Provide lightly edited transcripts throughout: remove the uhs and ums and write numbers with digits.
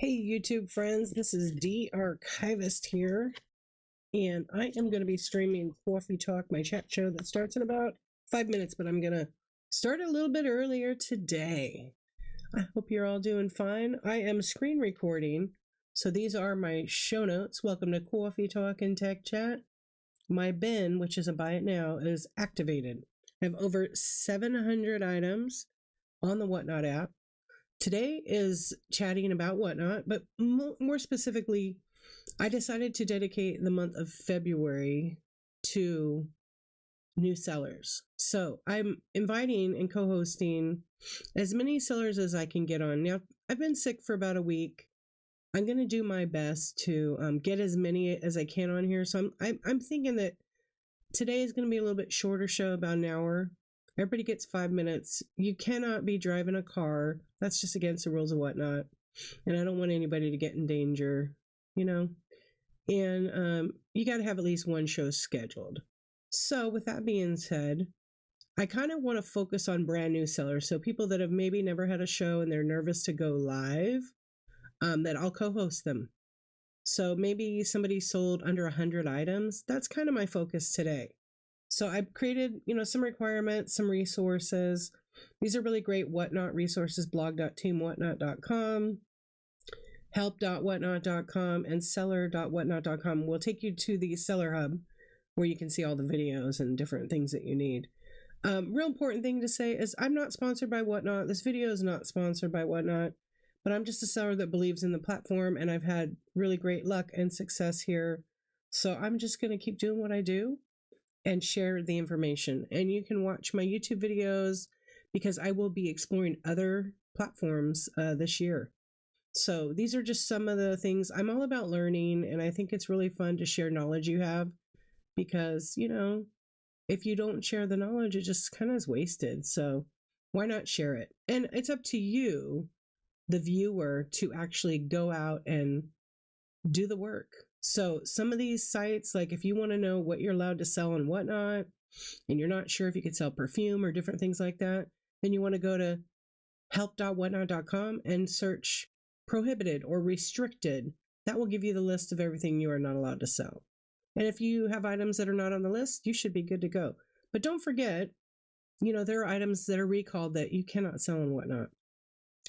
Hey YouTube friends, this is D Archivist here, and I am going to be streaming Coffee Talk, my chat show that starts in about 5 minutes, but I'm going to start a little bit earlier today. I hope you're all doing fine. I am screen recording, so these are my show notes. Welcome to Coffee Talk and Tech Chat. My bin, which is a buy it now, is activated. I have over 700 items on the Whatnot app. Today is chatting about Whatnot, but more specifically, I decided to dedicate the month of February to new sellers. So I'm inviting and co-hosting as many sellers as I can get on. Now, I've been sick for about a week. I'm going to do my best to get as many as I can on here. So I'm thinking that today is going to be a little bit shorter show, about an hour. Everybody gets 5 minutes. You cannot be driving a car. That's just against the rules of Whatnot. And I don't want anybody to get in danger, you know. And you got to have at least one show scheduled. So with that being said, I kind of want to focus on brand new sellers. So people that have maybe never had a show and they're nervous to go live, that I'll co-host them. So maybe somebody sold under 100 items. That's kind of my focus today. So I've created, some requirements, some resources. These are really great Whatnot resources: blog.teamwhatnot.com, help.whatnot.com, and seller.whatnot.com will take you to the Seller Hub, where you can see all the videos and different things that you need. Real important thing to say is I'm not sponsored by Whatnot. This video is not sponsored by Whatnot, but I'm just a seller that believes in the platform, and I've had really great luck and success here. So I'm just going to keep doing what I do and share the information. And you can watch my YouTube videos because I will be exploring other platforms this year. So these are just some of the things. I'm all about learning, and I think it's really fun to share knowledge you have because, if you don't share the knowledge, it just kind of is wasted. So why not share it? And it's up to you, the viewer, to actually go out and do the work. So some of these sites, like if you want to know what you're allowed to sell and whatnot, and you're not sure if you could sell perfume or different things like that, then you want to go to help.whatnot.com and search prohibited or restricted. That will give you the list of everything you are not allowed to sell. And if you have items that are not on the list, you should be good to go. But don't forget, there are items that are recalled that you cannot sell and whatnot.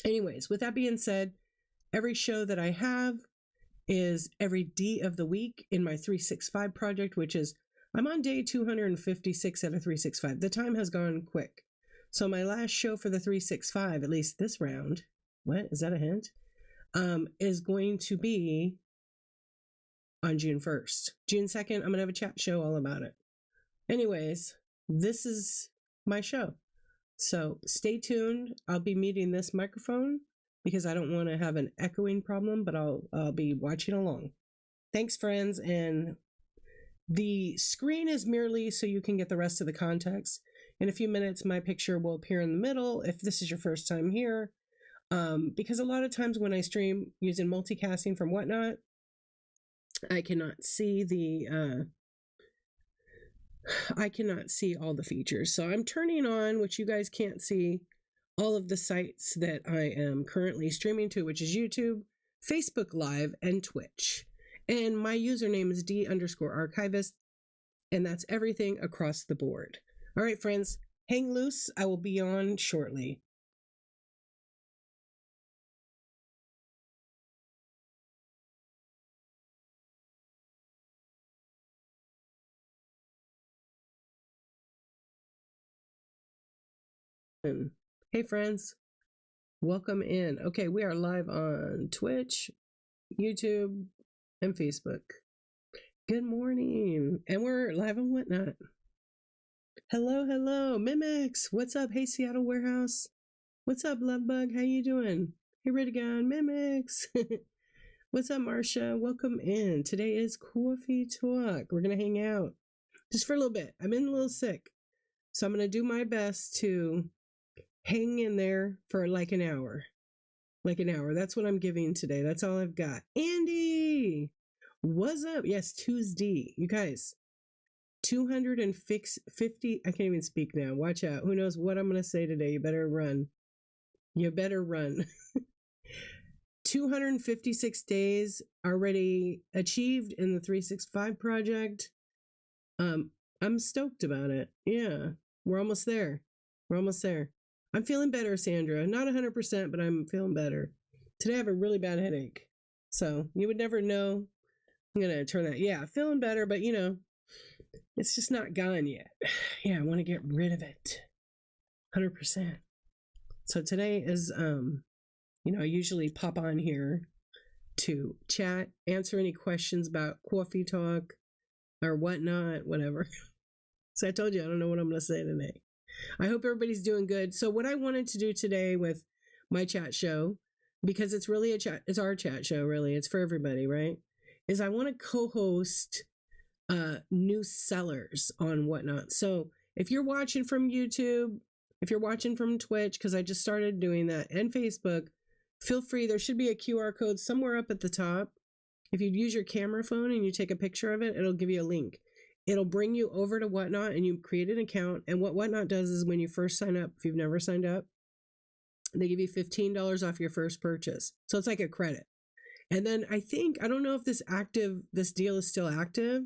Anyways, with that being said, every show that I have is every D of the week in my 365 project, which is, I'm on day 256 out of 365. The time has gone quick. So my last show for the 365, at least this round, what, is that a hint? Is going to be on June 1st. June 2nd, I'm going to have a chat show all about it. Anyways, this is my show. So stay tuned. I'll be muting this microphone because I don't want to have an echoing problem, but I'll be watching along. Thanks, friends. And the screen is merely so you can get the rest of the context. In a few minutes, my picture will appear in the middle if this is your first time here. Because a lot of times when I stream using multicasting from Whatnot, I cannot see all the features. So I'm turning on, which you guys can't see, all of the sites that I am currently streaming to, which is YouTube, Facebook Live, and Twitch. And my username is D_archivist, and that's everything across the board. All right, friends, hang loose. I will be on shortly. Hey, friends. Welcome in. Okay, we are live on Twitch, YouTube, and Facebook. Good morning. And we're live on Whatnot. Hello, Mimics. What's up? Hey, Seattle Warehouse. What's up, Lovebug? How you doing? Hey, Redigon, Mimics. What's up, Marcia? Welcome in. Today is Coffee Talk. We're going to hang out just for a little bit. I'm in a little sick, so I'm going to do my best to hang in there for like an hour. That's what I'm giving today. That's all I've got. Andy, what's up? Yes, Tuesday. You guys, 250. I can't even speak now. Watch out. Who knows what I'm going to say today? You better run. 256 days already achieved in the 365 project. I'm stoked about it. Yeah, we're almost there. We're almost there. I'm feeling better, Sandra. Not 100%, but I'm feeling better. Today I have a really bad headache. So you would never know. I'm going to turn that. Yeah, feeling better, but it's just not gone yet. Yeah, I want to get rid of it. 100%. So today is, I usually pop on here to chat, answer any questions about coffee talk or whatnot, whatever. So I told you, I don't know what I'm going to say today. I hope everybody's doing good. So what I wanted to do today with my chat show, because it's really it's our chat show, really, it's for everybody, right? Is I want to co-host new sellers on Whatnot. So if you're watching from YouTube, if you're watching from Twitch, because I just started doing that, and Facebook, feel free. There should be a QR code somewhere up at the top. If you use your camera phone and you take a picture of it, it'll give you a link. It'll bring you over to Whatnot and you create an account. And what Whatnot does is when you first sign up, if you've never signed up, they give you $15 off your first purchase. So it's like a credit. And then I don't know if this deal is still active,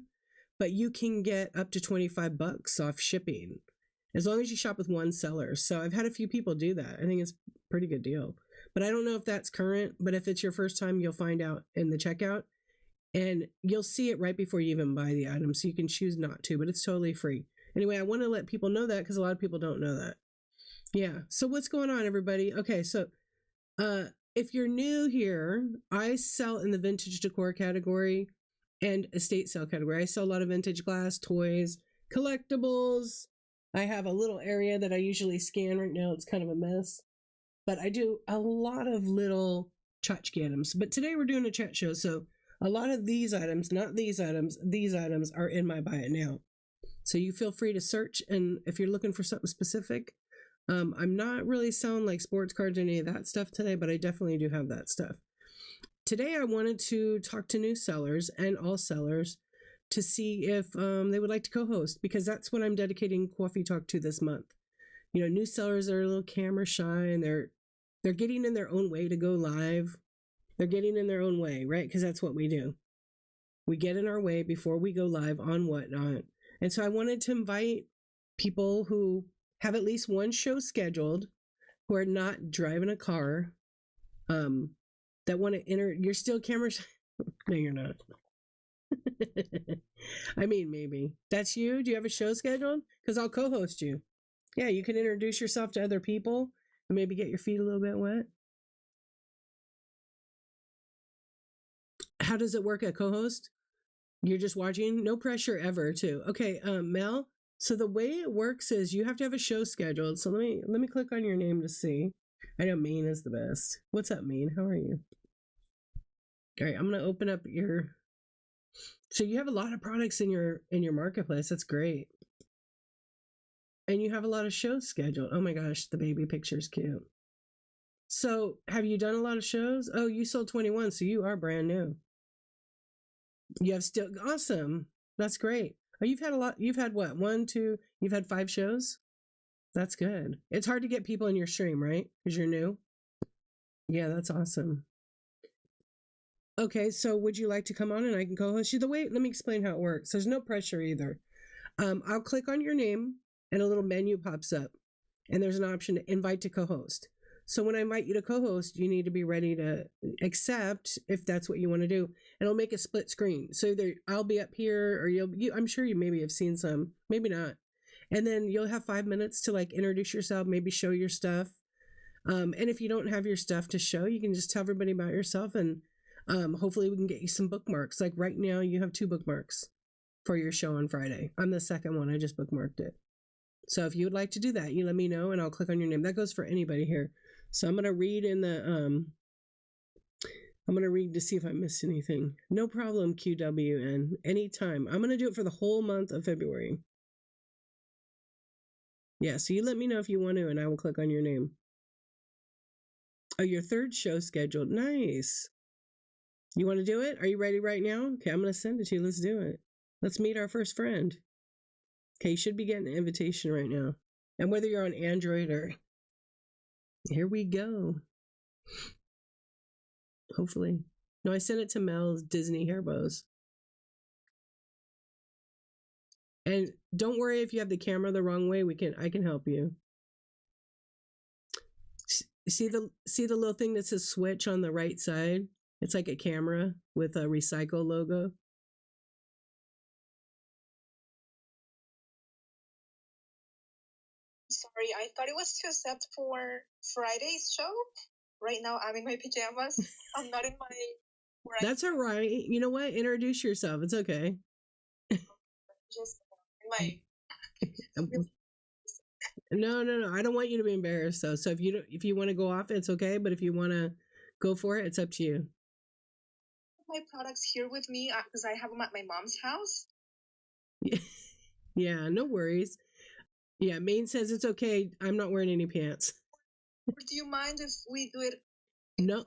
but you can get up to $25 off shipping as long as you shop with one seller. So I've had a few people do that. I think it's a pretty good deal. But I don't know if that's current, but if it's your first time, you'll find out in the checkout. And you'll see it right before you even buy the item, so you can choose not to, but it's totally free. Anyway, I want to let people know that because a lot of people don't know that. Yeah. So what's going on, everybody? Okay, so if you're new here, I sell in the vintage decor category and estate sale category. I sell a lot of vintage glass, toys, collectibles. I have a little area that I usually scan right now. It's kind of a mess. But I do a lot of little tchotchke items. But today we're doing a chat show, so a lot of these items, not these items are in my buy it now. So you feel free to search, and if you're looking for something specific, I'm not really selling like sports cards or any of that stuff today, but I definitely do have that stuff. Today I wanted to talk to new sellers and all sellers to see if they would like to co-host, because that's what I'm dedicating Coffee Talk to this month. New sellers are a little camera shy, and they're getting in their own way to go live. They're getting in their own way, right? Because that's what we do. We get in our way before we go live on Whatnot. And so I wanted to invite people who have at least one show scheduled, who are not driving a car, that want to enter. You're still camera shy. No, you're not. I mean, maybe. That's you? Do you have a show scheduled? Because I'll co-host you. Yeah, you can introduce yourself to other people and maybe get your feet a little bit wet. How does it work at co-host? You're just watching? No pressure ever, too. Okay, Mel. So the way it works is you have to have a show scheduled. So let me click on your name to see. I know Maine is the best. What's up, Maine? How are you? All right, I'm gonna open up your. So you have a lot of products in your marketplace. That's great. And you have a lot of shows scheduled. Oh my gosh, the baby picture's cute. So have you done a lot of shows? Oh, you sold 21, so you are brand new. You have still awesome. That's great. Oh, you've had a lot. You've had what? 1, 2. You've had 5 shows. That's good. It's hard to get people in your stream, right? Because you're new. Yeah, that's awesome. Okay, so would you like to come on and I can co-host you? Let me explain how it works. There's no pressure either. I'll click on your name and a little menu pops up, and there's an option to invite to co-host. So when I invite you to co-host, you need to be ready to accept if that's what you want to do. And it'll make a split screen. So either I'll be up here, or I'm sure you maybe have seen some, maybe not. And then you'll have 5 minutes to like introduce yourself, maybe show your stuff. And if you don't have your stuff to show, you can just tell everybody about yourself, and hopefully we can get you some bookmarks. Like right now, you have 2 bookmarks for your show on Friday. I'm the second one. I just bookmarked it. So if you would like to do that, you let me know and I'll click on your name. That goes for anybody here. So I'm going to read in the, I'm going to read to see if I missed anything. No problem, QWN. Anytime. I'm going to do it for the whole month of February. Yeah, so you let me know if you want to and I will click on your name. Oh, your 3rd show scheduled. Nice. You want to do it? Are you ready right now? Okay, I'm going to send it to you. Let's do it. Let's meet our first friend. Okay, you should be getting an invitation right now. And whether you're on Android or... Here we go. Hopefully. No, I sent it to Mel's Disney hair bows. And don't worry if you have the camera the wrong way. I can help you. See the little thing that says switch on the right side? It's like a camera with a recycle logo. Sorry, I thought it was just set for Friday's show. Right now, I'm in my pajamas. I'm not in my. That's all right. You know what? Introduce yourself. It's okay. Just in my. No. I don't want you to be embarrassed though. So if you want to go off, it's okay. But if you want to go for it, it's up to you. My products here with me because I have them at my mom's house. Yeah, no worries. Yeah, Maine says it's okay. I'm not wearing any pants. Do you mind if we do it? No.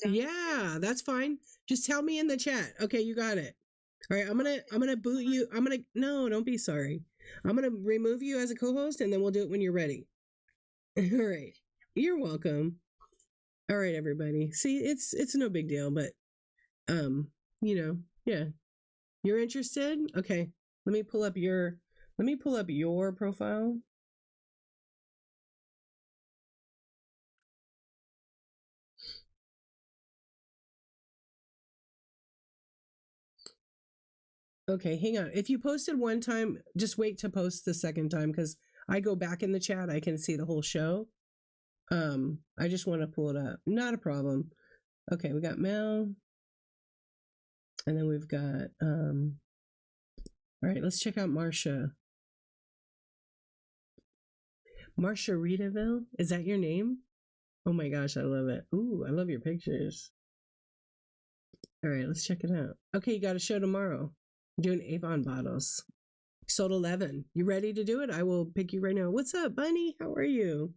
Yeah, that's fine. Just tell me in the chat. Okay, you got it. All right, I'm gonna boot you. No, don't be sorry. I'm gonna remove you as a co-host, and then we'll do it when you're ready. All right, you're welcome. All right, everybody. See, it's no big deal, but yeah. You're interested? Okay, let me pull up your profile. Okay, hang on. If you posted one time, just wait to post the second time because I go back in the chat. I can see the whole show. I just want to pull it up. Not a problem. Okay, we got Mel. And then we've got all right, let's check out Marsha. Marsha Ritaville? Is that your name? Oh my gosh, I love it. Ooh, I love your pictures. All right, let's check it out. Okay, you got a show tomorrow. I'm doing Avon bottles. Sold 11. You ready to do it? I will pick you right now. What's up, Bunny? How are you?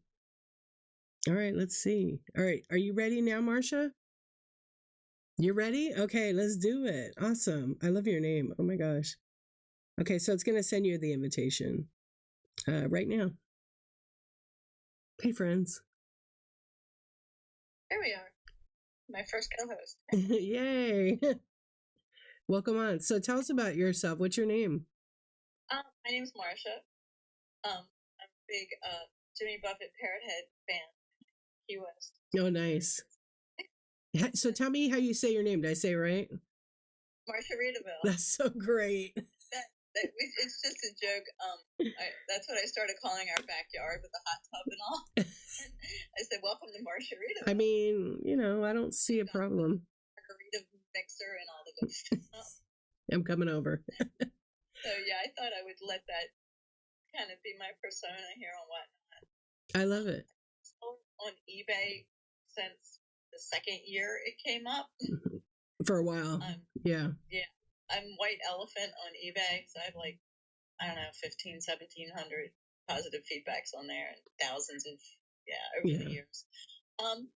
All right, let's see. All right, are you ready now, Marsha? You're ready? Okay, let's do it. Awesome. I love your name. Oh my gosh. Okay, so it's going to send you the invitation right now. Hey, friends. There we are. My first co-host. Yay. Welcome on. So tell us about yourself. What's your name? My name's Marsha. I'm a big Jimmy Buffett Parrot Head fan. Key West. Oh, nice. So tell me how you say your name. Did I say it right? Marsha Ritaville. That's so great. It's just a joke. That's what I started calling our backyard with the hot tub and all. I said, "Welcome to Marsha Ritaville." I mean, I don't see a problem. Margarita mixer and all the good stuff. I'm coming over. So yeah, I thought I would let that kind of be my persona here on Whatnot. I love it. On eBay since the second year it came up. For a while. Yeah. I'm White Elephant on eBay. So I have 1,700 positive feedbacks on there and thousands of, over the years. I'm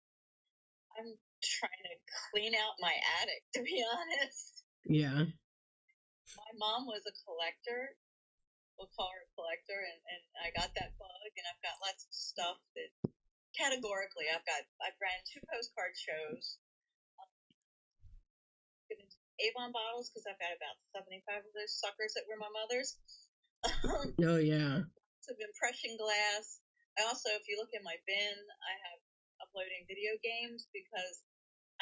trying to clean out my attic, to be honest. Yeah. My mom was a collector. We'll call her a collector. And I got that bug and I've got lots of stuff that categorically I've ran 2 postcard shows. Avon bottles because I've got about 75 of those suckers that were my mother's. Oh yeah. Lots of impression glass. I also, if you look in my bin, I have uploading video games because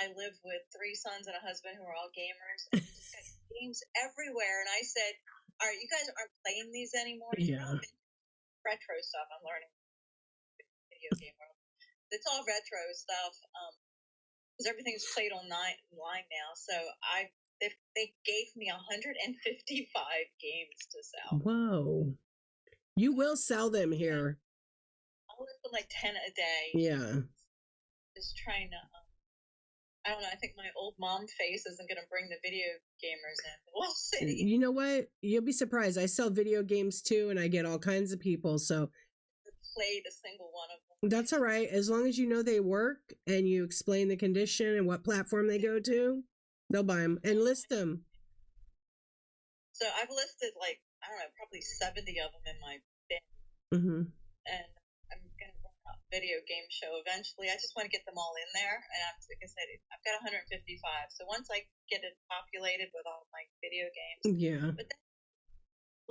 I live with 3 sons and a husband who are all gamers. And just got games everywhere. And I said, "All right, you guys aren't playing these anymore." Yeah. Retro stuff. I'm learning video game world. It's all retro stuff. Because everything's played online now. So they gave me 155 games to sell. Whoa. You will sell them here. I'll list them 10 a day. Yeah. Just trying to, I don't know, I think my old mom face isn't going to bring the video gamers in. We'll see. You know what? You'll be surprised. I sell video games too, and I get all kinds of people, so. Played a single one of them. That's all right. As long as you know they work and you explain the condition and what platform they go to, they'll buy them and list them. So I've listed I don't know, probably 70 of them in my bin. Mm-hmm. And I'm going to run out. video game show eventually. I just want to get them all in there. And like I said, I've got 155. So once I get it populated with all my video games, yeah. But then,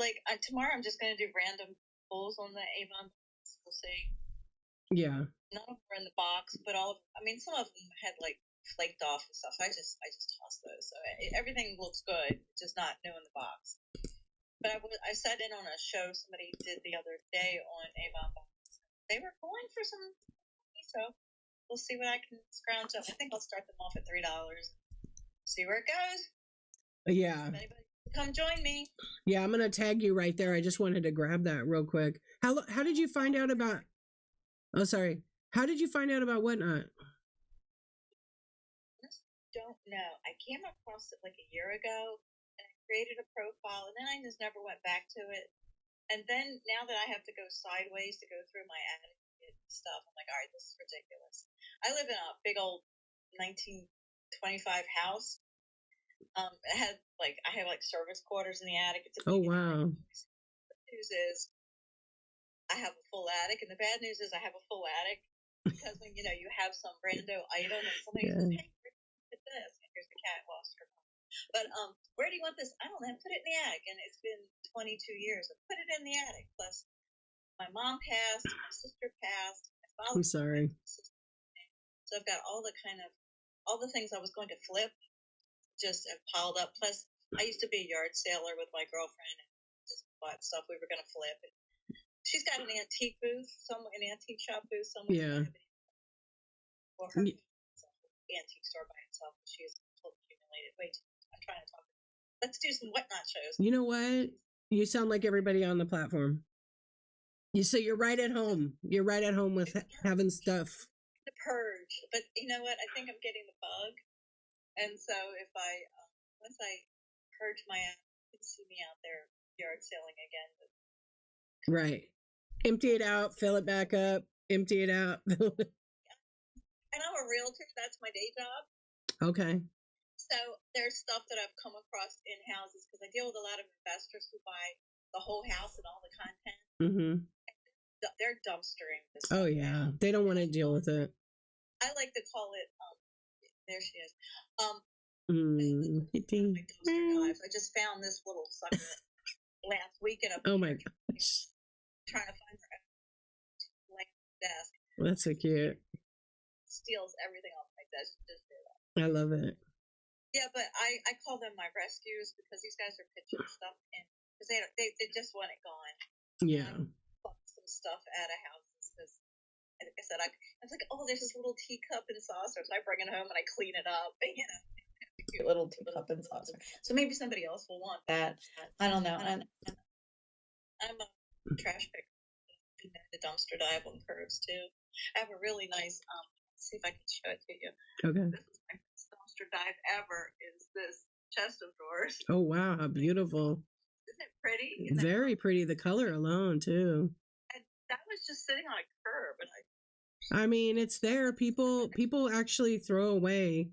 like tomorrow, I'm just going to do random pulls on the Avon box. We'll see. Yeah. None of them are in the box, but some of them had like flaked off and stuff. I just tossed those. So everything looks good, just not new in the box. But I sat in on a show somebody did the other day on Avon box. They were going for some money, so we'll see what I can scrounge up. I think I'll start them off at $3. See where it goes. Yeah. If anybody come join me. Yeah, I'm gonna tag you right there. I just wanted to grab that real quick. How did you find out about? Oh, sorry. How did you find out about Whatnot? I don't know. I came across it like a year ago, and I created a profile, and then I just never went back to it. And then now that I have to go sideways to go through my attic stuff, I'm like, all right, this is ridiculous. I live in a big old 1925 house. It had I have service quarters in the attic. It's a big wow. attic. The news is I have a full attic, and the bad news is I have a full attic because when you have some rando item and somebody says, hey, look at this, and here's the cat lost her mom. But where do you want this? I don't know. Put it in the attic, and it's been 22 years. I put it in the attic. Plus, my mom passed, my sister passed, my father. I'm sorry. So I've got all the things I was going to flip just have piled up. Plus, I used to be a yard sailor with my girlfriend and just bought stuff we were going to flip. And she's got an antique booth, an antique shop booth somewhere. Yeah. Or her antique store by itself. She's accumulated. Wait, I'm trying to talk. Let's do some Whatnot shows. You know what? You sound like everybody on the platform. So you're right at home. You're right at home with having stuff. The purge, but you know what? I think I'm getting the bug, and so if once I purge my ass, you can see me out there yard selling again. Right. Empty it out, fill it back up, empty it out. And I'm a realtor. That's my day job. Okay. So there's stuff that I've come across in houses because I deal with a lot of investors who buy the whole house and all the content. Mm-hmm. They're dumpstering this. Oh yeah, they don't want to deal with it. I like to call it. There she is. Dumpster dives. I just found this little sucker last weekend. Oh my gosh! Trying to find her desk. That's so cute. Steals everything off my desk. I love it. Yeah, but I call them my rescues because these guys are pitching stuff in because they just want it gone. Yeah. Some stuff out of houses because, like I said, I was like, oh, there's this little teacup and saucer, so I bring it home and I clean it up, cute little teacup and saucer. So maybe somebody else will want that. I don't know. And I'm a trash picker. The dumpster dive on curves too. I have a really nice. Let's see if I can show it to you. Okay. This is my best dumpster dive ever. Is this chest of drawers? Oh wow, how beautiful! Isn't it pretty? Very pretty. The color alone too. And that was just sitting on a curb, and I mean, it's there. People actually throw away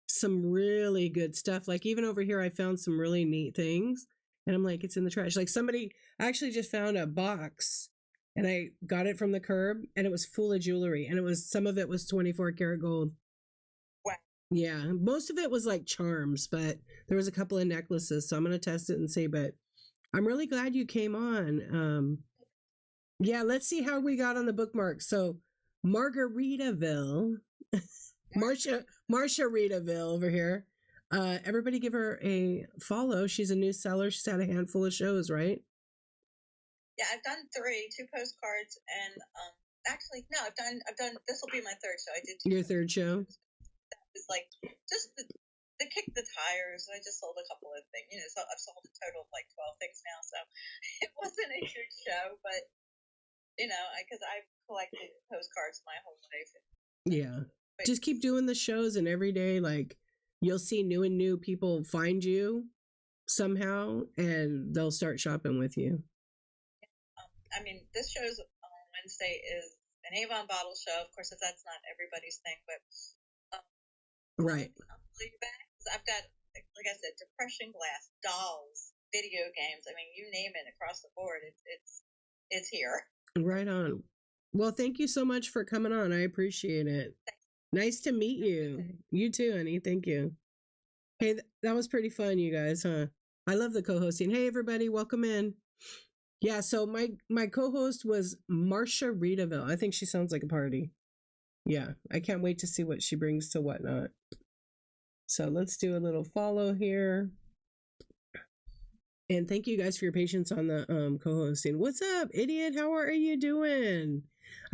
some really good stuff. Like even over here, I found some really neat things, and I'm like, it's in the trash. Like somebody actually just found a box, and I got it from the curb, and it was full of jewelry, and some of it was 24 karat gold. Wow. Yeah, most of it was like charms, but there was a couple of necklaces, so I'm gonna test it and see. But I'm really glad you came on. Yeah, let's see how we got on the bookmarks. So Margaritaville, Marsha Ritaville over here. Everybody give her a follow. She's a new seller. She's had a handful of shows, right? Yeah, I've done 2 postcards, and actually, no, I've done. This will be my 3rd show. I did 2 your 3rd show. It's like just the kick the tires. I just sold a couple of things. So I've sold a total of 12 things now. So it wasn't a huge show, but because I've collected postcards my whole life. Yeah, just keep doing the shows, and every day, you'll see new people find you somehow, and they'll start shopping with you. I mean, this show's on Wednesday is an Avon bottle show. Of course, if that's not everybody's thing, but right. I've got, like I said, depression glass, dolls, video games. I mean, you name it across the board. It's here. Right on. Well, thank you so much for coming on. I appreciate it. Nice to meet you. You too, honey. Thank you. Hey, that was pretty fun, you guys, huh? I love the co-hosting. Hey, everybody, welcome in. Yeah, so my co-host was Marsha Reedaville. I think she sounds like a party. Yeah, I can't wait to see what she brings to Whatnot. So let's do a little follow here. And thank you guys for your patience on the co-hosting. What's up, idiot? How are you doing?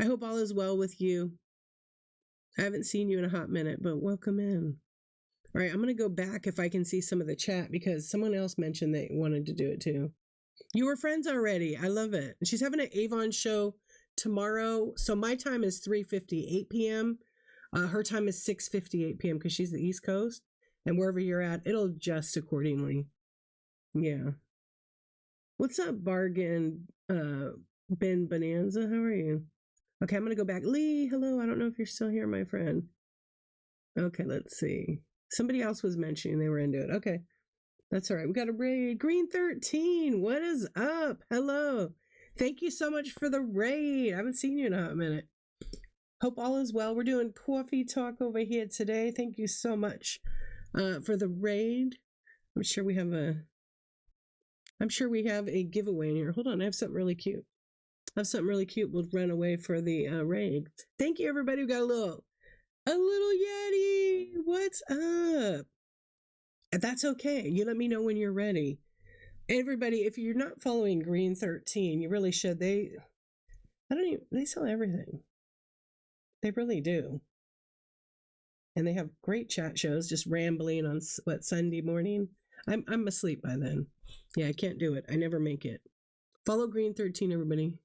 I hope all is well with you. I haven't seen you in a hot minute, but welcome in. All right, I'm going to go back if I can see some of the chat because someone else mentioned they wanted to do it too. You were friends already. I love it. She's having an Avon show tomorrow. So my time is 3:58 p.m. Her time is 6:58 p.m. because she's the East Coast. And wherever you're at, it'll adjust accordingly. Yeah. What's up, Bargain Ben Bonanza? How are you? Okay, I'm going to go back. Lee, hello. I don't know if you're still here, my friend. Okay, let's see. Somebody else was mentioning they were into it. Okay. That's all right. We got a raid. Green 13. What is up? Hello. Thank you so much for the raid. I haven't seen you in a hot minute. Hope all is well. We're doing coffee talk over here today. Thank you so much for the raid. I'm sure we have a giveaway in here. Hold on, I have something really cute. We'll run away for the raid. Thank you, everybody. We got a little Yeti. What's up? That's okay. You let me know when you're ready. Everybody, if you're not following Green 13, you really should. They sell everything. They really do. And they have great chat shows, just rambling on Sunday morning. I'm asleep by then. Yeah, I can't do it. I never make it. Follow Green 13, everybody.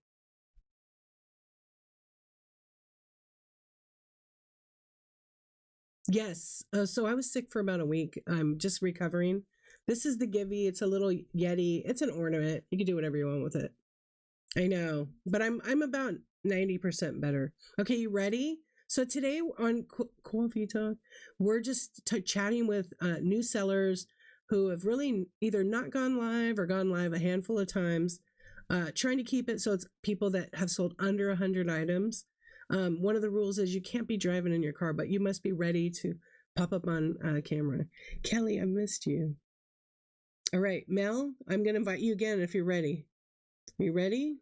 Yes. So I was sick for about a week. I'm just recovering. This is the Givey. It's a little Yeti. It's an ornament. You can do whatever you want with it. I know, but I'm about 90% better. Okay, you ready? So today on Coffee Talk, we're just chatting with new sellers who have really either not gone live or gone live a handful of times, trying to keep it so it's people that have sold under 100 items. One of the rules is you can't be driving in your car, but you must be ready to pop up on camera. Kelly, I missed you. All right, Mel, I'm going to invite you again if you're ready. Are you ready?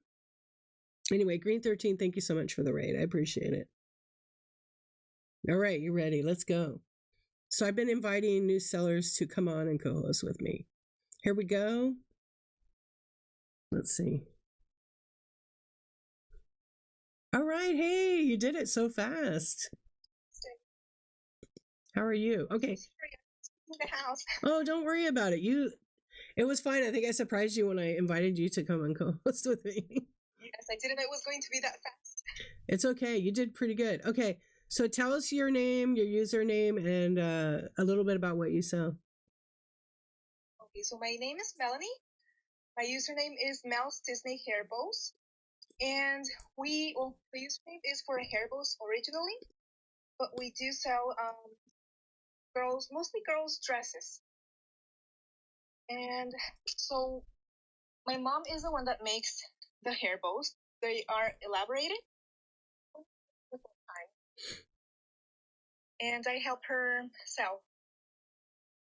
Anyway, Green 13, thank you so much for the raid. I appreciate it. All right, you ready? Let's go. So I've been inviting new sellers to come on and co-host with me. Here we go. Let's see. All right, hey, you did it so fast. How are you? Okay. The house. Oh, don't worry about it. It was fine. I think I surprised you when I invited you to come and co-host with me. Yes, I didn't know it was going to be that fast. It's okay. You did pretty good. Okay, so tell us your name, your username, and a little bit about what you sell. Okay, so my name is Melanie. My username is Mel's Disney Hair Bows. And the username is for hair bows originally, but we do sell mostly girls' dresses. And so my mom is the one that makes the hair bows. They are elaborated. And I help her sell.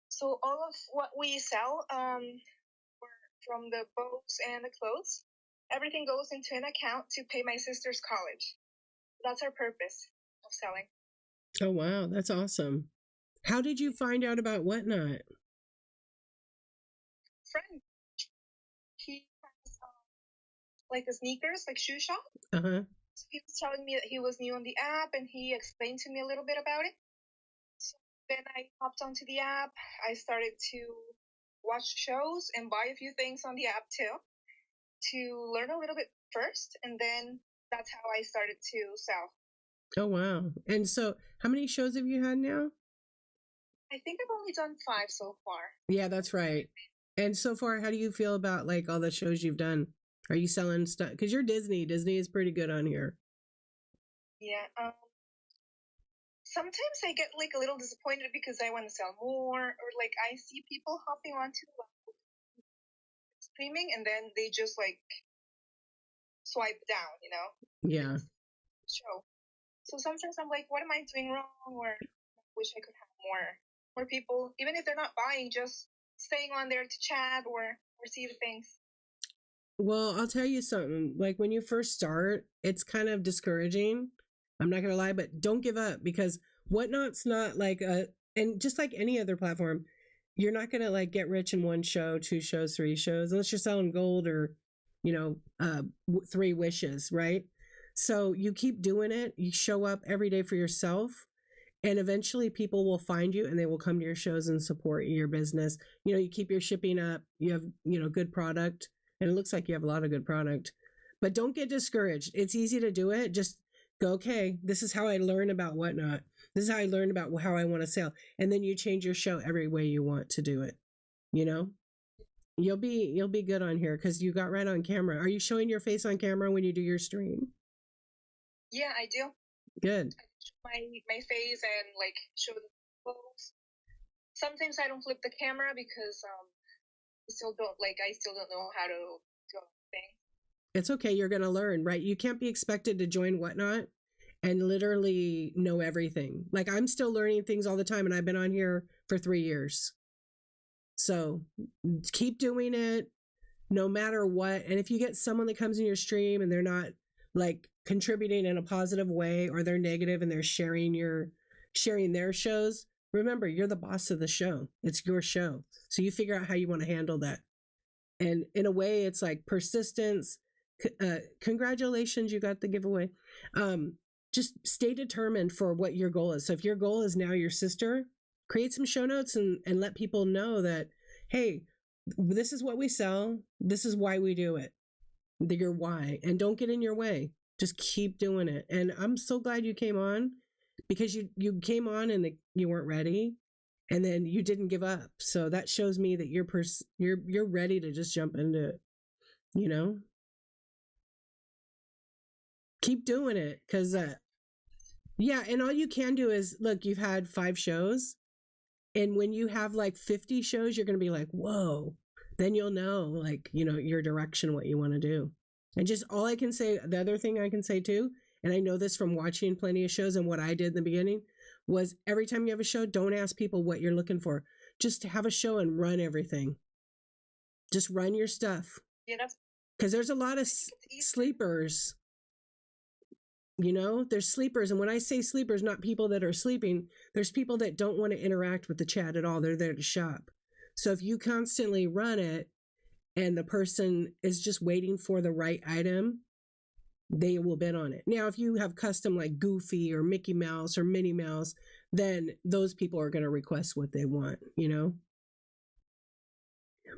So all of what we sell, from the bows and the clothes, everything goes into an account to pay my sister's college. That's our purpose of selling. Oh, wow. That's awesome. How did you find out about Whatnot? Friend, he has like a sneakers, like shoe shop. Uh-huh. So he was telling me that he was new on the app, and he explained to me a little bit about it. So then I hopped onto the app. I started to watch shows and buy a few things on the app too, to learn a little bit first, and then that's how I started to sell. Oh, wow. And so how many shows have you had now? I think I've only done 5 so far. Yeah, that's right. And so far, how do you feel about like all the shows you've done? Are you selling stuff? Because you're Disney. Disney is pretty good on here. Yeah. Sometimes I get like a little disappointed because I want to sell more, or like I see people hopping onto streaming and then they just like swipe down, you know? Yeah. show. So sometimes I'm like, what am I doing wrong? Or I wish I could have more people, even if they're not buying, just staying on there to chat or see the things. Well, I'll tell you something. Like when you first start, it's kind of discouraging. I'm not gonna lie, but don't give up because Whatnot's not like and just like any other platform, you're not gonna like get rich in one show, two shows, three shows, unless you're selling gold or, you know, 3 wishes, right? So you keep doing it. You show up every day for yourself, and eventually people will find you and they will come to your shows and support your business. You know, you keep your shipping up. You have, you know, good product, and it looks like you have a lot of good product. But don't get discouraged. It's easy to do it. Just go, okay, this is how I learn about Whatnot. This is how I learn about how I want to sell. And then you change your show every way you want to do it. You know? You'll be good on here because you got right on camera. Are you showing your face on camera when you do your stream? Yeah, I do. Good. I show my face and like show the clothes. Sometimes I don't flip the camera because I still don't know how to do things. It's okay. You're going to learn, right? You can't be expected to join Whatnot and literally know everything. Like I'm still learning things all the time, and I've been on here for 3 years. So keep doing it no matter what. And if you get someone that comes in your stream and they're not like contributing in a positive way, or they're negative and they're sharing their shows, remember you're the boss of the show. It's your show. So you figure out how you want to handle that. And in a way, it's like persistence. Congratulations, you got the giveaway. Just stay determined for what your goal is. So if your goal is now your sister, create some show notes and let people know that, hey, this is what we sell. This is why we do it. Your why. And don't get in your way. Just keep doing it. And I'm so glad you came on, because you came on and you weren't ready, and then you didn't give up. So that shows me that you're ready to just jump into it. You know, keep doing it because yeah. And all you can do is look. You've had 5 shows, and when you have like 50 shows, you're going to be like, whoa. Then you'll know, like, you know, your direction, what you want to do. And just all I can say, the other thing I can say too, and I know this from watching plenty of shows and what I did in the beginning, was every time you have a show, don't ask people what you're looking for. Just have a show and run everything. Just run your stuff. Yeah, that's because there's a lot of sleepers. You know, there's sleepers. And when I say sleepers, not people that are sleeping, there's people that don't want to interact with the chat at all. They're there to shop. So if you constantly run it and the person is just waiting for the right item, they will bid on it. Now, if you have custom like Goofy or Mickey Mouse or Minnie Mouse, then those people are going to request what they want, you know?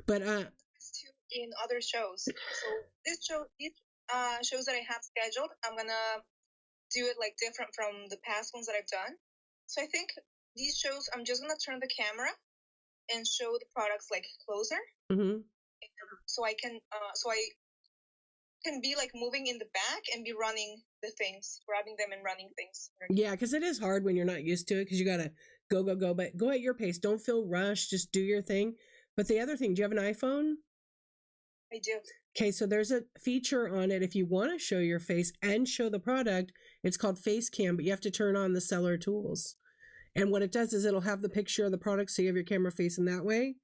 But in other shows. So these shows that I have scheduled, I'm gonna do it like different from the past ones that I've done. So I think these shows, I'm just gonna turn the camera and show the products like closer. Mm-hmm. So I can be like moving in the back and be running the things, grabbing them and running things. Yeah, because it is hard when you're not used to it, because you gotta go, but go at your pace. Don't feel rushed. Just do your thing. But the other thing, do you have an iPhone? I do. Okay, so there's a feature on it if you want to show your face and show the product. It's called Face Cam, but you have to turn on the seller tools. And what it does is it'll have the picture of the product, so you have your camera facing that way.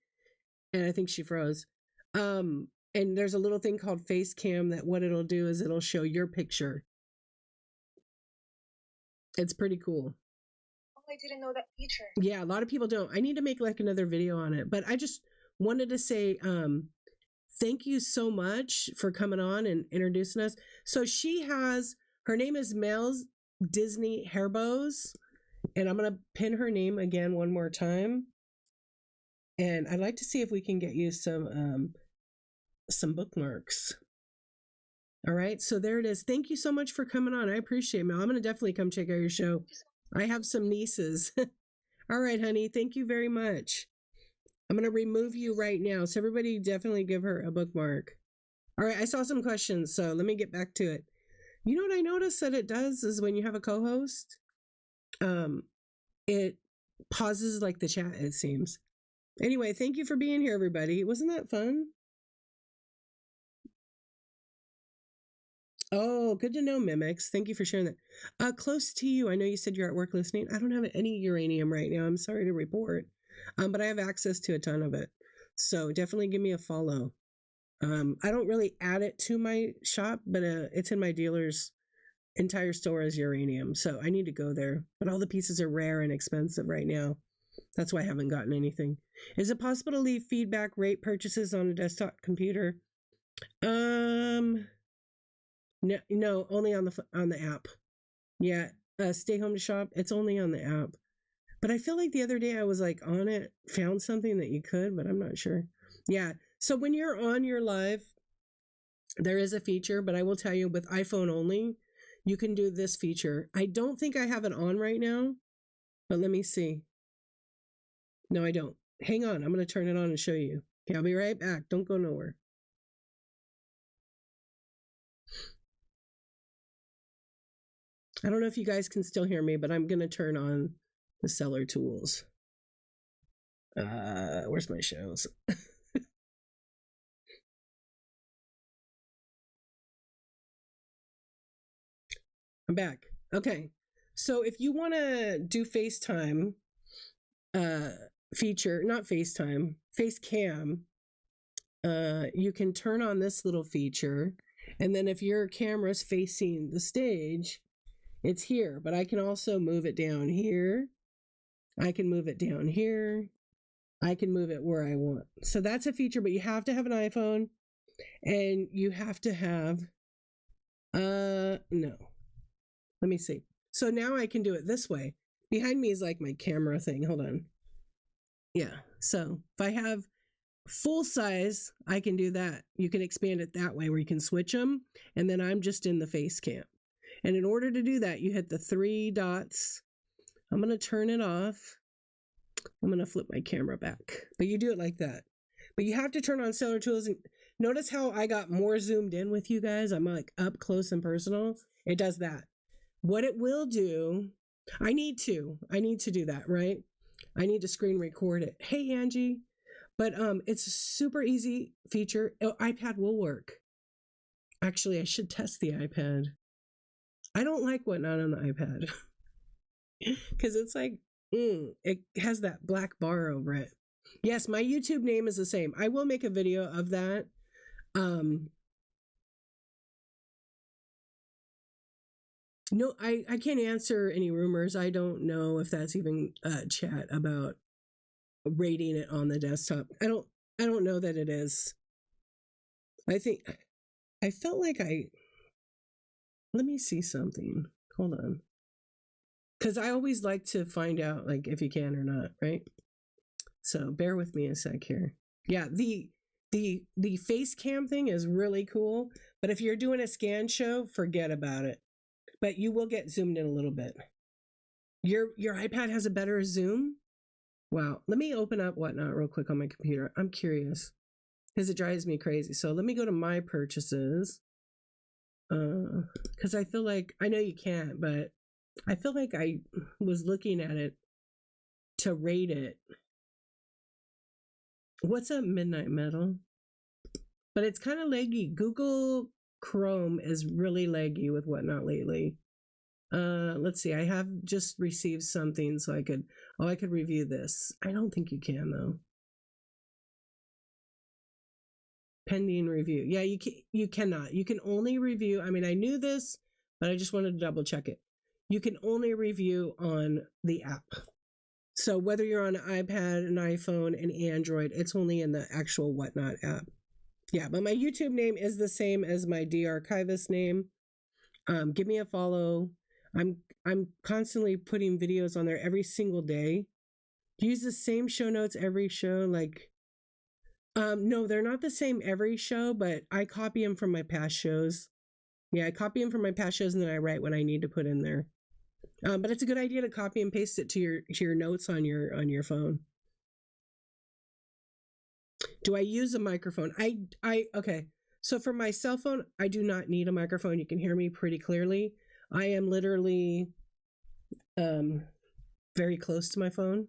And I think she froze. And there's a little thing called Face Cam that what it'll do is it'll show your picture. It's pretty cool. Oh, I didn't know that feature. Yeah, a lot of people don't. I need to make like another video on it, but I just wanted to say thank you so much for coming on and introducing us. So her name is Mel's Disney Hair Bows, and I'm going to pin her name again one more time. And I'd like to see if we can get you some bookmarks. All right, so there it is. Thank you so much for coming on. I appreciate it, Mel. I'm going to definitely come check out your show. I have some nieces. All right, honey. Thank you very much. I'm going to remove you right now. So everybody definitely give her a bookmark. All right, I saw some questions, so let me get back to it. You know what I noticed that it does is when you have a co-host, it pauses like the chat, it seems. Anyway, thank you for being here, everybody. Wasn't that fun? Oh, good to know, Mimics. Thank you for sharing that. Close to you, I know you said you're at work listening. I don't have any uranium right now. I'm sorry to report, but I have access to a ton of it. So definitely give me a follow. I don't really add it to my shop, but it's in my dealer's entire store as uranium. So I need to go there. But all the pieces are rare and expensive right now. That's why I haven't gotten anything. Is it possible to leave feedback rate purchases on a desktop computer? No, no, only on the app. Yeah, stay home to shop. It's only on the app. But I feel like the other day I was like on it, found something that you could, but I'm not sure. Yeah. So when you're on your live, there is a feature, but I will tell you with iPhone only, you can do this feature. I don't think I have it on right now, but let me see. No, I don't. Hang on. I'm going to turn it on and show you. Okay, I'll be right back. Don't go nowhere. I don't know if you guys can still hear me, but I'm going to turn on the seller tools. Where's my shows? I'm back. Okay. So if you want to do FaceTime feature, not FaceTime, face cam, you can turn on this little feature. And then if your camera's facing the stage, it's here. But I can also move it down here. I can move it down here. I can move it where I want. So that's a feature, but you have to have an iPhone and you have to have, no. Let me see. So now I can do it this way. Behind me is like my camera thing. Hold on. Yeah. So if I have full size, I can do that. You can expand it that way where you can switch them. And then I'm just in the face cam. And in order to do that, you hit the three dots. I'm going to turn it off. I'm going to flip my camera back. But you do it like that. But you have to turn on Seller Tools. And notice how I got more zoomed in with you guys. I'm like up close and personal. It does that. What it will do, I need to do that, right? I need to screen record it. Hey, Angie. But it's a super easy feature. Oh, iPad will work. Actually, I should test the iPad. I don't like Whatnot on the iPad. Because it's like, it has that black bar over it. Yes, my YouTube name is the same. I will make a video of that. No, I can't answer any rumors. I don't know if that's even chat about rating it on the desktop. I don't know that it is. I felt like let me see something. Hold on. Cuz I always like to find out like if you can or not, right? So, bear with me a sec here. Yeah, the face cam thing is really cool, but if you're doing a scan show, forget about it. But you will get zoomed in a little bit. Your iPad has a better zoom? Wow. Let me open up Whatnot real quick on my computer. I'm curious because it drives me crazy. So let me go to my purchases. Because I feel like, I know you can't, but I feel like I was looking at it to rate it. What's up, Midnight Metal? But it's kind of laggy. Google Chrome is really laggy with Whatnot lately. Let's see. I have just received something, so I could review this. I don't think you can though. Pending review. Yeah, you cannot. You can only review. I mean, I knew this, but I just wanted to double check it. You can only review on the app. So whether you're on an iPad, an iPhone, an Android, it's only in the actual Whatnot app. Yeah, but my YouTube name is the same as my de-archivist name. Give me a follow. I'm constantly putting videos on there every single day. Use the same show notes every show. Like, no, they're not the same every show, but I copy them from my past shows. Yeah, I copy them from my past shows and then I write what I need to put in there. But it's a good idea to copy and paste it to your notes on your phone. Do I use a microphone? Okay. So for my cell phone, I do not need a microphone. You can hear me pretty clearly. I am literally very close to my phone.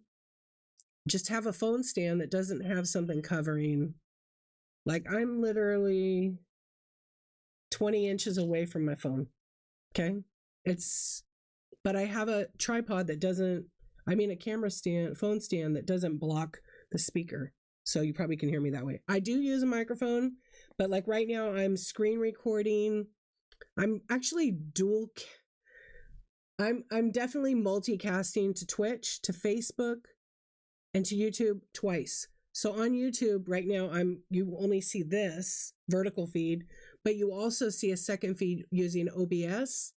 Just have a phone stand that doesn't have something covering. Like I'm literally 20 inches away from my phone. Okay. But I have a tripod that doesn't, a camera stand, phone stand that doesn't block the speaker. So you probably can hear me that way. I do use a microphone, but like right now I'm screen recording. I'm actually I'm definitely multicasting to Twitch, to Facebook, and to YouTube twice. So on YouTube right now, you only see this vertical feed, but you also see a second feed using OBS,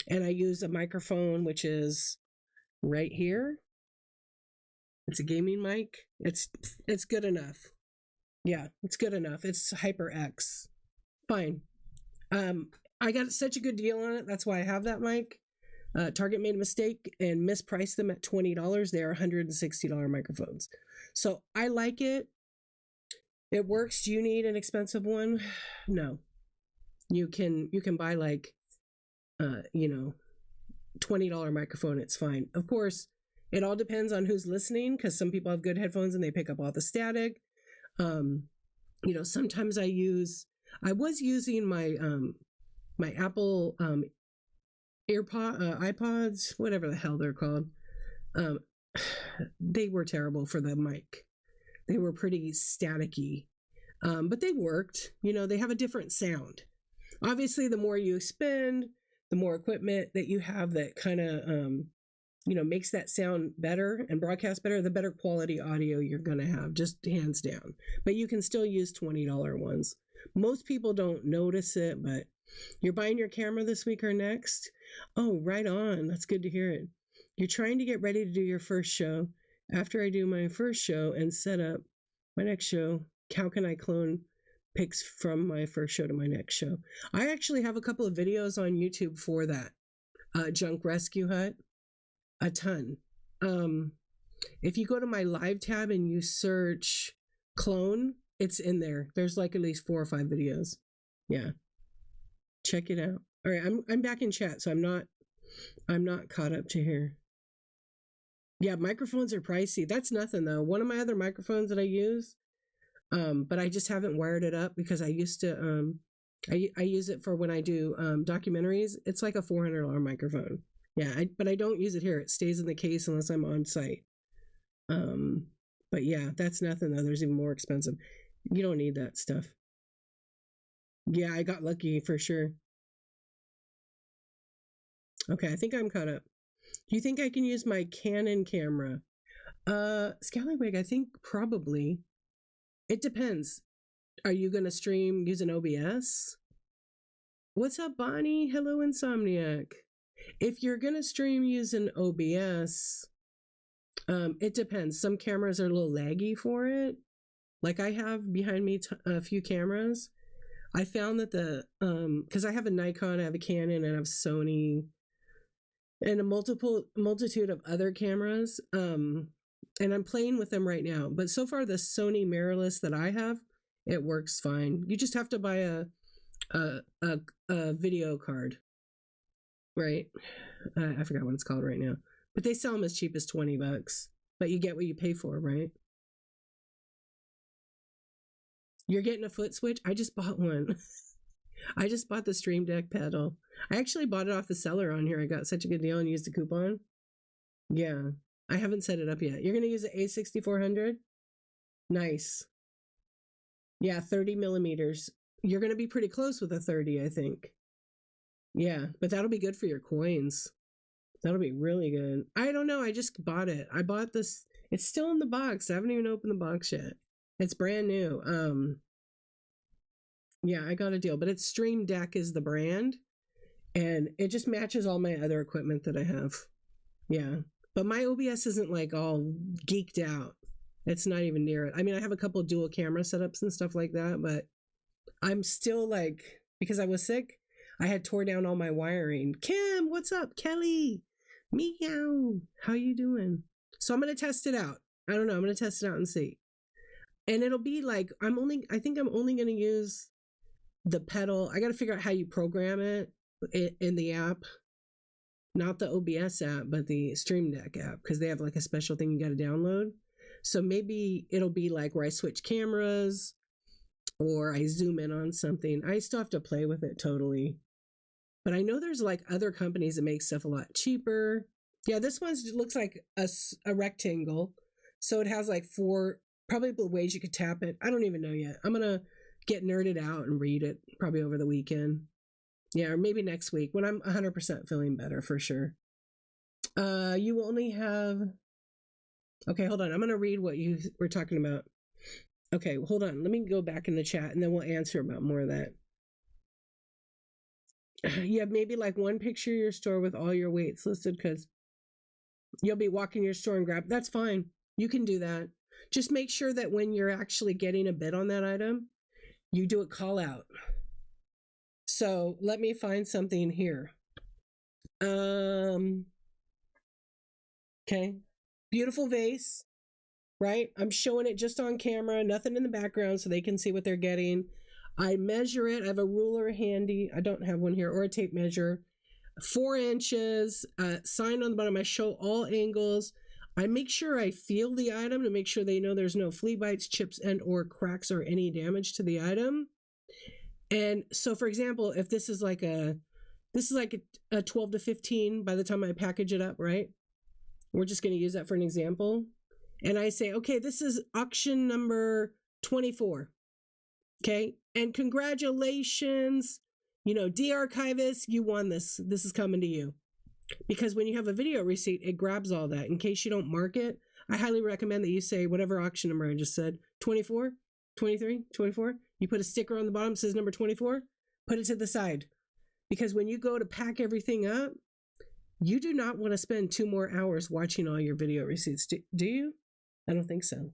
and I use a microphone which is right here. It's a gaming mic. It's good enough. Yeah, it's good enough. It's HyperX. Fine. I got such a good deal on it. That's why I have that mic. Target made a mistake and mispriced them at $20. They are $160 microphones. So I like it. It works. Do you need an expensive one? No. You can buy like $20 microphone. It's fine. Of course, it all depends on who's listening, because some people have good headphones and they pick up all the static. Sometimes I was using my my Apple iPods, whatever the hell they're called. They were terrible for the mic. They were pretty staticky, but they worked. They have a different sound. Obviously, the more you spend, the more equipment that you have that kind of makes that sound better and broadcast better, the better quality audio you're going to have, just hands down. But you can still use $20 ones. Most people don't notice it, but you're buying your camera this week or next? Oh, right on. That's good to hear it. You're trying to get ready to do your first show. After I do my first show and set up my next show, how can I clone pics from my first show to my next show? I actually have a couple of videos on YouTube for that. Junk Rescue Hut. A ton. If you go to my live tab and you search clone, it's in there. There's like at least 4 or 5 videos. Yeah. Check it out. All right, I'm back in chat, so I'm not caught up to here. Yeah, microphones are pricey. That's nothing though. One of my other microphones that I use, but I just haven't wired it up because I used to I use it for when I do documentaries. It's like a $400 microphone. Yeah, but I don't use it here. It stays in the case unless I'm on site. But yeah, that's nothing though. There's even more expensive. You don't need that stuff. Yeah, I got lucky for sure. Okay, I think I'm caught up. Do you think I can use my Canon camera? Scallywag, I think probably. It depends. Are you going to stream using OBS? What's up, Bonnie? Hello, Insomniac. If you're going to stream using OBS, it depends. Some cameras are a little laggy for it. Like I have behind me a few cameras. I found that because I have a Nikon, I have a Canon, and I have Sony, and a multitude of other cameras. And I'm playing with them right now. But so far, the Sony mirrorless that I have, it works fine. You just have to buy a video card, right? I forgot what it's called right now. But they sell them as cheap as $20. But you get what you pay for, right? You're getting a foot switch? I just bought one. I just bought the Stream Deck pedal. I actually bought it off the seller on here. I got such a good deal and used a coupon. Yeah. I haven't set it up yet. You're going to use an A6400? Nice. Yeah, 30 millimeters. You're going to be pretty close with a 30, I think. Yeah, but that'll be good for your coins. That'll be really good. I don't know. I just bought it. I bought this. It's still in the box. I haven't even opened the box yet. It's brand new. Yeah, I got a deal, but it's Stream Deck is the brand, and it just matches all my other equipment that I have. Yeah, but my OBS isn't like all geeked out. It's not even near it. I mean, I have a couple dual camera setups and stuff like that, but I'm still like, because I was sick, I had tore down all my wiring. Kim, what's up? Kelly, meow, how you doing? So I'm gonna test it out. I don't know. I'm gonna test it out and see. And it'll be like, I think I'm only going to use the pedal. I got to figure out how you program it in the app, not the OBS app, but the Stream Deck app, because they have like a special thing you got to download. So maybe it'll be like where I switch cameras, or I zoom in on something. I still have to play with it totally. But I know there's like other companies that make stuff a lot cheaper. Yeah, this one looks like a rectangle. So it has like 4 probably ways you could tap it. I don't even know yet. I'm going to get nerded out and read it probably over the weekend. Yeah, or maybe next week when I'm 100% feeling better for sure. You only have... Okay, hold on. I'm going to read what you were talking about. Okay, hold on. Let me go back in the chat and then we'll answer about more of that. You have maybe like one picture of your store with all your weights listed because you'll be walking your store and grab. That's fine. You can do that. Just make sure that when you're actually getting a bid on that item, you do a call out. So let me find something here. Okay. Beautiful vase, right? I'm showing it just on camera, nothing in the background so they can see what they're getting. I measure it. I have a ruler handy. I don't have one here, or a tape measure. 4 inches, sign on the bottom. I show all angles. I make sure I feel the item to make sure they know there's no flea bites, chips, and or cracks or any damage to the item. And so, for example, if this is like a 12 to 15 by the time I package it up, right? We're just going to use that for an example. And I say, okay, this is auction number 24. Okay. And congratulations, de-archivist, you won this. This is coming to you. Because when you have a video receipt, it grabs all that. In case you don't mark it, I highly recommend that you say whatever auction number I just said, 24, 23, 24. You put a sticker on the bottom that says number 24, put it to the side. Because when you go to pack everything up, you do not want to spend 2 more hours watching all your video receipts. Do you? I don't think so.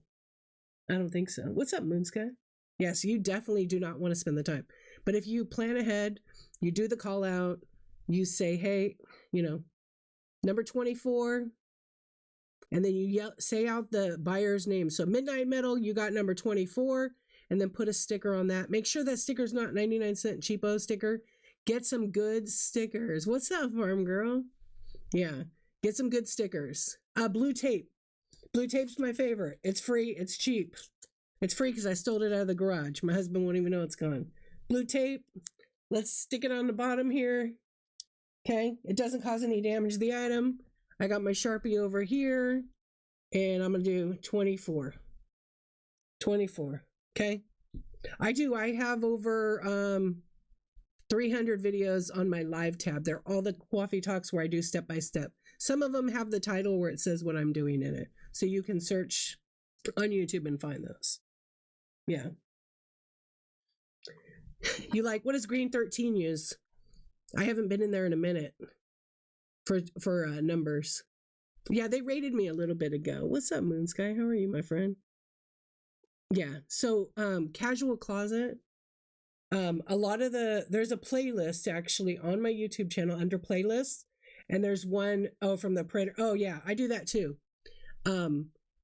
I don't think so. What's up, Moonsky? Yes, you definitely do not want to spend the time. But if you plan ahead, you do the call out, you say, hey, number 24, and then you say out the buyer's name. So Midnight Metal, you got number 24, and then put a sticker on that. Make sure that sticker's not 99-cent cheapo sticker. Get some good stickers. What's up, Farm Girl? Yeah, get some good stickers. Blue tape. Blue tape's my favorite. It's free. It's cheap. It's free because I stole it out of the garage. My husband won't even know it's gone. Blue tape. Let's stick it on the bottom here. Okay. It doesn't cause any damage to the item. I got my Sharpie over here. And I'm going to do 24. 24. Okay. I have over 300 videos on my live tab. They're all the coffee talks where I do step by step. Some of them have the title where it says what I'm doing in it. So you can search on YouTube and find those. Yeah. You like, what does Green 13 use? I haven't been in there in a minute for numbers. Yeah, they rated me a little bit ago. What's up, Moonsky? How are you, my friend? Yeah. So Casual Closet. A lot of there's a playlist actually on my YouTube channel under playlists, and there's one from the printer. Oh yeah, I do that too.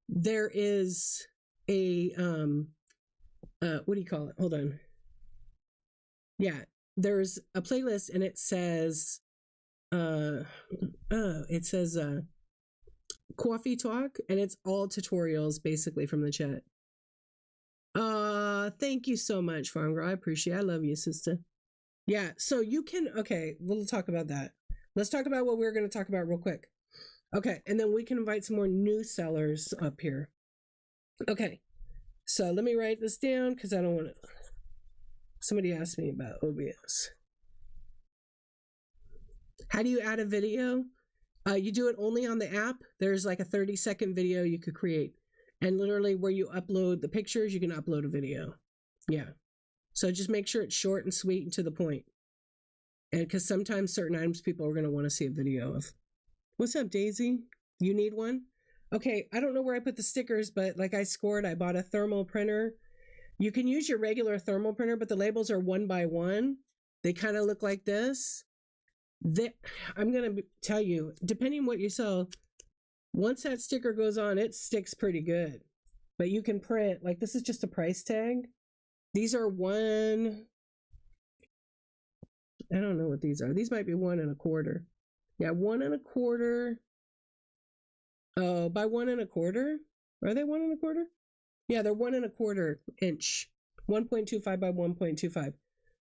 There is a what do you call it? Hold on. Yeah, there's a playlist and it says Coffee Talk, and it's all tutorials basically from the chat. Thank you so much, Farm Girl. I appreciate it. I love you, sister. Yeah, so you can, okay, we'll talk about that. Let's talk about what we're going to talk about real quick. Okay, and then we can invite some more new sellers up here. Okay, so let me write this down because I don't want to. Somebody asked me about OBS. How do you add a video? You do it only on the app. There's like a 30-second video you could create. And literally where you upload the pictures, you can upload a video. Yeah. So just make sure it's short and sweet and to the point. And because sometimes certain items people are going to want to see a video of. What's up, Daisy? You need one? Okay, I don't know where I put the stickers, but like I scored, I bought a thermal printer. You can use your regular thermal printer, but the labels are 1 by 1. They kind of look like this. I'm going to tell you, depending on what you sell, once that sticker goes on, it sticks pretty good. But you can print, like this is just a price tag. These are I don't know what these are. These might be 1 1/4. Yeah, 1 1/4. Oh, by 1 1/4? Are they 1 1/4? Yeah, they're 1 1/4 inch. 1.25 by 1.25.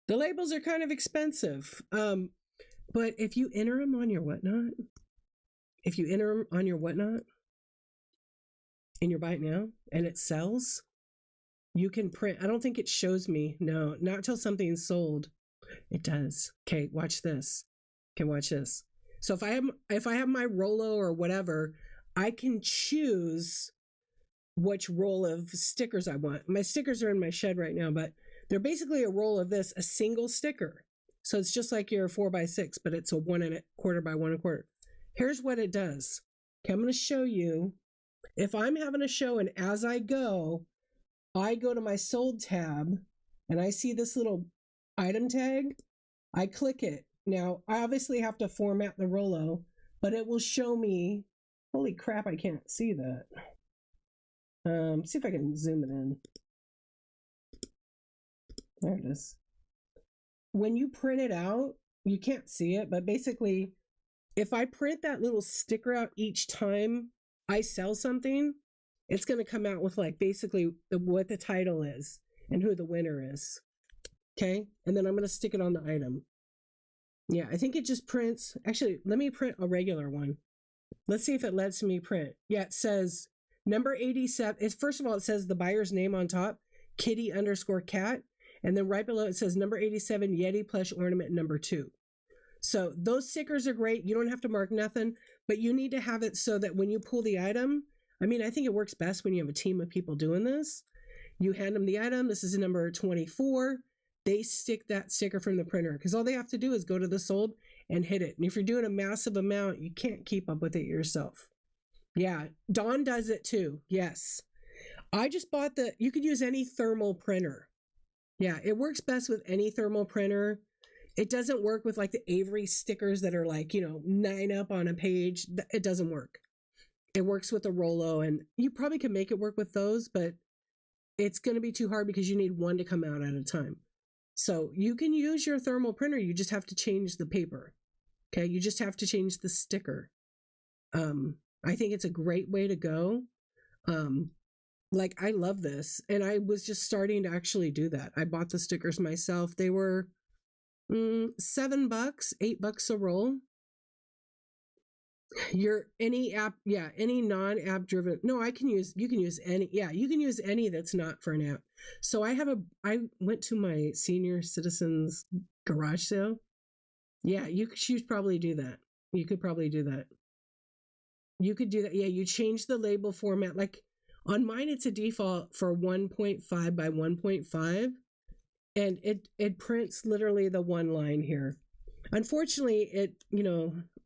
The labels are kind of expensive. But if you enter them on your Whatnot, and you're buying now and it sells, you can print. I don't think it shows me. No, not till something's sold. It does. Okay, watch this. Okay, watch this. So if I have my Rolo or whatever, I can choose which roll of stickers I want. My stickers are in my shed right now, but they're basically a roll of this, a single sticker. So it's just like your 4x6, but it's a 1.25 by 1.25. Here's what it does. Okay, I'm going to show you. If I'm having a show and as I go to my sold tab and I see this little item tag, I click it. Now, I obviously have to format the Rolo, but it will show me. Holy crap, I can't see that. See if I can zoom it in. There it is. When you print it out, you can't see it, but basically, if I print that little sticker out each time I sell something, it's going to come out with like basically what the title is and who the winner is. Okay. And then I'm going to stick it on the item. Yeah, I think it just prints. Actually, let me print a regular one. Let's see if it lets me print. Yeah, it says number 87. First of all, it says the buyer's name on top, kitty_cat. And then right below it says number 87, Yeti plush ornament number 2. So those stickers are great. You don't have to mark nothing, but you need to have it so that when you pull the item, I mean, I think it works best when you have a team of people doing this. You hand them the item. This is number 24. They stick that sticker from the printer because all they have to do is go to the sold and hit it. And if you're doing a massive amount, you can't keep up with it yourself. Yeah, Dawn does it too. Yes. I just bought you could use any thermal printer. Yeah, it works best with any thermal printer. It doesn't work with like the Avery stickers that are like, 9 up on a page. It doesn't work. It works with a Rolo, and you probably can make it work with those, but it's going to be too hard because you need one to come out at a time. So you can use your thermal printer. You just have to change the paper. Okay. You just have to change the sticker. I think it's a great way to go. Like I love this. And I was just starting to actually do that. I bought the stickers myself. They were $7, $8 a roll. Any app, any non-app driven. No, you can use any. Yeah, you can use any that's not for an app. So I went to my senior citizens garage sale. Yeah, you should probably do that. You could probably do that. You could do that. Yeah, you change the label format. Like on mine, it's a default for 1.5 by 1.5. And it prints literally the one line here. Unfortunately,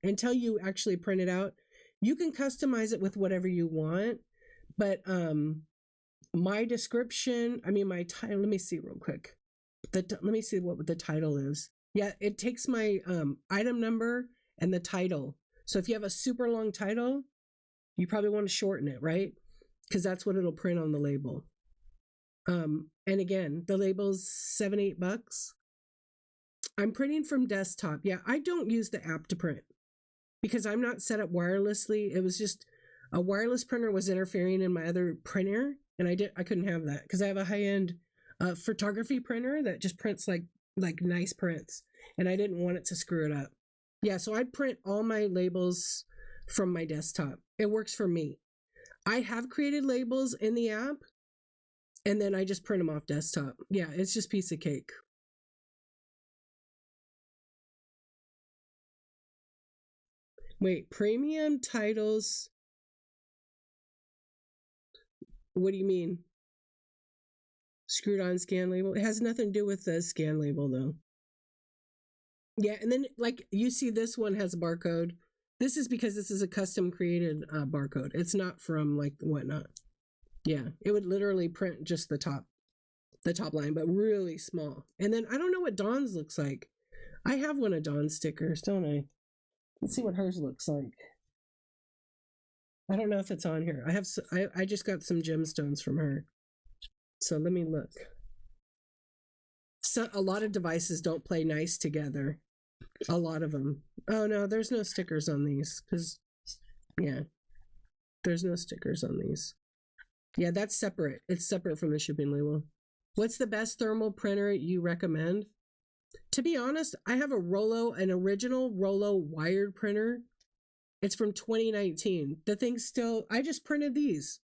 until you actually print it out, you can customize it with whatever you want. But my description, my title, let me see real quick. Let me see what the title is. Yeah, it takes my item number and the title. So if you have a super long title, you probably want to shorten it, right? Because that's what it'll print on the label. And again, the label's $7, $8. I'm printing from desktop. Yeah, I don't use the app to print because I'm not set up wirelessly. It was just a wireless printer was interfering in my other printer, and I couldn't have that because I have a high-end photography printer that just prints like nice prints, and I didn't want it to screw it up. Yeah, so I print all my labels from my desktop. It works for me. I have created labels in the app, and then I just print them off desktop. Yeah, it's just piece of cake. Wait, premium titles. What do you mean? Screwed on scan label? It has nothing to do with the scan label though. Yeah, and then like you see this one has a barcode. This is because this is a custom created barcode. It's not from like Whatnot. Yeah, it would literally print just the top line, but really small. And then I don't know what Dawn's looks like. I have one of Dawn's stickers, don't I? Let's see what hers looks like. I don't know if it's on here. I just got some gemstones from her. So let me look. So a lot of devices don't play nice together. A lot of them. Oh no, there's no stickers on these because there's no stickers on these. Yeah, that's separate. It's separate from the shipping label. What's the best thermal printer you recommend? To be honest, I have an original Rollo wired printer. It's from 2019. The thing's still, I just printed these.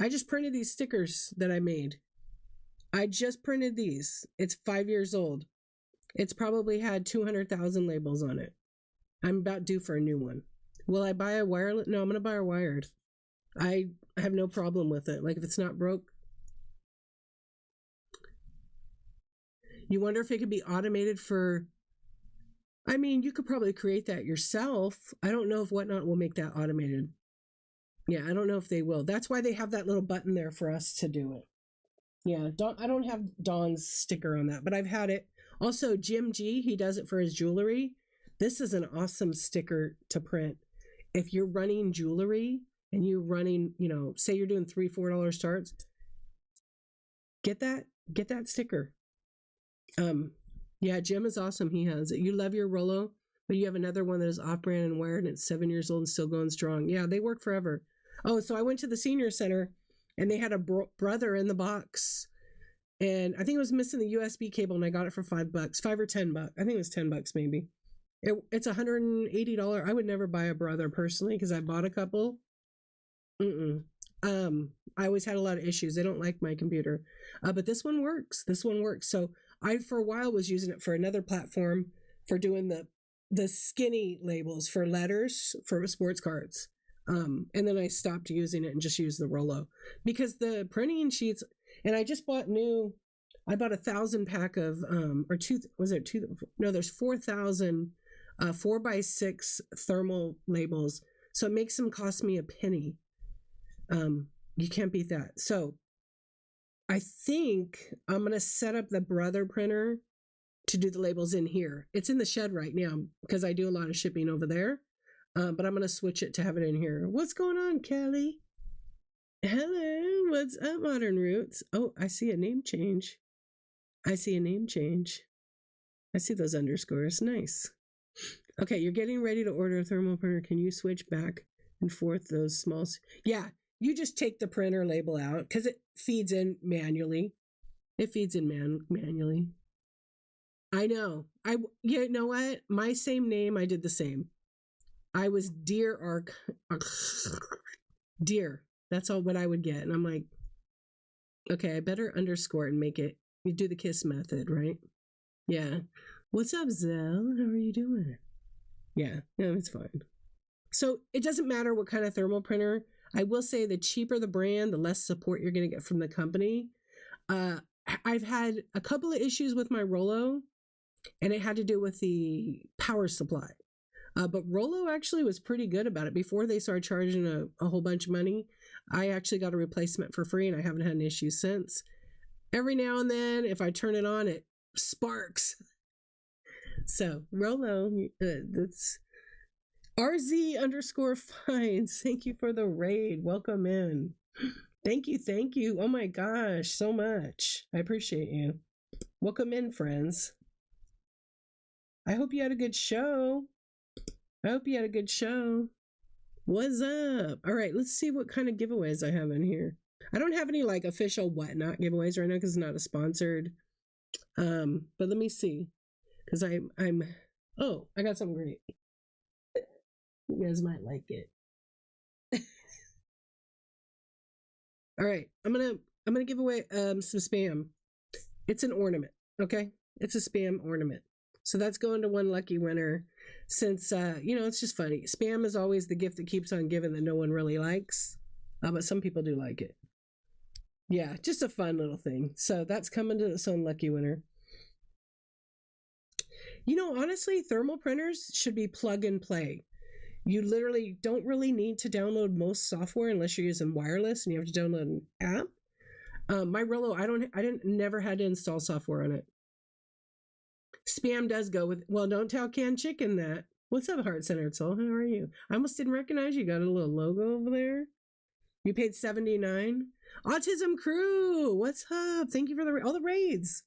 I just printed these stickers that I made. I just printed these. It's 5 years old. It's probably had 200,000 labels on it. I'm about due for a new one. Will I buy a wireless? No, I'm going to buy a wired. I have no problem with it. Like, if it's not broke. You wonder if it could be automated for... I mean, you could probably create that yourself. I don't know if Whatnot will make that automated. Yeah, I don't know if they will. That's why they have that little button there for us to do it. Yeah, I don't have Dawn's sticker on that, but I've had it. Also, Jim G, he does it for his jewelry. This is an awesome sticker to print. If you're running jewelry and you're running, say you're doing $3-4 starts, get that sticker. Yeah, Jim is awesome. He has it. You love your Rollo, but you have another one that is off-brand and wired, and it's 7 years old and still going strong. Yeah, they work forever. Oh, so I went to the senior center, and they had a brother in the box, and I think it was missing the USB cable, and I got it for $5, $5 or $10. I think it was $10 maybe. It's $180. I would never buy a brother personally because I bought a couple. I always had a lot of issues. They don't like my computer, but this one works. So I, for a while, was using it for another platform for doing the skinny labels for letters for sports cards. And then I stopped using it and just used the Rollo because the printing sheets, and I just bought I bought 1,000 pack of, there's 4,000 4x6 thermal labels. So it makes them cost me a penny. You can't beat that. So I think I'm going to set up the brother printer to do the labels in here. It's in the shed right now because I do a lot of shipping over there. But I'm going to switch it to have it in here. What's going on, Kelly? Hello. What's up, Modern Roots? Oh, I see a name change. I see those underscores. Nice. Okay, you're getting ready to order a thermal printer. Can you switch back and forth those small... Yeah, you just take the printer label out because it feeds in manually. Manually. I know. You know what? My same name, I did the same. I was Dear. That's all what I would get. And I'm like, okay, I better underscore and make it. You do the kiss method, right? Yeah. What's up, Zell? How are you doing? Yeah, no, it's fine. So it doesn't matter what kind of thermal printer. I will say the cheaper the brand, the less support you're going to get from the company. I've had a couple of issues with my Rollo, and it had to do with the power supply. But Rollo actually was pretty good about it. Before they started charging a whole bunch of money, I actually got a replacement for free, and I haven't had an issue since. Every now and then, if I turn it on, it sparks. So, Rollo, that's RZ_fines. Thank you for the raid. Welcome in. Thank you. Oh my gosh, so much. I appreciate you. Welcome in, friends. I hope you had a good show. What's up? All right, let's see what kind of giveaways I have in here. I don't have any like official Whatnot giveaways right now because it's not a sponsored. But let me see. Because I'm I got something great. You guys might like it. All right, I'm gonna give away some spam. It's an ornament, okay? It's a spam ornament. So that's going to one lucky winner. Since it's just funny. Spam is always the gift that keeps on giving that no one really likes, but some people do like it. Yeah, just a fun little thing. So that's coming to this own lucky winner. Honestly, thermal printers should be plug and play. You literally don't really need to download most software unless you're using wireless and you have to download an app. My Rollo, never had to install software on it. Spam does go with, well, don't tell canned chicken that. What's up, Heart Centered Soul? How are you? I almost didn't recognize you. Got a little logo over there. You paid $79. Autism Crew, what's up? Thank you for all the raids.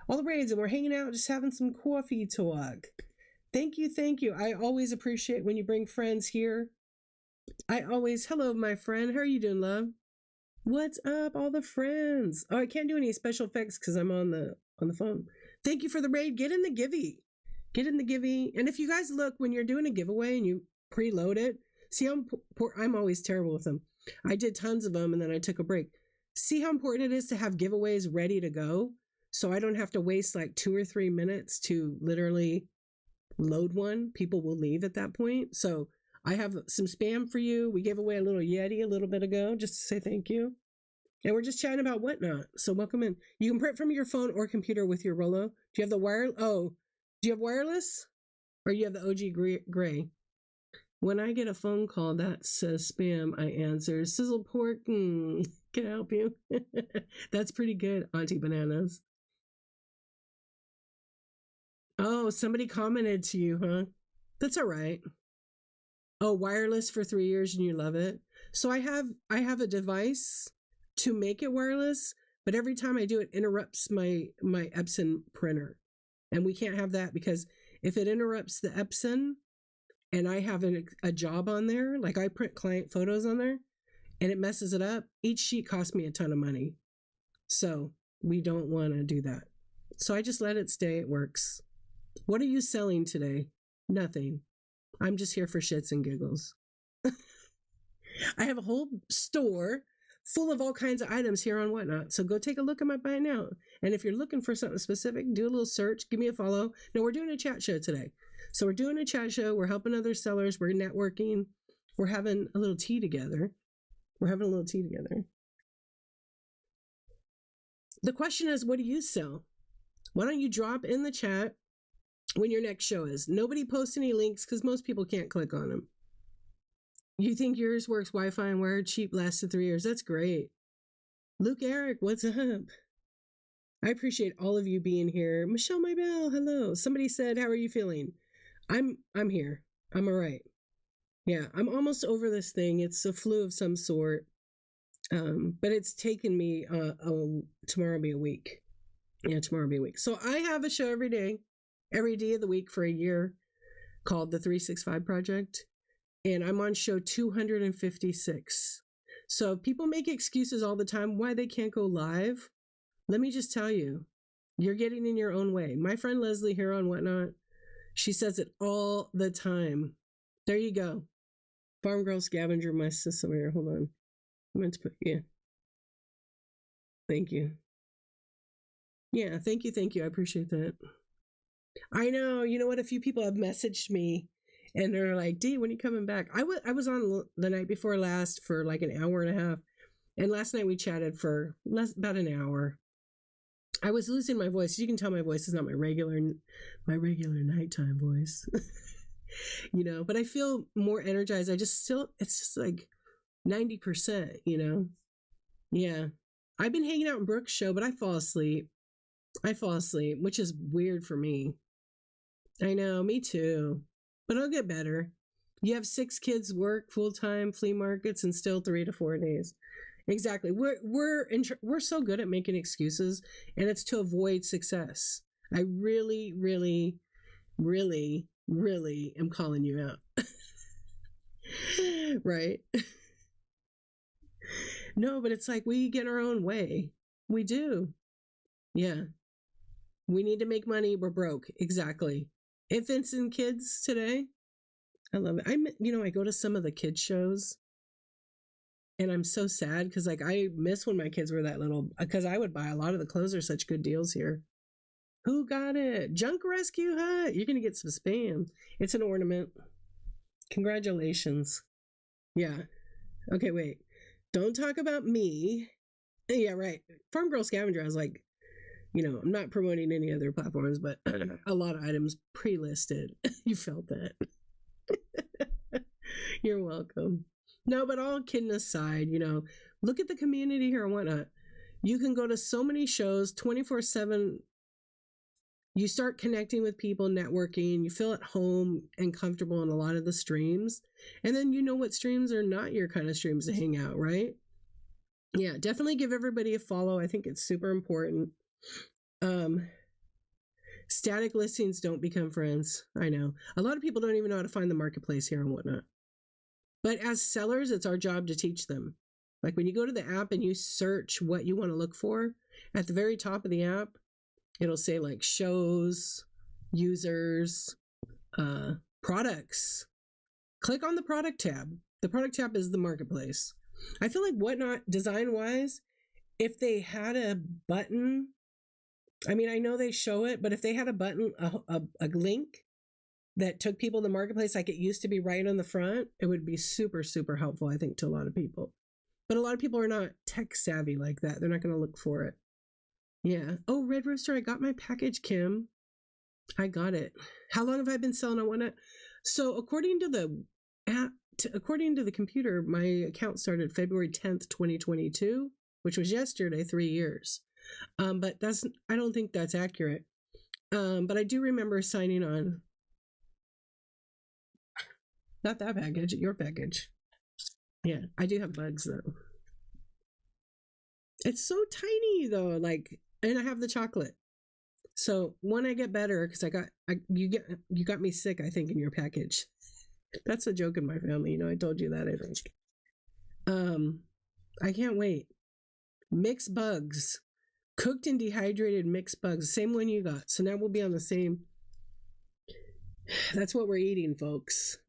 And we're hanging out, just having some coffee talk. Thank you. I always appreciate when you bring friends here. Hello, my friend. How are you doing, love? What's up, all the friends? Oh, I can't do any special effects because I'm on the phone. Thank you for the raid. Get in the givey. Get in the givey. And if you guys look when you're doing a giveaway and you preload it, see how I'm always terrible with them. I did tons of them and then I took a break. See how important it is to have giveaways ready to go, so I don't have to waste like 2 or 3 minutes to literally load one. People will leave at that point. So I have some spam for you. We gave away a little Yeti a little bit ago just to say thank you. And we're just chatting about whatnot. So welcome in. You can print from your phone or computer with your Rollo. Do you have the wire? Oh, do you have wireless? Or you have the OG gray? When I get a phone call that says spam, I answer, sizzle pork. Can I help you? That's pretty good, Auntie Bananas. Oh, somebody commented to you, huh? That's all right. Oh, wireless for 3 years and you love it. So I have a device to make it wireless, but every time I do it interrupts my Epson printer. And we can't have that because if it interrupts the Epson and I have a job on there, like I print client photos on there and it messes it up, each sheet costs me a ton of money. So we don't want to do that. So I just let it stay. It works. What are you selling today? Nothing. I'm just here for shits and giggles. I have a whole store full of all kinds of items here on Whatnot. So go take a look at my buy now. And if you're looking for something specific, do a little search, give me a follow. No, we're doing a chat show today. So we're doing a chat show. We're helping other sellers. We're networking. We're having a little tea together. The question is, what do you sell? Why don't you drop in the chat when your next show is? Nobody posts any links because most people can't click on them. You think yours works Wi-Fi and wired cheap, lasted 3 years? That's great. Luke Eric, what's up? I appreciate all of you being here. Michelle Maybell, hello. Somebody said, how are you feeling? I'm here. I'm all right. Yeah, I'm almost over this thing. It's a flu of some sort. But it's taken me tomorrow will be a week. Yeah, tomorrow will be a week. So I have a show every day of the week for a year called the 365 Project. And I'm on show 256. So people make excuses all the time why they can't go live. Let me just tell you, you're getting in your own way. My friend Leslie here on Whatnot, she says it all the time. There you go. Farm Girl Scavenger, my sister here. Hold on. I meant to put, yeah. Thank you. Yeah, thank you. I appreciate that. I know. You know what? A few people have messaged me and they're like, Dee, when are you coming back? I was on the night before last for like an hour and a half. And last night we chatted for about an hour. I was losing my voice. You can tell my voice is not my regular nighttime voice. You know, but I feel more energized. it's just like 90%, you know? Yeah. I've been hanging out in Brooke's show, but I fall asleep, which is weird for me. I know, me too. But I'll get better. You have 6 kids, work full-time, flea markets, and still 3 to 4 days. Exactly. We're so good at making excuses, and it's to avoid success. I really, really, really, really am calling you out. Right? No, but it's like we get our own way. We do. Yeah. We need to make money. We're broke. Exactly. Infants and kids today. I love it. I go to some of the kids shows and I'm so sad because like I miss when my kids were that little, because I would buy a lot of the clothes are such good deals here. Who got it? Junk Rescue Hut. You're going to get some spam. It's an ornament. Congratulations. Yeah. Okay, wait. Don't talk about me. Yeah, right. Farm Girl Scavenger, I was like, I'm not promoting any other platforms, but a lot of items pre-listed. You felt that. You're welcome. No, but all kidding aside, look at the community here and whatnot. You can go to so many shows 24/7. You start connecting with people, networking, you feel at home and comfortable in a lot of the streams. And then you know what streams are not your kind of streams to hang out, right? Yeah, definitely give everybody a follow. I think it's super important. Static listings don't become friends. I know. A lot of people don't even know how to find the marketplace here and whatnot. But as sellers, it's our job to teach them. Like when you go to the app and you search what you want to look for, at the very top of the app, it'll say like shows, users, products. Click on the product tab. The product tab is the marketplace. I feel like Whatnot, design wise, if they had a button, I mean, I know they show it, but if they had a button, a link that took people to the marketplace like it used to be right on the front, it would be super, super helpful, I think, to a lot of people. But a lot of people are not tech savvy like that. They're not going to look for it. Yeah. Oh, Red Rooster, I got my package, Kim. I got it. How long have I been selling on Whatnot? So according to the app, according to the computer, my account started February 10th, 2022, which was yesterday, 3 years. But I don't think that's accurate. But I do remember signing on. Not that package, your package. Yeah, I do have bugs though. It's so tiny though, like, and I have the chocolate. So when I get better, because you got me sick, I think, in your package. That's a joke in my family, you know. I told you that, I think. I can't wait. Mixed bugs, cooked and dehydrated mixed bugs, same one you got. So now we'll be on the same. That's what we're eating, folks.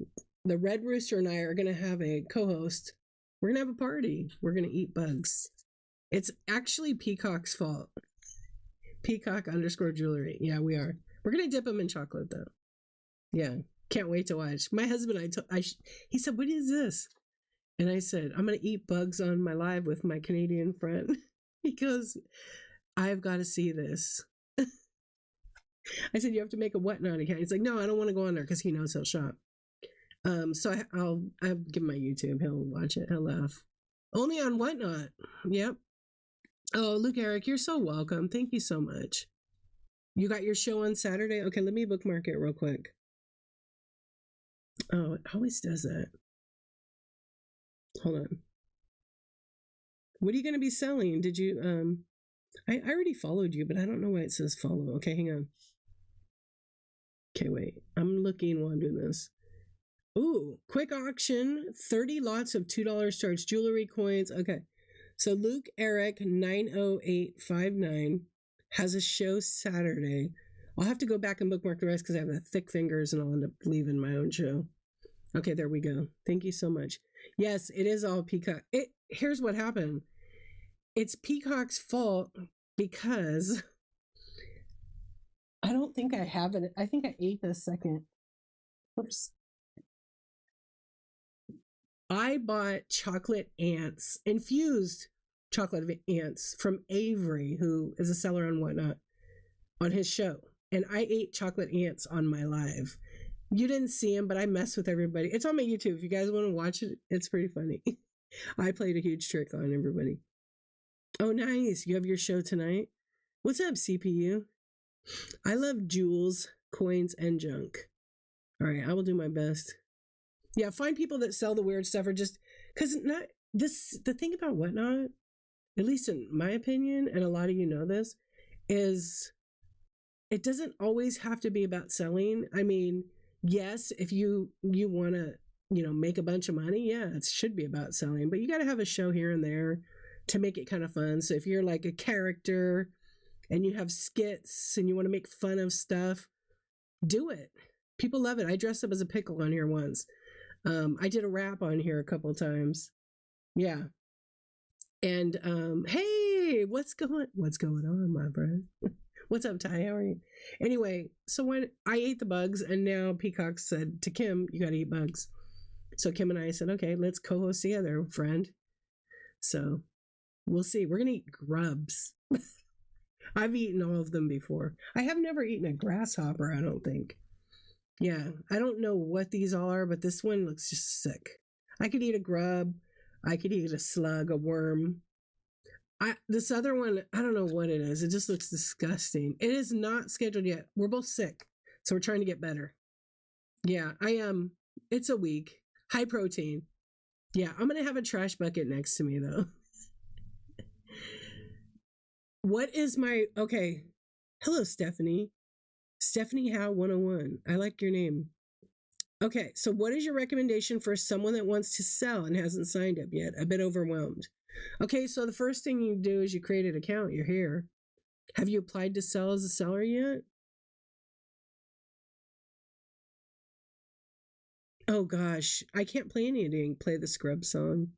The Red Rooster and I are gonna have a co-host. We're gonna have a party. We're gonna eat bugs. It's actually Peacock's fault. Peacock_jewelry. Yeah, we are. We're gonna dip them in chocolate though. Yeah, can't wait to watch. My husband, he said, "What is this?" And I said, "I'm gonna eat bugs on my live with my Canadian friend." He goes, "I've got to see this." I said, "You have to make a Whatnot account." He's like, "No, I don't want to go on there," because he knows he'll shop. So I'll give him my YouTube. He'll watch it. He'll laugh. Only on Whatnot. Yep. Oh, Luke Eric, you're so welcome. Thank you so much. You got your show on Saturday? Okay, let me bookmark it real quick. Oh, it always does that. Hold on. What are you going to be selling? Did you, I already followed you, but I don't know why it says follow. Okay, hang on. Okay, wait. I'm looking while I'm doing this. Ooh, quick auction. 30 lots of $2 starts jewelry coins. Okay. So Luke Eric 90859 has a show Saturday. I'll have to go back and bookmark the rest because I have thick fingers and I'll end up leaving my own show. Okay, there we go. Thank you so much. Yes, it is all Peacock. Here's what happened. It's Peacock's fault because I don't think I have it. I think I ate this second. Whoops. I bought chocolate ants, infused chocolate ants from Avery, who is a seller on Whatnot, on his show. And I ate chocolate ants on my live. You didn't see him, but I mess with everybody. It's on my YouTube. If you guys want to watch it, it's pretty funny. I played a huge trick on everybody. Oh, nice. You have your show tonight? What's up, CPU? I love jewels, coins, and junk. All right, I will do my best. Yeah, find people that sell the weird stuff or just because the thing about Whatnot, at least in my opinion, and a lot of you know this, is it doesn't always have to be about selling. I mean, yes, if you want to, make a bunch of money, yeah, it should be about selling, but you got to have a show here and there to make it kind of fun. So if you're like a character and you have skits and you want to make fun of stuff, do it. People love it. I dressed up as a pickle on here once. I did a rap on here a couple times. Yeah. And hey, what's going on, my friend? What's up, Ty? How are you? Anyway, so when I ate the bugs, and now Peacock said to Kim, "You got to eat bugs." So Kim and I said, "Okay, let's co-host together, friend." So we'll see. We're gonna eat grubs. I've eaten all of them before. I have never eaten a grasshopper, I don't think. Yeah, I don't know what these are, but this one looks just sick. I could eat a grub. I could eat a slug, a worm. This other one, I don't know what it is. It just looks disgusting. It is not scheduled yet. We're both sick, so we're trying to get better. Yeah, I am. It's a week. High protein. Yeah, I'm going to have a trash bucket next to me, though. What is my... Okay. Hello, Stephanie. Stephanie Howe 101. I like your name. Okay, so what is your recommendation for someone that wants to sell and hasn't signed up yet? A bit overwhelmed. Okay, so the first thing you do is you create an account. You're here. Have you applied to sell as a seller yet? Oh gosh, I can't play anything. Play the Scrub song.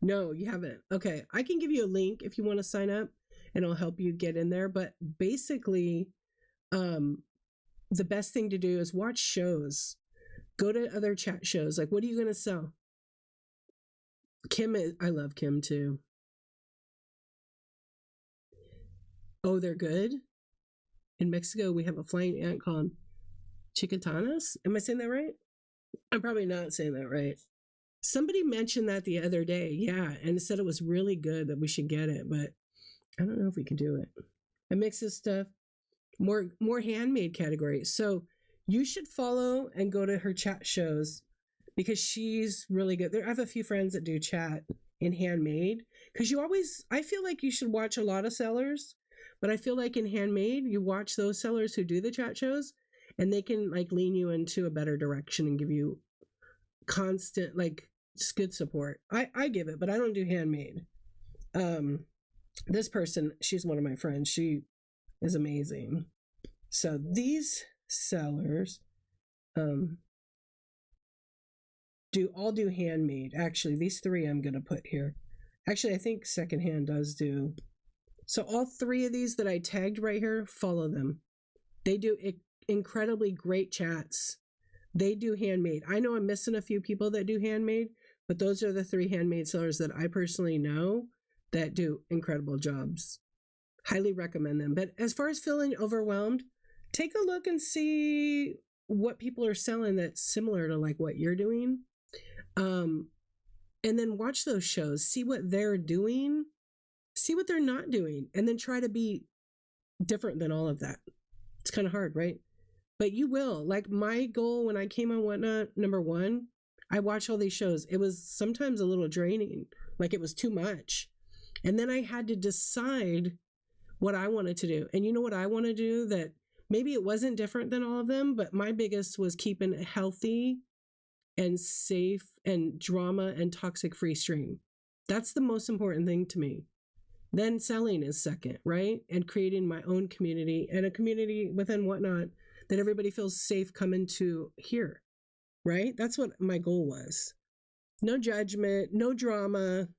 No, you haven't. Okay, I can give you a link if you want to sign up, and it'll help you get in there. But basically, um, the best thing to do is watch shows. Go to other chat shows. Like, what are you going to sell? Kim is, I love Kim too. Oh, they're good. In Mexico, we have a flying ant called chicatanas. Am I saying that right? I'm probably not saying that right. Somebody mentioned that the other day. Yeah, and said it was really good that we should get it, but I don't know if we can do it. I mix this stuff. More handmade category. So you should follow and go to her chat shows because she's really good. I have a few friends that do chat in handmade because I feel like you should watch a lot of sellers, but I feel like in handmade, you watch those sellers who do the chat shows and they can like lean you into a better direction and give you constant, like just good support. I give it, but I don't do handmade. This person, she's one of my friends. She is amazing. So these sellers do handmade. Actually, these three I'm going to put here. Actually, I think secondhand does do. So all three of these that I tagged right here, follow them. They do incredibly great chats. They do handmade. I know I'm missing a few people that do handmade, but those are the three handmade sellers that I personally know that do incredible jobs. Highly recommend them. But as far as feeling overwhelmed, take a look and see what people are selling that's similar to like what you're doing. And then watch those shows, see what they're doing, see what they're not doing, and then try to be different than all of that. It's kind of hard, right? But you will. Like my goal when I came on Whatnot, number one, I watched all these shows. It was sometimes a little draining, like it was too much. And then I had to decide what I wanted to do. And you know what I want to do that maybe it wasn't different than all of them, but my biggest was keeping a healthy and safe and drama and toxic free stream. That's the most important thing to me. Then selling is second, right? And creating my own community and a community within Whatnot that everybody feels safe coming to here, right? That's what my goal was. No judgment, no drama,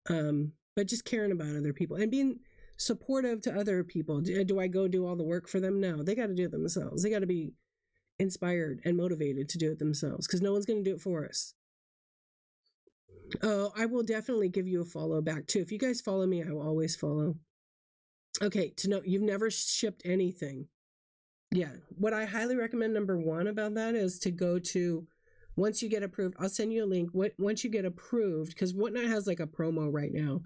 but just caring about other people and being supportive to other people. Do I go do all the work for them? No, they got to do it themselves. They got to be inspired and motivated to do it themselves because no one's going to do it for us. Oh, I will definitely give you a follow back too. If you guys follow me, I will always follow. Okay, to know you've never shipped anything. Yeah, what I highly recommend number one about that is to go to, once you get approved, I'll send you a link. Once you get approved, because Whatnot has like a promo right now.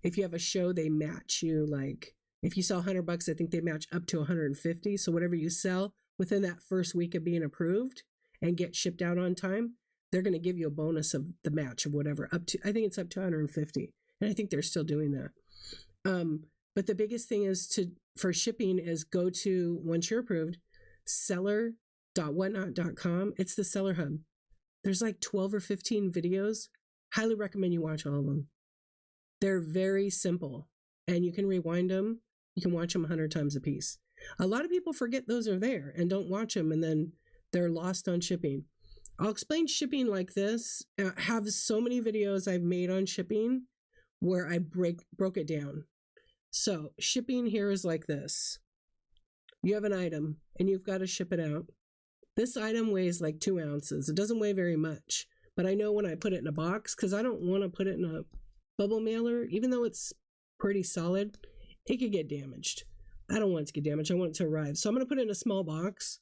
If you have a show, they match you. Like if you sell $100, I think they match up to 150. So whatever you sell within that first week of being approved and get shipped out on time, they're going to give you a bonus of the match of whatever up to, I think it's up to 150. And I think they're still doing that. But the biggest thing is for shipping is go to, once you're approved, seller.whatnot.com. It's the seller hub. There's like 12 or 15 videos. Highly recommend you watch all of them. They're very simple and you can rewind them. You can watch them 100 times a piece. A lot of people forget those are there and don't watch them, and then they're lost on shipping. I'll explain shipping like this. I have so many videos I've made on shipping where I broke it down. So shipping here is like this. You have an item and you've got to ship it out. This item weighs like 2 ounces. It doesn't weigh very much, but I know when I put it in a box, because I don't want to put it in a bubble mailer, even though it's pretty solid, it could get damaged. I don't want it to get damaged. I want it to arrive. So I'm going to put it in a small box.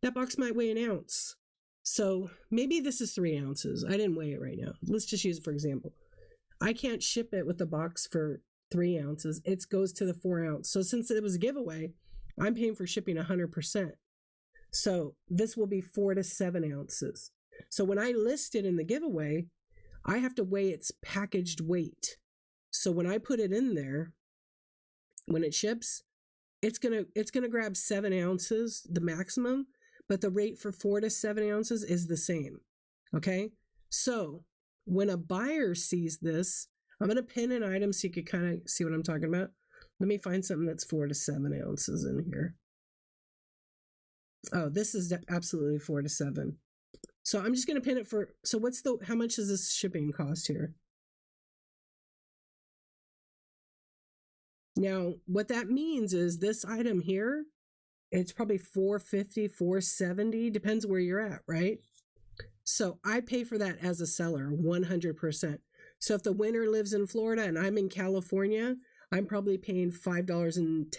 That box might weigh 1 ounce. So maybe this is 3 ounces. I didn't weigh it right now. Let's just use it for example. I can't ship it with the box for 3 ounces. It goes to the 4 ounce. So since it was a giveaway, I'm paying for shipping 100%. So this will be 4 to 7 ounces. So when I list it in the giveaway, I have to weigh its packaged weight. So when I put it in there, when it ships, it's gonna grab 7 ounces, the maximum, but the rate for 4 to 7 ounces is the same. Okay? So when a buyer sees this, I'm going to pin an item so you can kind of see what I'm talking about. Let me find something that's 4 to 7 ounces in here. Oh, this is absolutely 4 to 7. So I'm just going to pin it for, so how much does this shipping cost here? Now, what that means is this item here, it's probably $4.50, $4.70, depends where you're at, right? So I pay for that as a seller, 100%. So if the winner lives in Florida and I'm in California, I'm probably paying $5.10,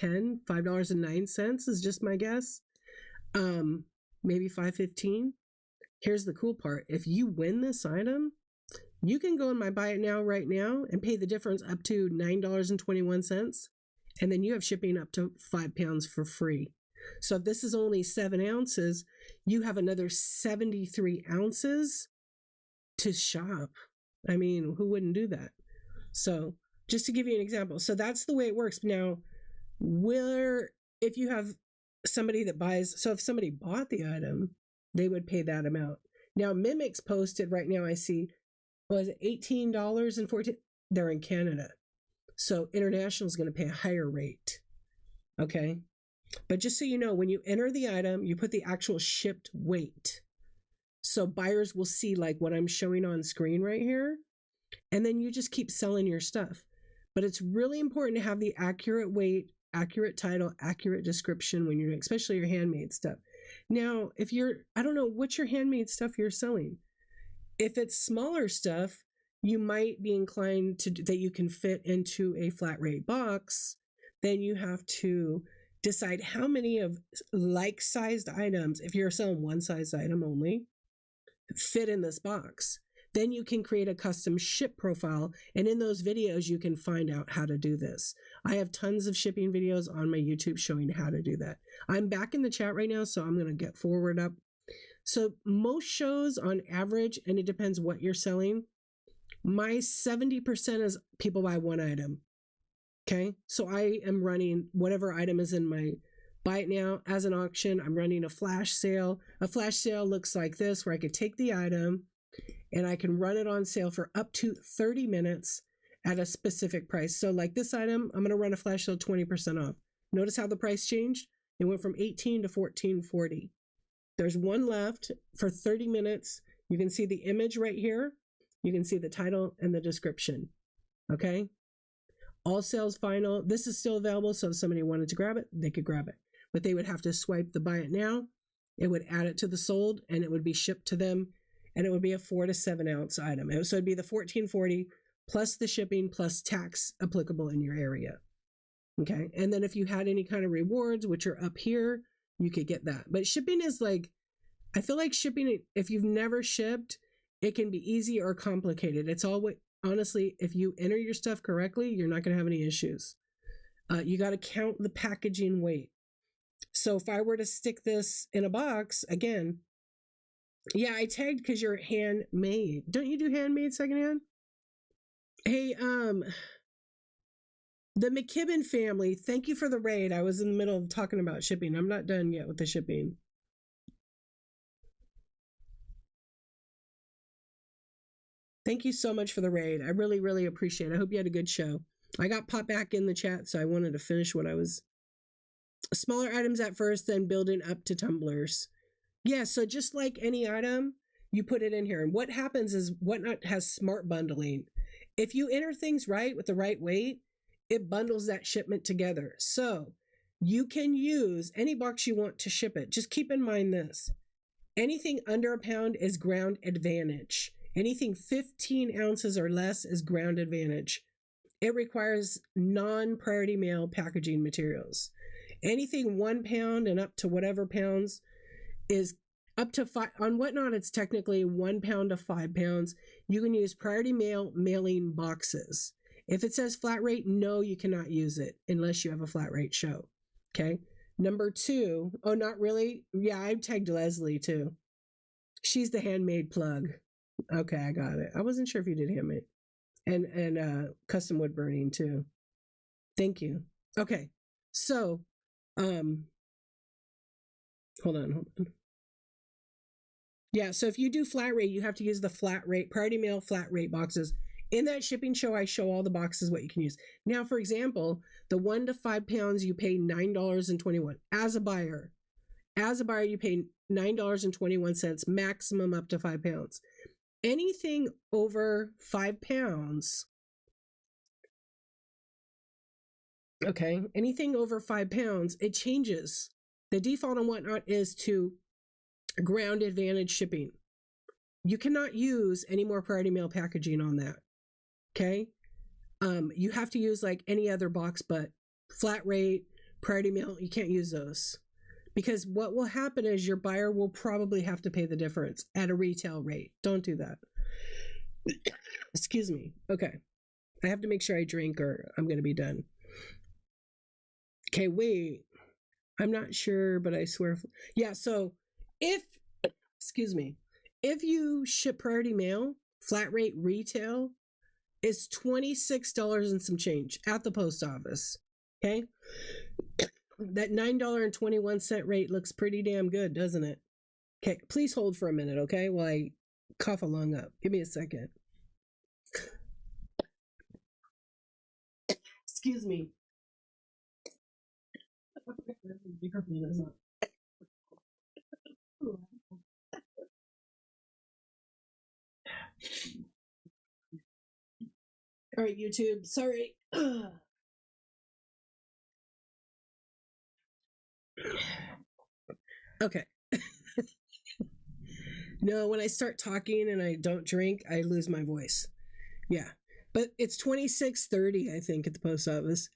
$5.09 is just my guess. Maybe $5.15. Here's the cool part. If you win this item, you can go in my buy it now right now and pay the difference up to $9.21. And then you have shipping up to 5 pounds for free. So if this is only 7 ounces, you have another 73 ounces to shop. I mean, who wouldn't do that? So just to give you an example. So that's the way it works. Now, if you have somebody that buys, so if somebody bought the item, they would pay that amount. Now, Mimics posted right now, I see, was it $18.14? They're in Canada. So international is going to pay a higher rate. Okay. But just so you know, when you enter the item, you put the actual shipped weight. So buyers will see like what I'm showing on screen right here. And then you just keep selling your stuff. But it's really important to have the accurate weight, accurate title, accurate description when you're doing, especially your handmade stuff. Now, I don't know what's your handmade stuff you're selling. If it's smaller stuff, you might be inclined to that you can fit into a flat rate box. Then you have to decide how many of like sized items, if you're selling one size item only, fit in this box. Then you can create a custom ship profile. And in those videos, you can find out how to do this. I have tons of shipping videos on my YouTube showing how to do that. I'm back in the chat right now, so I'm going to get forward up. So most shows on average, and it depends what you're selling, my 70% is people buy one item. Okay. So I am running whatever item is in my buy it now as an auction. I'm running a flash sale. A flash sale looks like this, where I could take the item and I can run it on sale for up to 30 minutes at a specific price. So like this item, I'm going to run a flash sale 20% off. Notice how the price changed? It went from $18 to $14.40. There's one left for 30 minutes. You can see the image right here. You can see the title and the description. Okay. All sales final. This is still available. So if somebody wanted to grab it, they could grab it, but they would have to swipe the buy it now. It would add it to the sold and it would be shipped to them. And it would be a 4 to 7 ounce item. So it'd be the $14.40 plus the shipping plus tax applicable in your area. Okay. And then if you had any kind of rewards, which are up here, you could get that. But shipping is like, I feel like shipping, if you've never shipped, it can be easy or complicated. It's all honestly, if you enter your stuff correctly, you're not going to have any issues. You got to count the packaging weight. So if I were to stick this in a box, again, yeah, I tagged because you're handmade. Don't you do handmade secondhand? Hey, the McKibben family, thank you for the raid. I was in the middle of talking about shipping. I'm not done yet with the shipping. Thank you so much for the raid. I really, really appreciate it. I hope you had a good show. I got popped back in the chat, so I wanted to finish what I was. Smaller items at first, then building up to tumblers. Yeah, so just like any item, you put it in here. And what happens is Whatnot has smart bundling. If you enter things right with the right weight, it bundles that shipment together. So you can use any box you want to ship it. Just keep in mind this. Anything under a pound is ground advantage. Anything 15 ounces or less is ground advantage. It requires non-priority mail packaging materials. Anything 1 pound and up to whatever pounds is up to 5. On Whatnot, it's technically 1 pound to 5 pounds. You can use priority mail mailing boxes. If it says flat rate, no, you cannot use it unless you have a flat rate show. Okay. Number 2, oh, not really. Yeah, I tagged Leslie too. She's the handmade plug. Okay, I got it. I wasn't sure if you did handmade. And custom wood burning too. Thank you. Okay. So, hold on. Yeah, so if you do flat rate, you have to use the flat rate, priority mail flat rate boxes. In that shipping show, I show all the boxes what you can use. Now, for example, the 1 to 5 pounds, you pay $9.21 as a buyer. As a buyer, you pay $9.21, maximum up to 5 pounds. Anything over 5 pounds, okay, anything over 5 pounds, it changes. The default and whatnot is to ground advantage shipping. You cannot use any more priority mail packaging on that. Okay. You have to use like any other box, but flat rate, priority mail, you can't use those. Because what will happen is your buyer will probably have to pay the difference at a retail rate. Don't do that. Excuse me. Okay. I have to make sure I drink or I'm going to be done. Okay, wait. I'm not sure, but I swear. Yeah, so if you ship priority mail, flat rate retail is $26 and some change at the post office. Okay? That $9.21 rate looks pretty damn good, doesn't it? Okay, please hold for a minute, okay, while I cough a lung up. Give me a second. Excuse me. All right, YouTube, sorry. Okay. No, when I start talking and I don't drink, I lose my voice. Yeah. But it's 26.30, I think, at the post office.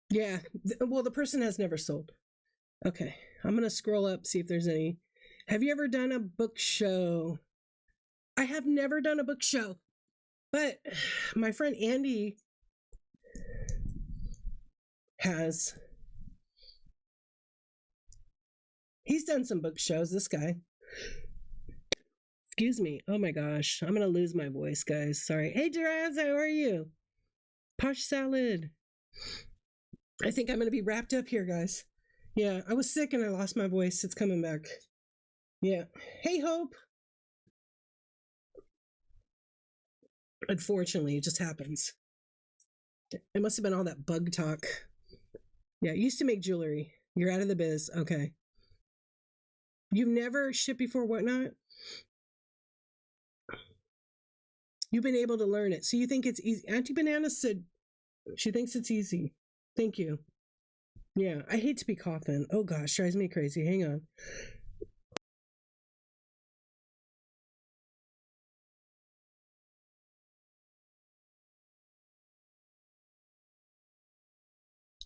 Yeah. Well, the person has never sold. Okay. I'm going to scroll up, see if there's any. Have you ever done a book show? I have never done a book show. But my friend Andy has. He's done some book shows, this guy. Excuse me. Oh my gosh. I'm going to lose my voice, guys. Sorry. Hey, Duraz, how are you? Posh salad. I think I'm going to be wrapped up here, guys. Yeah, I was sick and I lost my voice. It's coming back. Yeah. Hey, Hope. Unfortunately, it just happens. It must have been all that bug talk. Yeah, I used to make jewelry. You're out of the biz. Okay. You've never shipped before whatnot? You've been able to learn it. So you think it's easy. Auntie Banana said she thinks it's easy. Thank you. Yeah, I hate to be coughing. Oh gosh, drives me crazy. Hang on.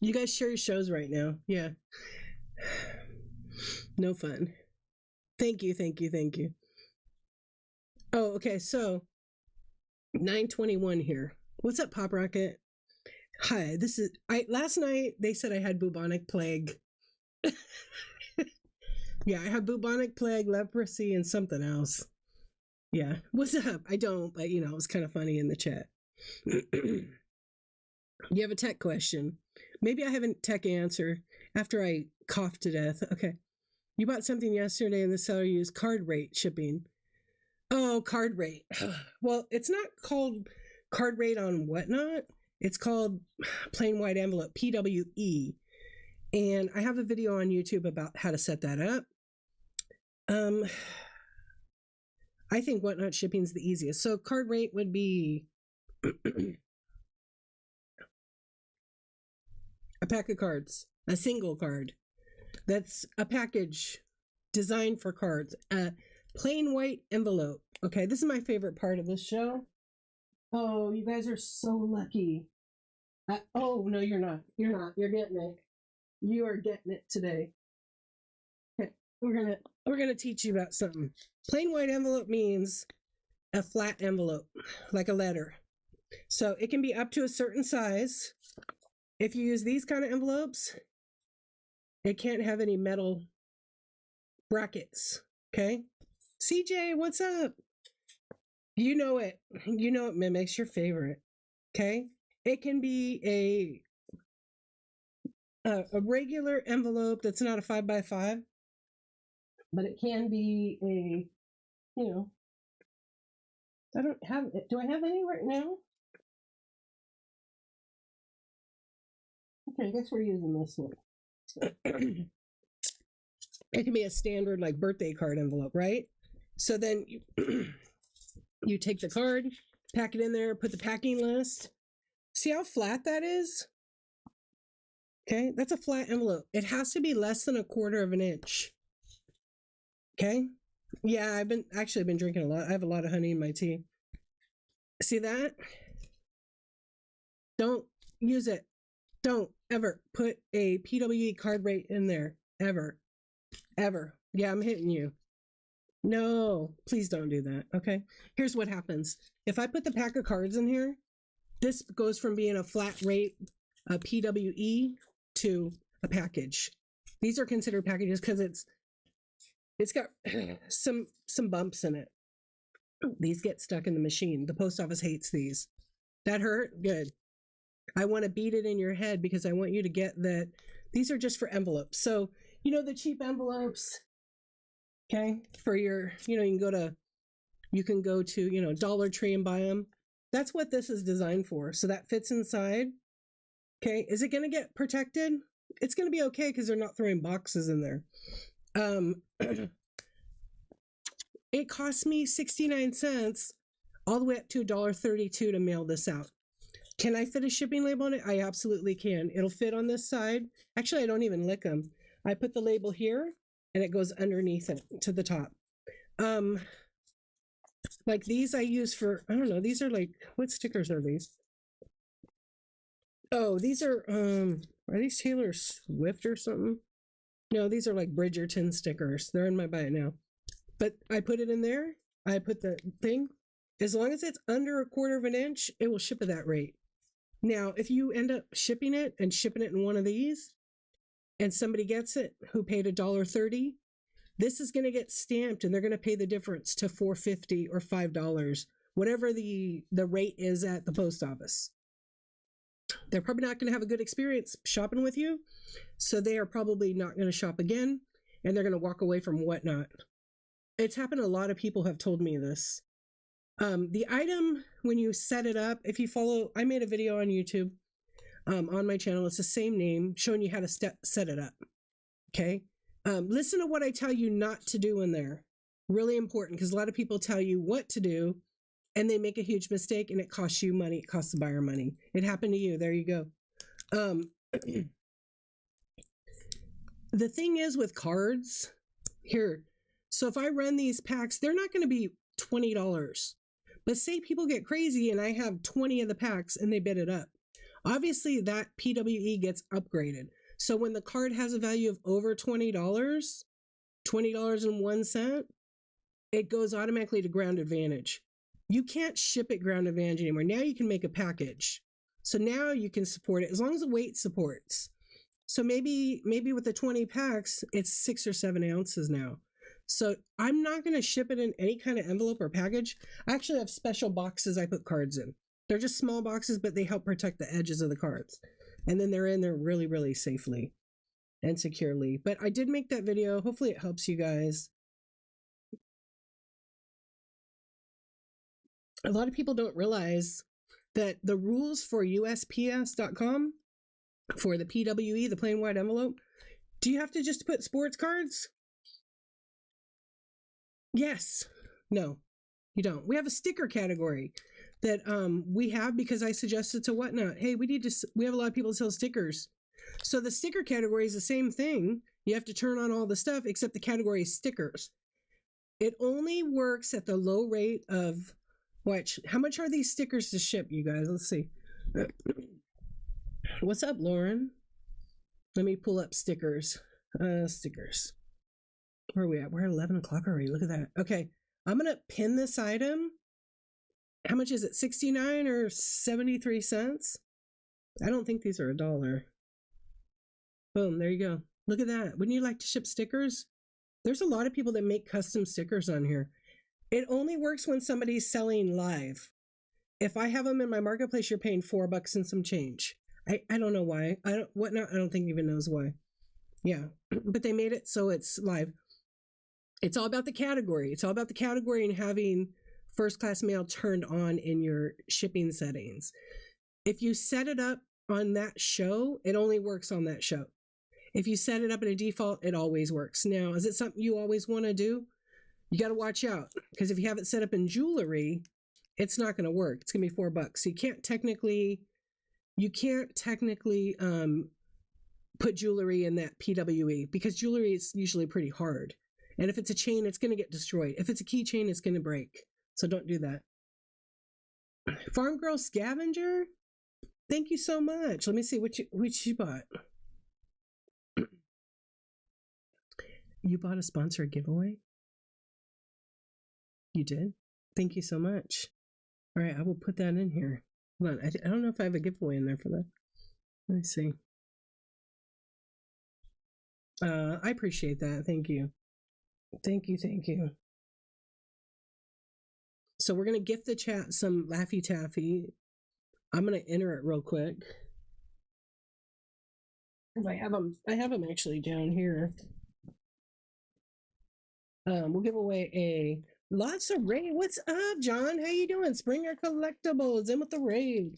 You guys share your shows right now. Yeah. No fun. Thank you, thank you, thank you. Oh, okay, so 921 here. What's up, Pop Rocket? Hi, this is last night they said I had bubonic plague. Yeah, I have bubonic plague, leprosy, and something else. Yeah. What's up? I don't, but it was kind of funny in the chat. You have a tech question. Maybe I have a tech answer after I cough to death. Okay. You bought something yesterday and the seller used card rate shipping. Oh, card rate. Well, it's not called card rate on whatnot. It's called plain white envelope, PWE. And I have a video on YouTube about how to set that up. I think whatnot shipping is the easiest. So card rate would be a pack of cards, a single card. That's a package designed for cards. A plain white envelope. Okay, this is my favorite part of this show. Oh, you guys are so lucky. Oh, no, you're not. You're not. You're getting it. You are getting it today. Okay, we're gonna teach you about something. Plain white envelope means a flat envelope, like a letter. So it can be up to a certain size. If you use these kind of envelopes, it can't have any metal brackets. Okay? CJ, what's up? You know it. You know it mimics your favorite. Okay? It can be a regular envelope that's not a 5x5, but it can be you know, I don't have it. Do I have any right now? Okay, I guess we're using this one. It can be a standard like birthday card envelope, right? So then you take the card, pack it in there, put the packing list. See how flat that is? Okay, that's a flat envelope. It has to be less than 1/4 of an inch. Okay. Yeah, I've been drinking a lot. I have a lot of honey in my tea. See that? Don't use it. Don't ever put a PWE card rate in there. Ever. Ever. Yeah, I'm hitting you. No, please don't do that. Okay. Here's what happens. If I put the pack of cards in here, this goes from being a flat rate, a PWE, to a package. These are considered packages because it's got some bumps in it. These get stuck in the machine. The post office hates these. That hurt? Good. I want to beat it in your head because I want you to get that these are just for envelopes. So, you know, the cheap envelopes, okay, for your, you know, you can go to, you know, Dollar Tree and buy them. That's what this is designed for. So that fits inside. Okay. Is it going to get protected? It's going to be okay because they're not throwing boxes in there. It cost me 69 cents all the way up to $1.32 to mail this out. Can I fit a shipping label on it? I absolutely can. It'll fit on this side. Actually, I don't even lick them. I put the label here and it goes underneath it to the top. Like these I use for, I don't know, these are like, what stickers are these? Oh, these are these Taylor Swift or something? No, these are like Bridgerton stickers. They're in my buy it now. But I put it in there. I put the thing. As long as it's under 1/4 of an inch, it will ship at that rate. Now, if you end up shipping it in one of these, and somebody gets it who paid $1.30, this is going to get stamped and they're going to pay the difference to $4.50 or $5, whatever the rate is at the post office. They're probably not going to have a good experience shopping with you, so they are probably not going to shop again, and they're going to walk away from Whatnot. It's happened. A lot of people have told me this. The item, when you set it up, if you follow, I made a video on YouTube on my channel. It's the same name, showing you how to set it up. Okay. Listen to what I tell you not to do in there. Really important, because a lot of people tell you what to do and they make a huge mistake and it costs you money. It costs the buyer money. It happened to you. There you go. The thing is with cards here. So if I run these packs, they're not going to be $20. But say people get crazy and I have 20 of the packs and they bid it up. Obviously that PWE gets upgraded. So when the card has a value of over $20, $20.01, it goes automatically to Ground Advantage. You can't ship it Ground Advantage anymore. Now you can make a package. So now you can support it as long as the weight supports. So maybe with the 20 packs, it's 6 or 7 ounces now. So I'm not going to ship it in any kind of envelope or package. I actually have special boxes I put cards in. They're just small boxes, but they help protect the edges of the cards. And then they're in there really, really safely and securely. But I did make that video. Hopefully it helps you guys. A lot of people don't realize that the rules for USPS.com for the PWE, the plain white envelope, do you have to just put sports cards? Yes. No, you don't. We have a sticker category that we have because I suggested to Whatnot, hey, we have a lot of people that sell stickers. So the sticker category is the same thing. You have to turn on all the stuff except the category is stickers. It only works at the low rate of, how much are these stickers to ship, you guys? Let's see. What's up, Lauren? Let me pull up stickers. Stickers. Where are we at? We're at 11 o'clock already. Look at that. Okay. I'm going to pin this item. How much is it? 69 or 73 cents? I don't think these are $1. Boom. There you go. Look at that. Wouldn't you like to ship stickers? There's a lot of people that make custom stickers on here. It only works when somebody's selling live. If I have them in my marketplace, you're paying $4 and some change. I don't know why. I don't think even knows why. Yeah. But they made it so it's live. It's all about the category. It's all about the category and having first class mail turned on in your shipping settings. If you set it up on that show, it only works on that show. If you set it up in a default, it always works. Now, is it something you always want to do? You got to watch out, because if you have it set up in jewelry, it's not going to work. It's going to be $4. So you can't technically put jewelry in that PWE, because jewelry is usually pretty hard. And if it's a chain, it's going to get destroyed. If it's a keychain, it's going to break. So don't do that. Farm Girl Scavenger, thank you so much. Let me see which you bought. You bought a sponsored giveaway? You did? Thank you so much. All right, I will put that in here. Hold on, I don't know if I have a giveaway in there for that. Let me see. I appreciate that. Thank you. Thank you. So we're going to gift the chat some Laffy Taffy. I'm going to enter it real quick. I have them actually down here. We'll give away lots of raid. What's up, John? How you doing? Springer Collectibles in with the raid.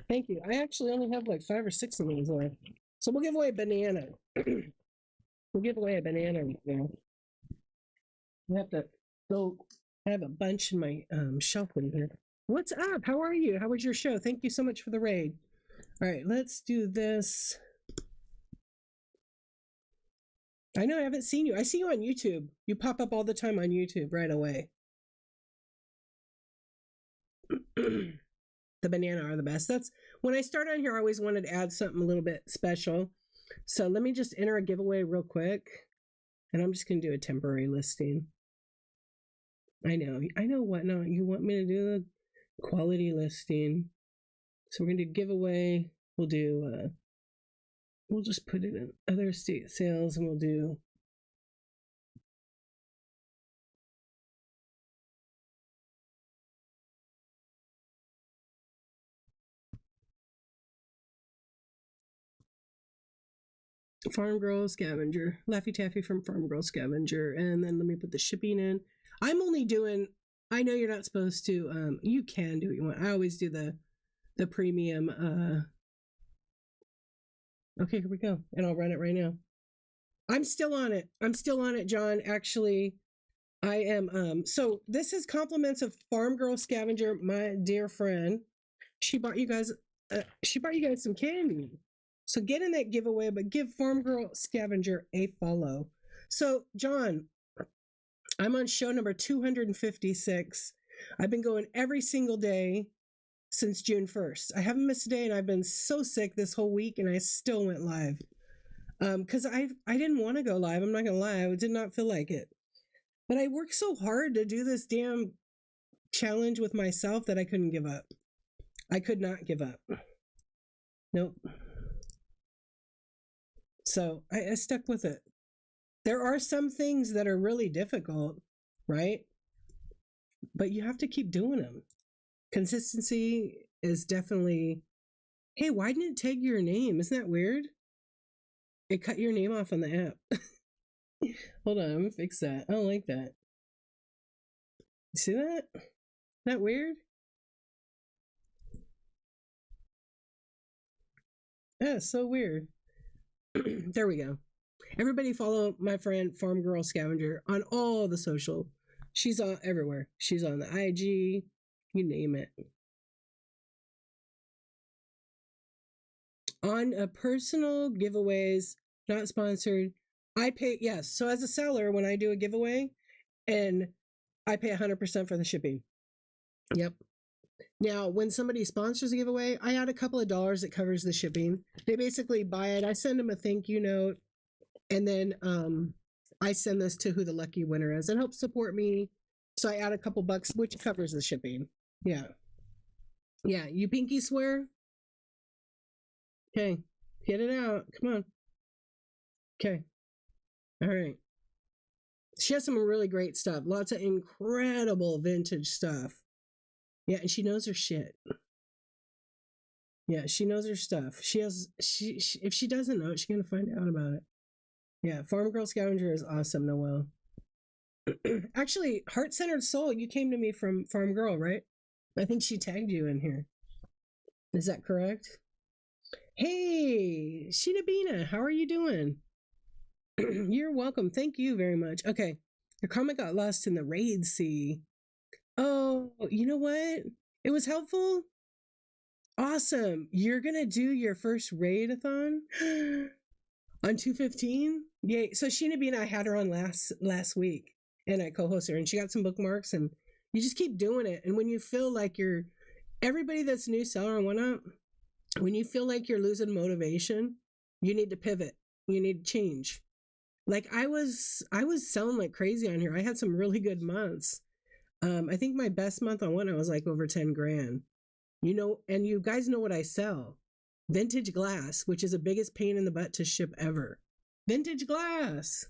Thank you. I actually only have like 5 or 6 of these left. So we'll give away a banana. We'll give away a banana right now. I have to go. I have a bunch in my shelf in here. What's up? How are you? How was your show? Thank you so much for the raid. All right, let's do this. I know I haven't seen you. I see you on YouTube. You pop up all the time on YouTube right away. The banana are the best. That's when I start on here, I always wanted to add something a little bit special. So let me just enter a giveaway real quick. And I'm just going to do a temporary listing. I know Whatnot. You want me to do a quality listing. So we're going to do giveaway. We'll do, we'll just put it in other state sales, and we'll do Farm Girl Scavenger, Laffy Taffy from Farm Girl Scavenger, and then let me put the shipping in. I'm only doing, I know you're not supposed to, you can do what you want. I always do the premium, okay, here we go. And I'll run it right now. I'm still on it. John. Actually, I am, so this is compliments of Farm Girl Scavenger, my dear friend. She bought you guys some candy. So get in that giveaway, but give Farm Girl Scavenger a follow. So, John, I'm on show number 256. I've been going every single day since June 1st. I haven't missed a day, and I've been so sick this whole week, and I still went live. Because I didn't want to go live. I'm not going to lie. I did not feel like it. But I worked so hard to do this damn challenge with myself that I couldn't give up. I could not give up. Nope. So I stuck with it. There are some things that are really difficult, right? But you have to keep doing them. Consistency is definitely... Hey, why didn't it tag your name? Isn't that weird? It cut your name off on the app. Hold on, I'm gonna fix that. I don't like that. You see that? Isn't that weird? Yeah, so weird. There we go. Everybody follow my friend Farm Girl Scavenger on all the social. She's on everywhere. She's on the IG, you name it. On a personal giveaways, not sponsored, I pay, yes. So as a seller, when I do a giveaway, and I pay 100% for the shipping. Yep. Now, when somebody sponsors a giveaway, I add a couple of dollars that covers the shipping. They basically buy it. I send them a thank you note, and then I send this to who the lucky winner is. It helps support me. So I add a couple bucks, which covers the shipping. Yeah. Yeah. You pinky swear? Okay. Get it out. Come on. Okay. All right. She has some really great stuff. Lots of incredible vintage stuff. Yeah, and she knows her shit. Yeah, she knows her stuff. She if she doesn't know it, she's gonna find out about it. Yeah, Farm Girl Scavenger is awesome, Noelle. Actually, Heart Centered Soul, you came to me from Farm Girl, right? I think she tagged you in here. Is that correct? Hey, Sheena Bina, how are you doing? You're welcome. Thank you very much. Okay. Your comment got lost in the raid sea. Oh, you know what? It was helpful. Awesome. You're going to do your first raid-a-thon on 215? Yay. So Sheena Bina, I had her on last week and I co-hosted her and she got some bookmarks and you just keep doing it. And when you feel like you're everybody that's a new seller and whatnot, when you feel like you're losing motivation, you need to pivot. You need to change. Like I was selling like crazy on here. I had some really good months. I think my best month on one I was like over 10 grand. You know, and you guys know what I sell. Vintage glass, which is the biggest pain in the butt to ship ever. Vintage glass.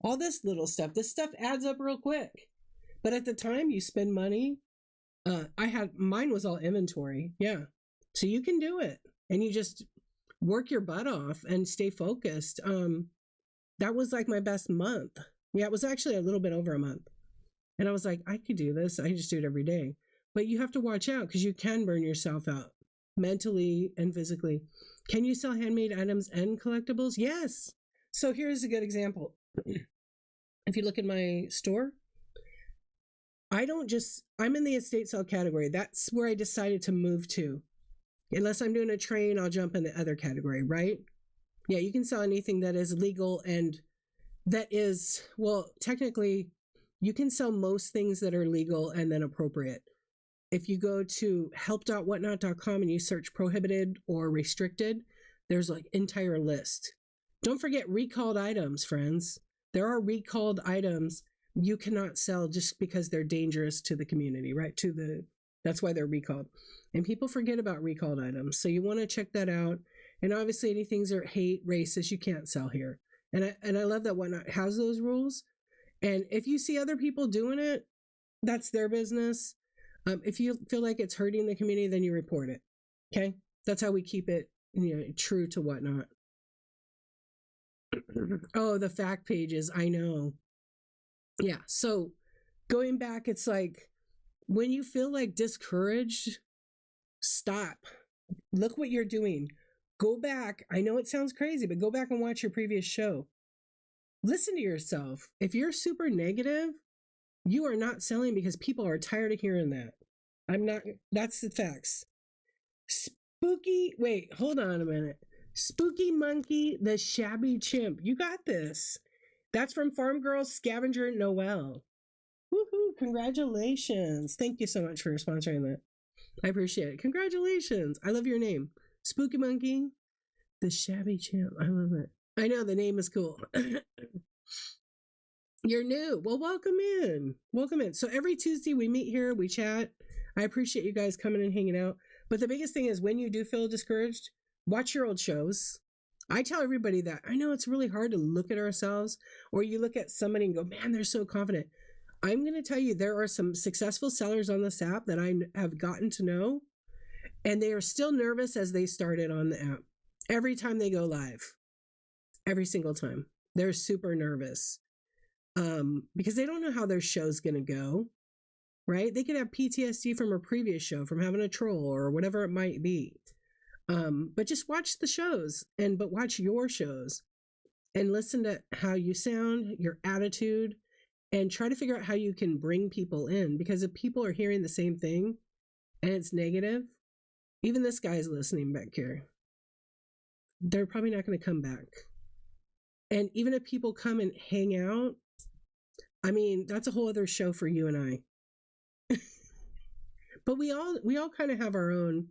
All this little stuff. This stuff adds up real quick. But at the time you spend money, mine was all inventory. Yeah. So you can do it. And you just work your butt off and stay focused. That was like my best month. Yeah, it was actually a little bit over a month. And I was like, I could do this. I just do it every day. But you have to watch out because you can burn yourself out mentally and physically. Can you sell handmade items and collectibles? Yes. So here's a good example. If you look at my store, I'm in the estate sale category. That's where I decided to move to. Unless I'm doing a train, I'll jump in the other category, right? Yeah, you can sell anything that is legal and that is, well, technically, you can sell most things that are legal and then appropriate. If you go to help.whatnot.com and you search prohibited or restricted, there's like entire list. Don't forget recalled items, friends. There are recalled items you cannot sell just because they're dangerous to the community, right? That's why they're recalled. And people forget about recalled items. So you want to check that out. And obviously anything that hate, racist, you can't sell here. And I love that Whatnot has those rules. And if you see other people doing it, that's their business. If you feel like it's hurting the community, then you report it. Okay? That's how we keep it, true to Whatnot. Oh, the fact pages. I know. Yeah. So going back, it's like when you feel like discouraged, stop. Look what you're doing. Go back. I know it sounds crazy, but go back and watch your previous show. Listen to yourself. If you're super negative, you are not selling because people are tired of hearing that. That's the facts. Wait, hold on a minute. Spooky Monkey, the Shabby Chimp. You got this. That's from Farm Girl Scavenger Noel. Woohoo, congratulations. Thank you so much for sponsoring that. I appreciate it. Congratulations. I love your name. Spooky Monkey, the Shabby Chimp. I love it. I know the name is cool. You're new. Well, welcome in. Welcome in. So every Tuesday we meet here, we chat. I appreciate you guys coming and hanging out. But the biggest thing is when you do feel discouraged, watch your old shows. I tell everybody that. I know it's really hard to look at ourselves, or you look at somebody and go, man, they're so confident. I'm going to tell you, there are some successful sellers on this app that I have gotten to know, and they are still nervous as they started on the app. Every time they go live, every single time, they're super nervous. Because they don't know how their show's going to go, right? They could have PTSD from a previous show, from having a troll or whatever it might be. But just watch the shows but watch your shows and listen to how you sound, your attitude, and try to figure out how you can bring people in. Because if people are hearing the same thing and it's negative, even this guy's listening back here, they're probably not going to come back. And even if people come and hang out, I mean, that's a whole other show for you and I. But we all kind of have our own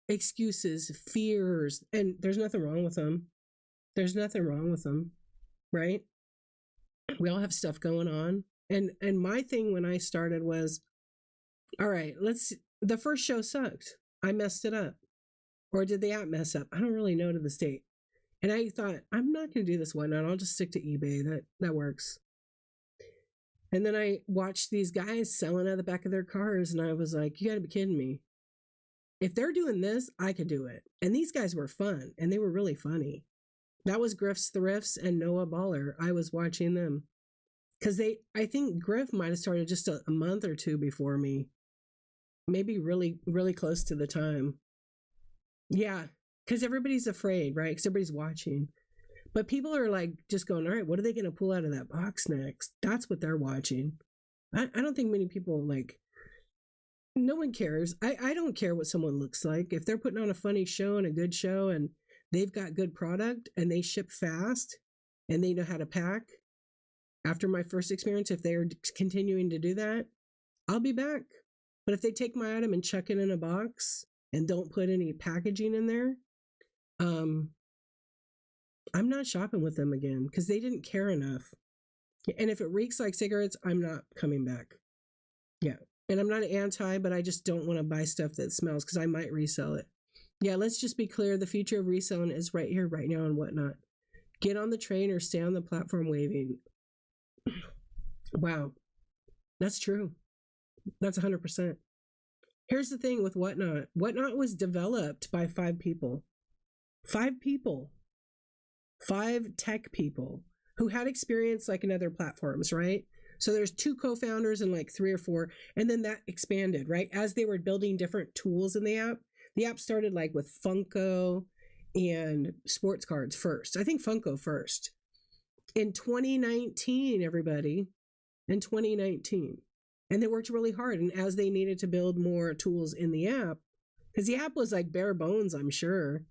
excuses, fears, and there's nothing wrong with them. There's nothing wrong with them, right? We all have stuff going on. And my thing when I started was, all right, the first show sucked. I messed it up. Or did the app mess up? I don't really know to this date. And I thought, I'm not going to do this Whatnot. I'll just stick to eBay. That works. And then I watched these guys selling out of the back of their cars, and I was like, you got to be kidding me. If they're doing this, I could do it. And these guys were fun, and they were really funny. That was Griff's Thrifts and Noah Baller. I was watching them Because I think Griff might have started just a month or two before me. Maybe really, really close to the time. Yeah. Because everybody's afraid, right? Because everybody's watching. But people are like just going, all right, what are they going to pull out of that box next? That's what they're watching. I don't think many people like, no one cares. I don't care what someone looks like. If they're putting on a funny show and a good show and they've got good product and they ship fast and they know how to pack, after my first experience, if they're continuing to do that, I'll be back. But if they take my item and chuck it in a box and don't put any packaging in there, I'm not shopping with them again because they didn't care enough. And if it reeks like cigarettes, I'm not coming back. Yeah. And I'm not anti, but I just don't want to buy stuff that smells because I might resell it. Yeah, let's just be clear. The future of reselling is right here, right now, and whatnot. Get on the train or stay on the platform waving. Wow. That's true. That's 100%. Here's the thing with Whatnot. Whatnot was developed by 5 people. 5 people. 5 tech people who had experience like in other platforms, right? So there's 2 co-founders and like 3 or 4, and then that expanded, right? As they were building different tools in the app started like with Funko and sports cards first. I think Funko first. In 2019, everybody, in 2019. And they worked really hard. And as they needed to build more tools in the app, because the app was like bare bones, I'm sure.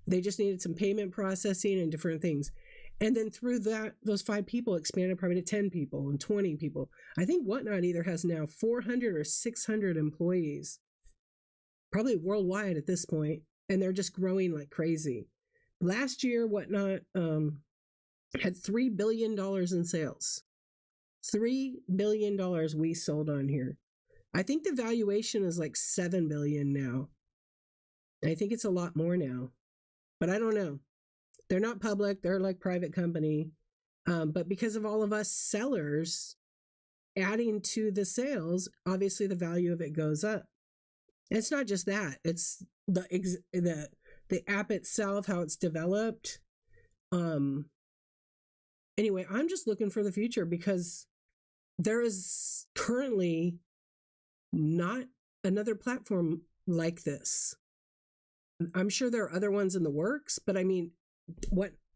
They just needed some payment processing and different things. And then through that, those 5 people expanded probably to 10 people and 20 people. I think Whatnot either has now 400 or 600 employees, probably worldwide at this point, and they're just growing like crazy. Last year, Whatnot had $3 billion in sales. $3 billion we sold on here. I think the valuation is like $7 billion now. I think it's a lot more now, but I don't know. They're not public. They're like private company. But because of all of us sellers adding to the sales, obviously the value of it goes up. It's not just that. It's the app itself, how it's developed. Anyway, I'm just looking for the future because there is currently not another platform like this. I'm sure there are other ones in the works, but I mean,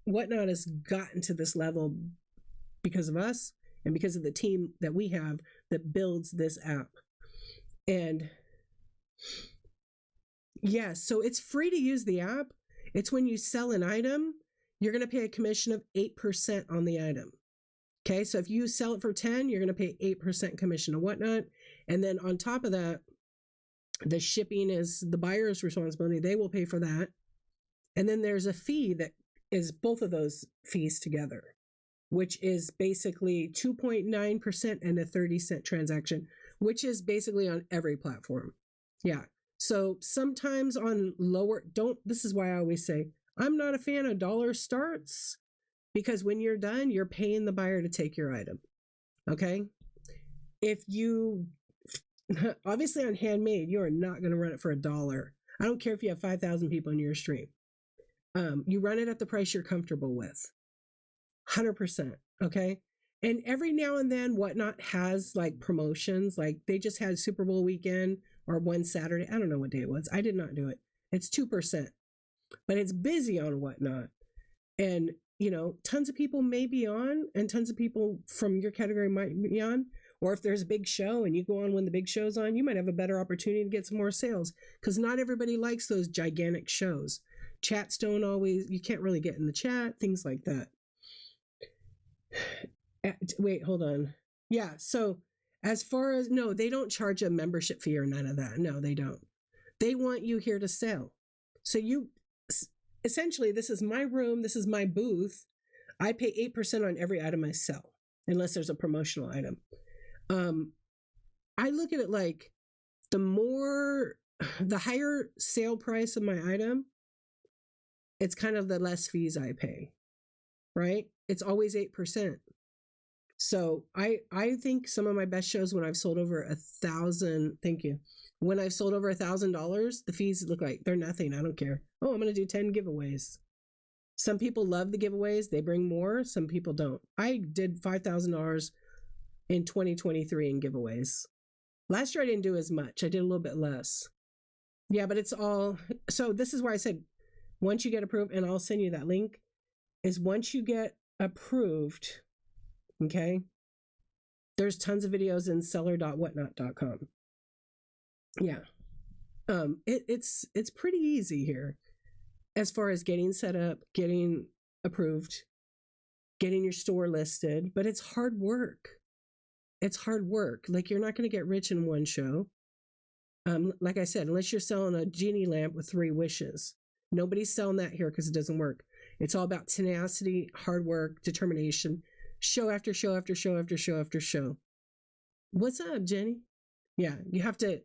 Whatnot has gotten to this level because of us and because of the team that we have that builds this app. And yeah, so it's free to use the app. It's when you sell an item, you're going to pay a commission of 8% on the item. Okay, so if you sell it for 10, you're going to pay 8% commission to Whatnot. And then on top of that, the shipping is the buyer's responsibility. They will pay for that. And then there's a fee that is both of those fees together, which is basically 2.9% and a 30-cent transaction, which is basically on every platform. Yeah. So sometimes on lower, this is why I always say, I'm not a fan of dollar starts because when you're done, you're paying the buyer to take your item. Okay. If you, obviously on handmade, you are not going to run it for $1. I don't care if you have 5,000 people in your stream. You run it at the price you're comfortable with. 100%. Okay. And every now and then Whatnot has like promotions, like they just had Super Bowl weekend or one Saturday. I don't know what day it was. I did not do it. It's 2%, but it's busy on Whatnot. And, you know, tons of people may be on and tons of people from your category might be on. Or if there's a big show and you go on when the big show's on, you might have a better opportunity to get some more sales because not everybody likes those gigantic shows. Chats don't always, you can't really get in the chat, things like that. Wait, hold on. Yeah, so as far as, no, they don't charge a membership fee or none of that. No, they don't. They want you here to sell. So you, essentially, this is my room, this is my booth. I pay 8% on every item I sell, unless there's a promotional item. I look at it like the higher sale price of my item, it's kind of the less fees I pay, right? It's always 8%. So I think some of my best shows when I've sold over 1,000, thank you. When I've sold over $1,000, the fees look like they're nothing. I don't care. Oh, I'm going to do 10 giveaways. Some people love the giveaways. They bring more. Some people don't. I did $5,000 in 2023 in giveaways. Last year I didn't do as much. I did a little bit less. Yeah, but it's all, so this is why I said once you get approved, and I'll send you that link, is once you get approved, okay, there's tons of videos in seller.whatnot.com. Yeah. It's pretty easy here as far as getting set up, getting approved, getting your store listed, but it's hard work. It's hard work. Like, you're not going to get rich in one show. Like I said, unless you're selling a genie lamp with 3 wishes. Nobody's selling that here because it doesn't work. It's all about tenacity, hard work, determination, show after show after show after show after show. What's up, Jenny? Yeah, you have to,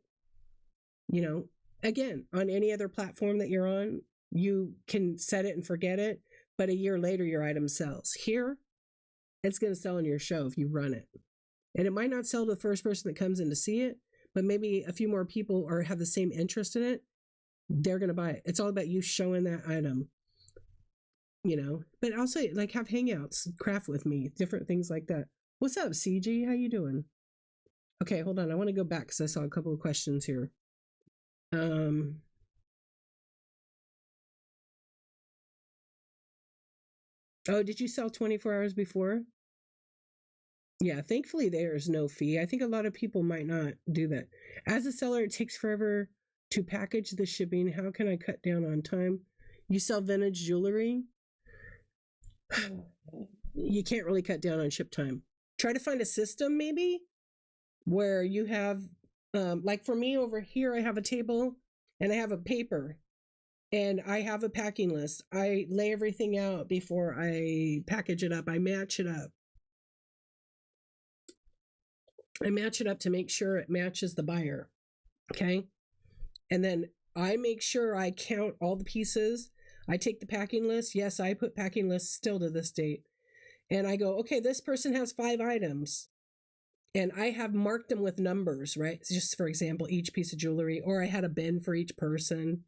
you know, again, on any other platform that you're on, you can set it and forget it, but a year later your item sells. Here, it's going to sell in your show if you run it. And it might not sell to the first person that comes in to see it, but maybe a few more people or have the same interest in it, they're going to buy it. It's all about you showing that item, you know. But also, like, have hangouts, craft with me, different things like that. What's up, CG? How you doing? Okay, hold on. I want to go back because I saw a couple of questions here. Oh, did you sell 24 hours before? Yeah, thankfully there is no fee. I think a lot of people might not do that. As a seller, it takes forever to package the shipping. How can I cut down on time? You sell vintage jewelry? You can't really cut down on ship time. Try to find a system maybe where you have, like for me over here, I have a table and I have a paper and I have a packing list. I lay everything out before I package it up. I match it up. I match it up to make sure it matches the buyer. Okay. And then I make sure I count all the pieces. I take the packing list. Yes, I put packing lists still to this date. And I go, okay, this person has 5 items. And I have marked them with numbers, right? Just for example, each piece of jewelry, or I had a bin for each person.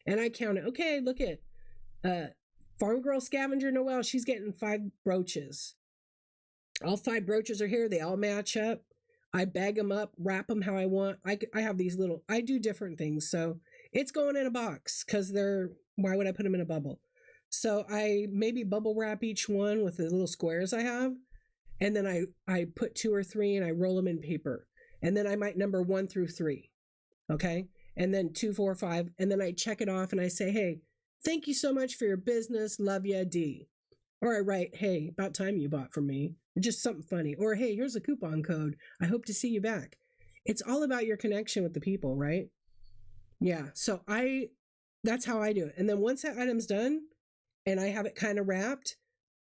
And I count it. Okay, look at Farm Girl Scavenger Noelle. She's getting 5 brooches. All 5 brooches are here. They all match up. I bag them up, wrap them how I want. I have these little, I do different things. So it's going in a box because why would I put them in a bubble? So I maybe bubble wrap each one with the little squares I have. And then I put 2 or 3 and I roll them in paper. And then I might number 1 through 3. Okay. And then 2, 4, 5. And then I check it off and I say, hey, thank you so much for your business. Love ya, D. Or I write, hey, about time you bought from me. Just something funny. Or, hey, here's a coupon code. I hope to see you back. It's all about your connection with the people, right? Yeah. So that's how I do it. And then once that item's done and I have it kind of wrapped,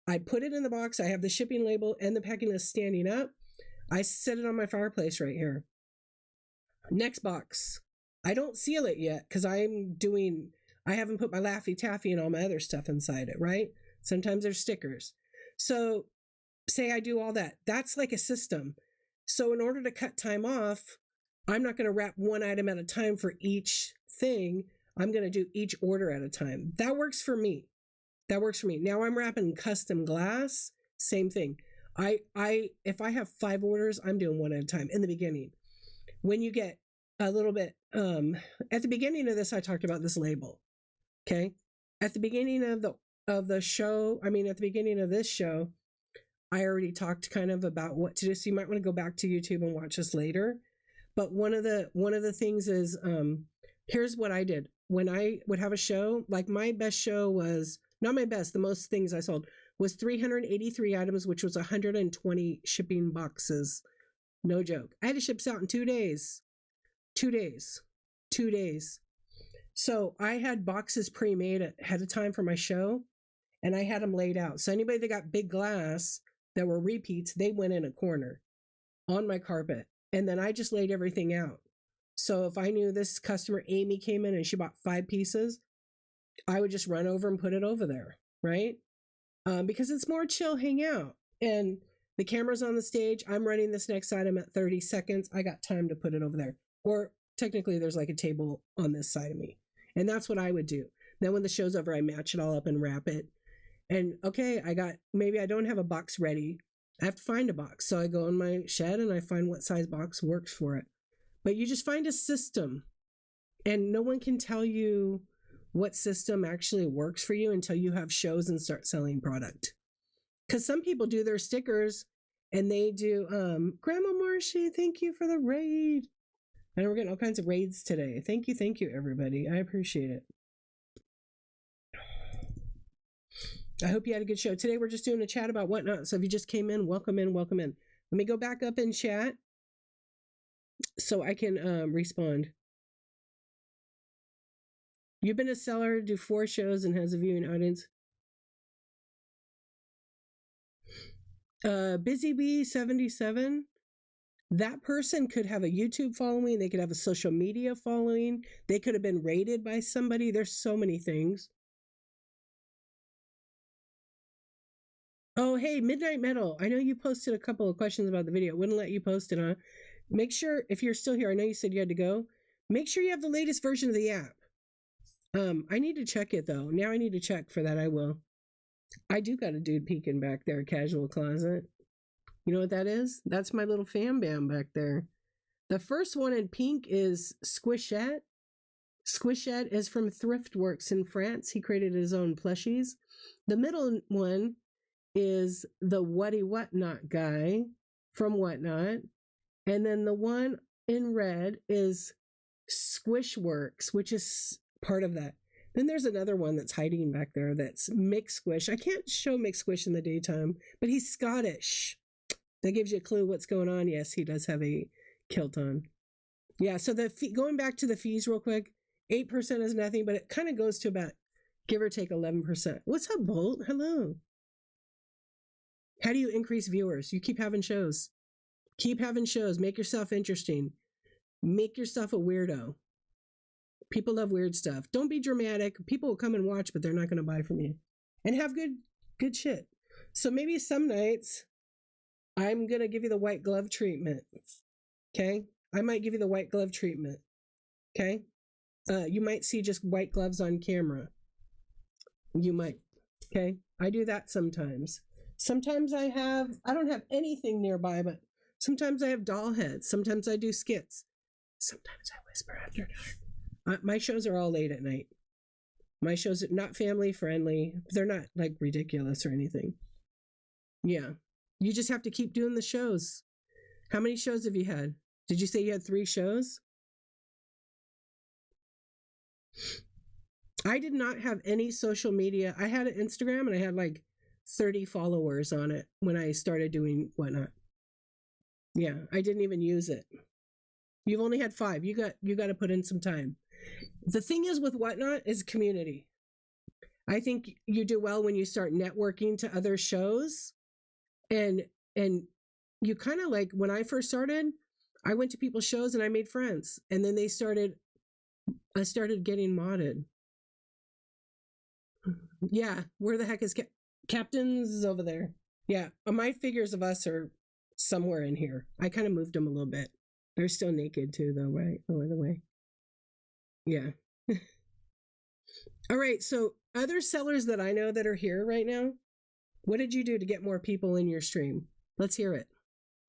I put it in the box. I have the shipping label and the packing list standing up. I set it on my fireplace right here. Next box. I don't seal it yet because I haven't put my Laffy Taffy and all my other stuff inside it, right? Sometimes there's stickers. So say I do all that. That's like a system. So in order to cut time off, I'm not going to wrap one item at a time for each thing. I'm going to do each order at a time. That works for me. Now I'm wrapping custom glass. Same thing. If I have 5 orders, I'm doing one at a time in the beginning. When you get a little bit, at the beginning of this, I talked about this label. Okay. At the beginning of the show, at the beginning of this show, I already talked kind of about what to do. So you might want to go back to YouTube and watch this later. But one of the things is, here's what I did. When I would have a show, like my best show was, not my best, the most things I sold was 383 items, which was 120 shipping boxes. No joke. I had to ship this out in 2 days. 2 days. 2 days. So I had boxes pre-made ahead of time for my show, and I had them laid out. So anybody that got big glass that were repeats, they went in a corner on my carpet. And then I just laid everything out. So if I knew this customer, Amy, came in and she bought 5 pieces, I would just run over and put it over there, right? Because it's more chill, hang out. And the camera's on the stage. I'm running this next item at 30 seconds. I got time to put it over there. Or technically there's like a table on this side of me. And that's what I would do. Then when the show's over, I match it all up and wrap it. And okay, maybe I don't have a box ready. I have to find a box. So I go in my shed and I find what size box works for it. But you just find a system, and no one can tell you what system actually works for you until you have shows and start selling product. Because some people do their stickers and they do, Grandma Marshy, thank you for the raid. I know we're getting all kinds of raids today. Thank you, everybody. I appreciate it. I hope you had a good show. Today we're just doing a chat about whatnot. So if you just came in, welcome in, welcome in. Let me go back up in chat so I can respond. You've been a seller, do 4 shows, and has a viewing audience. Busy Bee 77. That person could have a YouTube following. They could have a social media following. They could have been rated by somebody. There's so many things. Oh, hey, Midnight Metal. I know you posted a couple of questions about the video. Wouldn't let you post it, huh? Make sure, if you're still here, I know you said you had to go. Make sure you have the latest version of the app. I need to check it, though. Now I need to check for that. I will. I do got a dude peeking back there, casual closet. You know what that is? That's my little fan bam back there. The first one in pink is Squishette. Squishette is from Thriftworks in France. He created his own plushies. The middle one is the Whatty Whatnot guy from Whatnot. And then the one in red is Squishworks, which is part of that. Then there's another one that's hiding back there that's Mick Squish. I can't show Mick Squish in the daytime, but he's Scottish. That gives you a clue what's going on. Yes, he does have a kilt on. Yeah, so the going back to the fees real quick, 8% is nothing, but it kind of goes to about, give or take, 11%. What's up, Bolt? Hello. How do you increase viewers? You keep having shows. Keep having shows. Make yourself interesting. Make yourself a weirdo. People love weird stuff. Don't be dramatic. People will come and watch, but they're not going to buy from you. And have good shit. So maybe some nights I'm going to give you the white glove treatment. Okay? I might give you the white glove treatment. Okay? You might see just white gloves on camera. You might. Okay? I do that sometimes. Sometimes I don't have anything nearby, but sometimes I have doll heads. Sometimes I do skits. Sometimes I whisper after dark. My shows are all late at night. My shows are not family friendly. They're not like ridiculous or anything. Yeah. You just have to keep doing the shows. How many shows have you had? Did you say you had 3 shows? I did not have any social media. I had an Instagram and I had like 30 followers on it when I started doing Whatnot. Yeah, I didn't even use it. You've only had 5. You got to put in some time. The thing is with Whatnot is community. I think you do well when you start networking to other shows, and you kind of like, when I first started, I went to people's shows and I made friends, and then I started getting modded. Yeah, where the heck is Captain's over there? Yeah, my figures of us are somewhere in here. I kind of moved them a little bit. They're still naked too, though, right? Oh, by the way. Yeah. All right, so other sellers that I know that are here right now, what did you do to get more people in your stream? Let's hear it.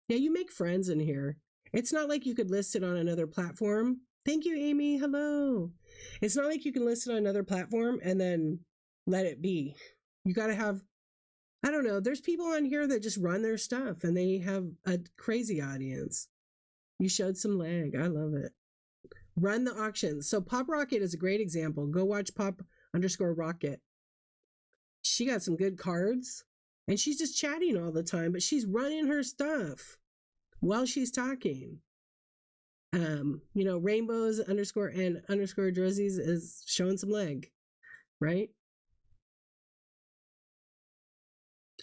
Yeah, you make friends in here. It's not like you could list it on another platform. Thank you, Amy. Hello. It's not like you can list it on another platform and then let it be. You got to have, I don't know, there's people on here that just run their stuff and they have a crazy audience. You showed some leg. I love it. Run the auctions. So Pop Rocket is a great example. Go watch Pop_Rocket. She got some good cards and she's just chatting all the time, but she's running her stuff while she's talking. Rainbows _ Drozzies is showing some leg, right?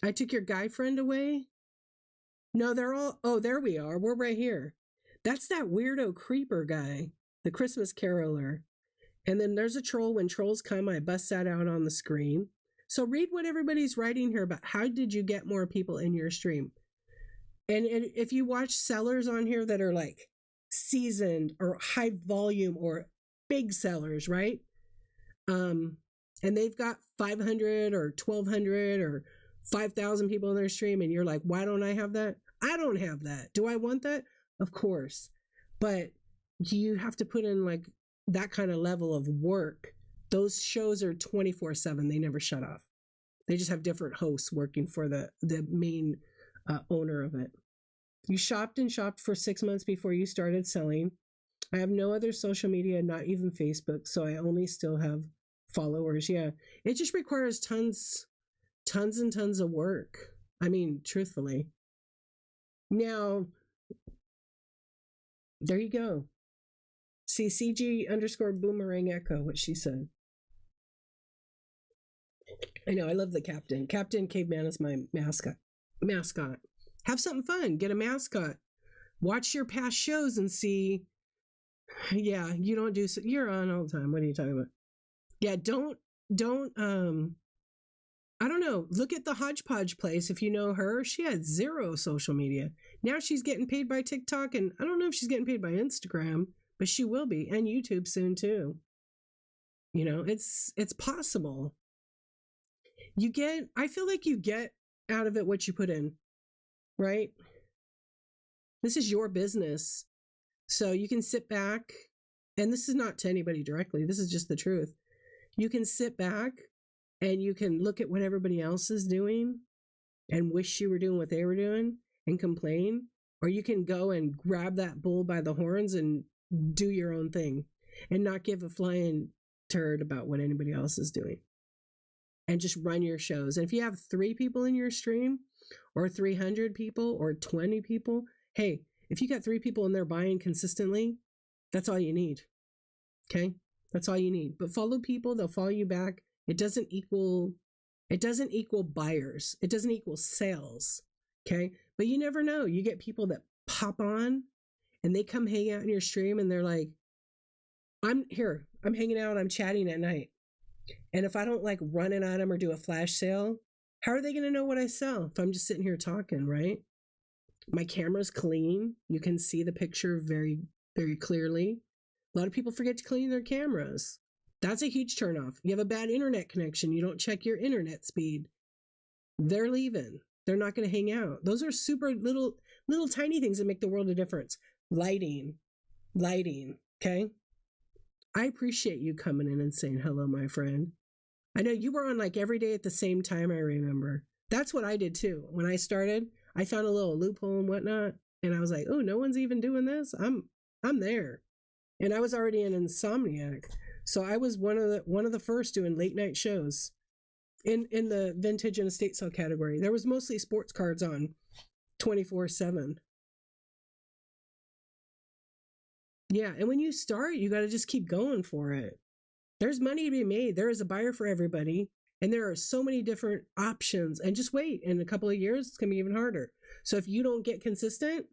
I took your guy friend away. No, they're all, oh, there we are. We're right here. That's that weirdo creeper guy, the Christmas caroler. And then there's a troll. When trolls come, I bust that out on the screen. So read what everybody's writing here about how did you get more people in your stream. And if you watch sellers on here that are like seasoned or high volume or big sellers, right? And they've got 500 or 1,200 or 5,000 people in their stream and you're like, why don't I have that? I don't have that. Do I want that? Of course. But you have to put in like that kind of level of work. Those shows are 24/7. They never shut off. They just have different hosts working for the main owner of it. You shopped and shopped for 6 months before you started selling. I have no other social media, not even Facebook, so I only still have followers. Yeah, it just requires tons and tons of work. I mean, truthfully. Now, there you go. See, CG_boomerang echo, what she said. I know, I love the captain. Captain Caveman is my mascot. Have something fun. Get a mascot. Watch your past shows and see. Yeah, you don't do. You're on all the time. What are you talking about? Yeah, don't. I don't know. Look at the Hodgepodge place. If you know her, she had 0 social media. Now she's getting paid by TikTok, and I don't know if she's getting paid by Instagram, but she will be, and YouTube soon too. You know, it's possible. I feel like you get out of it what you put in, right? This is your business. So you can sit back, and this is not to anybody directly, this is just the truth. You can sit back and you can look at what everybody else is doing and wish you were doing what they were doing and complain, or you can go and grab that bull by the horns and do your own thing and not give a flying turd about what anybody else is doing and just run your shows. And if you have 3 people in your stream or 300 people or 20 people, hey, if you got 3 people and they're buying consistently, that's all you need. Okay? That's all you need. But follow people, they'll follow you back. It doesn't equal buyers. It doesn't equal sales. Okay? But you never know. You get people that pop on and they come hang out in your stream and they're like, I'm hanging out, I'm chatting at night. And if I don't like run it at them or do a flash sale, how are they going to know what I sell if I'm just sitting here talking, right? My camera's clean. You can see the picture very, very clearly. A lot of people forget to clean their cameras. That's a huge turnoff. You have a bad internet connection. You don't check your internet speed. They're leaving. They're not going to hang out. Those are super little tiny things that make the world a difference. Lighting. Okay? I appreciate you coming in and saying hello, my friend. I know you were on like every day at the same time, I remember. That's what I did too. When I started, I found a little loophole and whatnot, and I was like, oh, no one's even doing this? I'm there. And I was already an insomniac. So I was one of the first doing late night shows in the vintage and estate sale category. There was mostly sports cards on 24/7. Yeah, and when you start, you got to just keep going for it. There's money to be made. There is a buyer for everybody. And there are so many different options. And just wait. In a couple of years, it's going to be even harder. So if you don't get consistent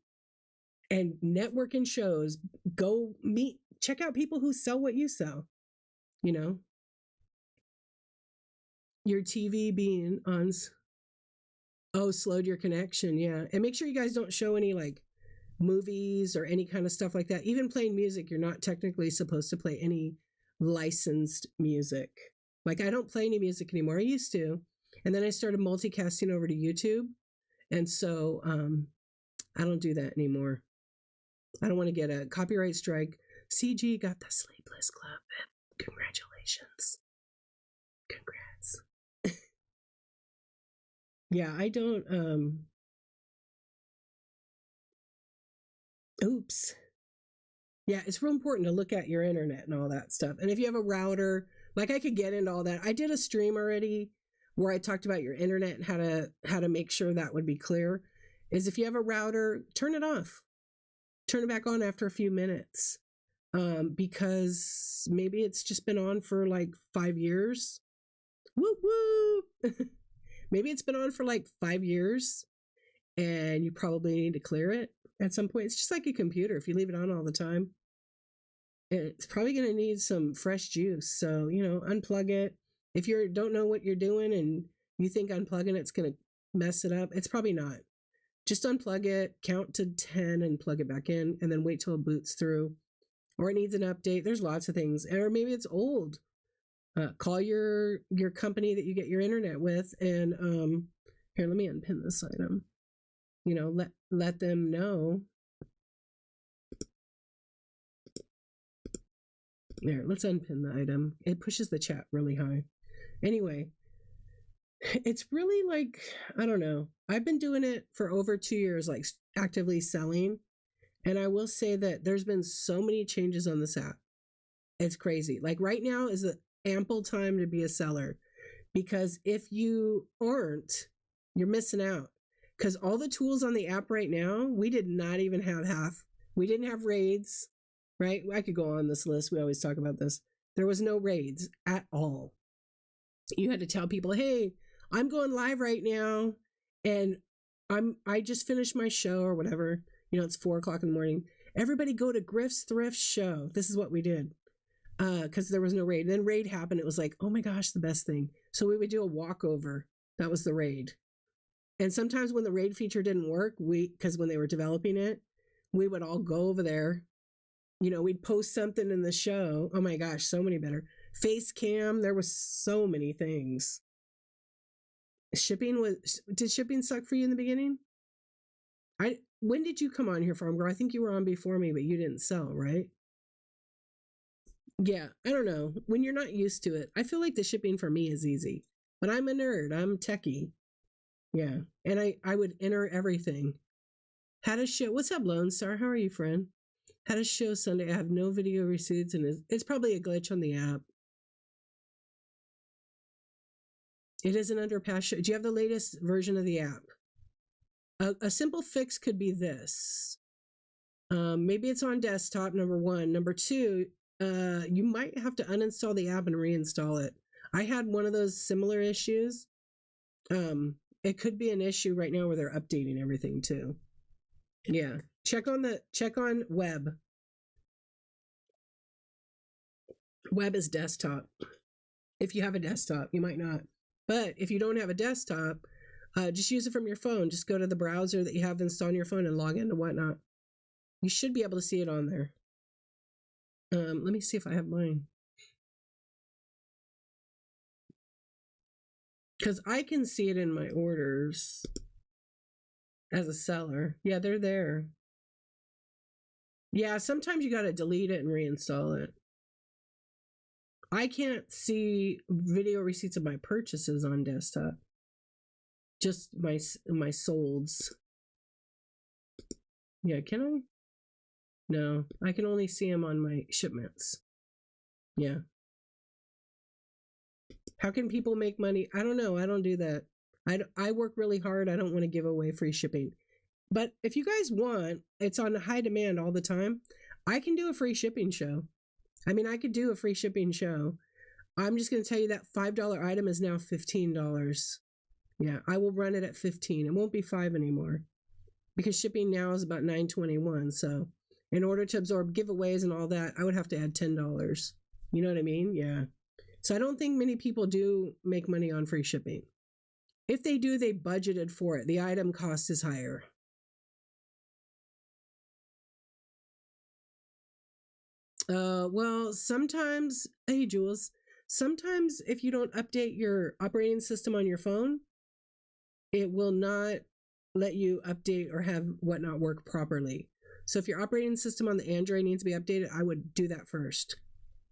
and network in shows, go check out people who sell what you sell. You know, your TV being on. Oh, slowed your connection. Yeah. And make sure you guys don't show any like movies or any kind of stuff like that. Even playing music, you're not technically supposed to play any licensed music. Like I don't play any music anymore. I used to. And then I started multicasting over to YouTube. And so I don't do that anymore. I don't want to get a copyright strike. CG got the Sleepless Club. Congratulations. Congrats. Yeah, I don't oops. Yeah, it's real important to look at your internet and all that stuff. And if you have a router, like I could get into all that. I did a stream already where I talked about your internet and how to make sure that would be clear. Is if you have a router, turn it off. Turn it back on after a few minutes. Because maybe it's just been on for like 5 years. Woo woo. Maybe it's been on for like 5 years and you probably need to clear it at some point. It's just like a computer. If you leave it on all the time, it's probably going to need some fresh juice. So, unplug it. If you don't know what you're doing and you think unplugging it's going to mess it up, it's probably not. Just unplug it, count to 10 and plug it back in, and then wait till it boots through. Or it needs an update. There's lots of things. Or maybe it's old. Call your company that you get your internet with and Here, let me unpin this item. You know, let them know. There, let's unpin the item. It pushes the chat really high. Anyway, it's really like, I don't know. I've been doing it for over 2 years, like actively selling. And I will say that there's been so many changes on this app. It's crazy. Like right now is an ample time to be a seller, because if you aren't, you're missing out. Because all the tools on the app right now, we did not even have half. We didn't have raids, right? I could go on this list. We always talk about this. There was no raids at all. You had to tell people, hey, I'm going live right now, and I just finished my show or whatever. You know, it's 4:00 in the morning. Everybody go to Griff's Thrift Show. This is what we did. Because there was no raid. Then raid happened. It was like, oh my gosh, the best thing. So we would do a walkover. That was the raid. And sometimes when the raid feature didn't work, because when they were developing it, we would all go over there. You know, we'd post something in the show. Oh my gosh, so many better. Face cam, there was so many things. Did shipping suck for you in the beginning? When did you come on here, Farm Girl? I think you were on before me, but you didn't sell, right? Yeah, I don't know. When you're not used to it, I feel like the shipping for me is easy. But I'm a nerd. I'm techie. Yeah. And I would enter everything. Had a show. What's up, Lone Star? How are you, friend? Had a show Sunday. I have no video receipts, and it's probably a glitch on the app. It isn't under past show. Do you have the latest version of the app? A simple fix could be this. Maybe it's on desktop, number one. Number two, you might have to uninstall the app and reinstall it. I had one of those similar issues. It could be an issue right now where they're updating everything too. Yeah. Check on web. Web is desktop. If you have a desktop, you might not. But if you don't have a desktop, just use it from your phone. Just go to the browser that you have installed on your phone and log into Whatnot. You should be able to see it on there. Let me see if I have mine. Because I can see it in my orders as a seller. Yeah, they're there. Yeah, sometimes you got to delete it and reinstall it. I can't see video receipts of my purchases on desktop. Just my solds. Yeah, can I? No, I can only see them on my shipments. Yeah. How can people make money? I don't know. I don't do that. I work really hard. I don't want to give away free shipping. But if you guys want, it's on high demand all the time. I can do a free shipping show. I mean, I could do a free shipping show. I'm just going to tell you that $5 item is now $15. Yeah, I will run it at $15. It won't be $5 anymore, because shipping now is about $9.21. So in order to absorb giveaways and all that, I would have to add $10. You know what I mean? Yeah. So I don't think many people do make money on free shipping. If they do, they budgeted for it. The item cost is higher. Well, sometimes, hey, Jules, sometimes if you don't update your operating system on your phone, it will not let you update or have Whatnot work properly. So if your operating system on the Android needs to be updated, I would do that first.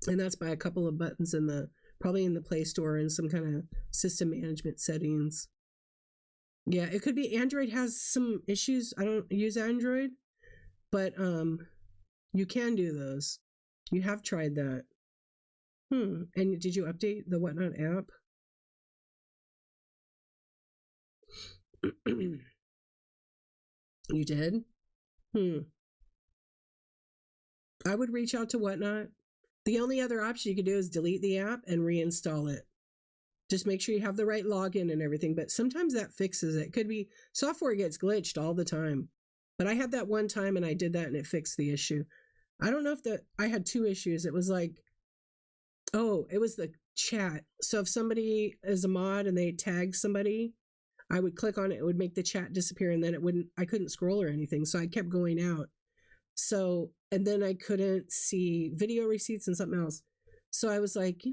And that's by a couple of buttons probably in the Play Store and some kind of system management settings. Yeah, it could be Android has some issues. I don't use Android, but you can do those. You have tried that. And did you update the Whatnot app? You did? I would reach out to Whatnot. The only other option you could do is delete the app and reinstall it. Just make sure you have the right login and everything. But sometimes that fixes it. Could be software gets glitched all the time. But I had that one time and I did that and it fixed the issue. I don't know if I had two issues. It was like, it was the chat. So if somebody is a mod and they tag somebody, I would click on it. It would make the chat disappear, and then I couldn't scroll or anything. So I kept going out. So, and then I couldn't see video receipts and something else. So I was like,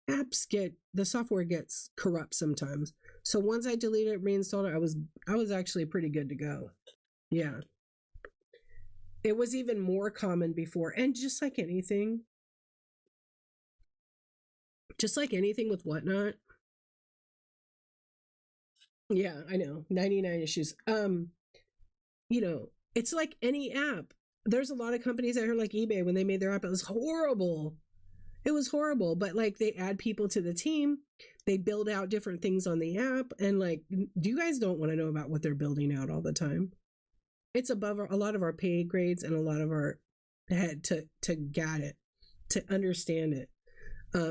the software gets corrupt sometimes. So once I deleted it, reinstalled it, I was actually pretty good to go. Yeah. It was even more common before. And just like anything with Whatnot. Yeah, I know. 99 issues. It's like any app. There's a lot of companies out here like eBay, when they made their app, it was horrible. It was horrible, but like they add people to the team, they build out different things on the app, and like, you guys don't want to know about what they're building out all the time. It's above a lot of our pay grades and a lot of our head to get it, to understand it,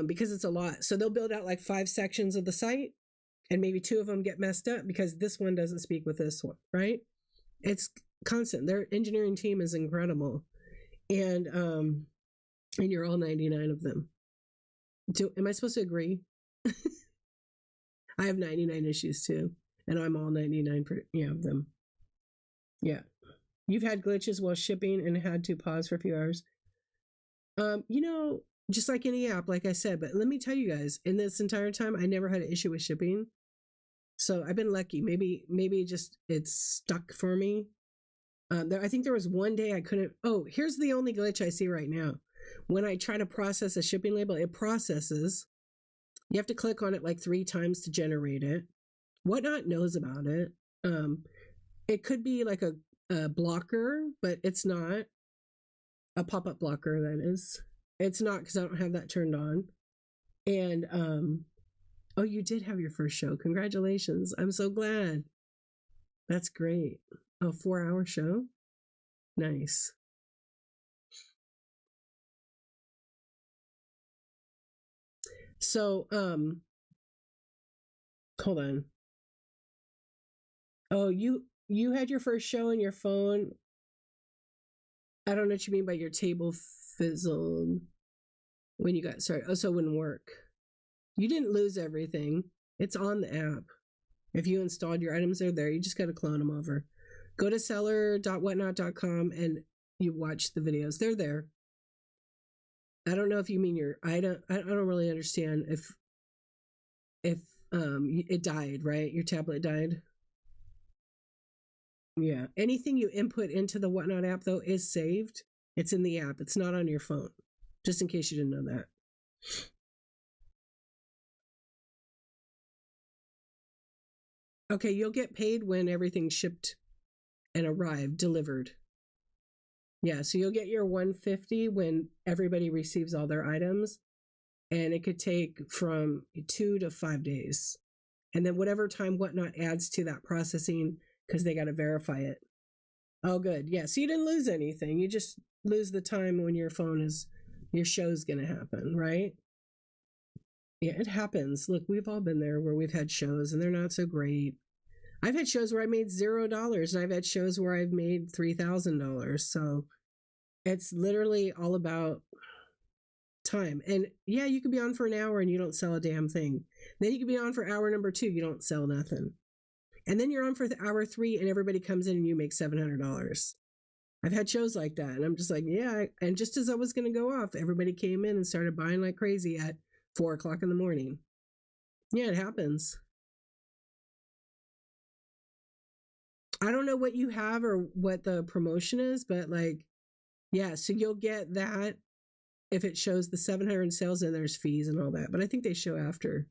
because it's a lot. So they'll build out like 5 sections of the site, and maybe 2 of them get messed up because this one doesn't speak with this one, right? It's constant. Their engineering team is incredible, and you're all 99 of them. Am I supposed to agree? I have 99 issues too, and I'm all 99 of them. Yeah. You've had glitches while shipping and had to pause for a few hours. Just like any app, like I said, but let me tell you guys, in this entire time, I never had an issue with shipping. So I've been lucky. Maybe just it's stuck for me. I think there was one day I couldn't. Oh, here's the only glitch I see right now. When I try to process a shipping label, it processes. You have to click on it like 3 times to generate it. Whatnot knows about it. It could be like a blocker, but it's not. A pop-up blocker, that is. It's not, because I don't have that turned on. And oh, you did have your first show. Congratulations. I'm so glad. That's great. A 4-hour show? Nice. So, hold on. Oh, you had your first show on your phone. I don't know what you mean by your table fizzled when you got started. Oh, so it wouldn't work. You didn't lose everything. It's on the app. If you installed your items, they're there. You just got to clone them over. Go to seller.whatnot.com and you watch the videos. They're there. I don't know if you mean I don't really understand if it died, right? Your tablet died. Yeah. Anything you input into the Whatnot app, though, is saved. It's in the app. It's not on your phone. Just in case you didn't know that. Okay, you'll get paid when everything's shipped and arrived, delivered. Yeah, so you'll get your $150 when everybody receives all their items, and it could take from 2 to 5 days. And then whatever time Whatnot adds to that processing, because they got to verify it. Oh, good. Yeah, so you didn't lose anything. You just lose the time when your show's going to happen, right? Yeah, it happens. Look, we've all been there where we've had shows and they're not so great. I've had shows where I made $0, and I've had shows where I've made $3,000. So it's literally all about time. And yeah, you could be on for an hour and you don't sell a damn thing. Then you could be on for hour number 2, you don't sell nothing. And then you're on for hour 3 and everybody comes in and you make $700. I've had shows like that, and I'm just like, yeah. And just as I was going to go off, everybody came in and started buying like crazy at 4:00 in the morning. Yeah, it happens. I don't know what you have or what the promotion is, but like, yeah, so you'll get that if it shows the 700 sales, and there's fees and all that. But I think they show after.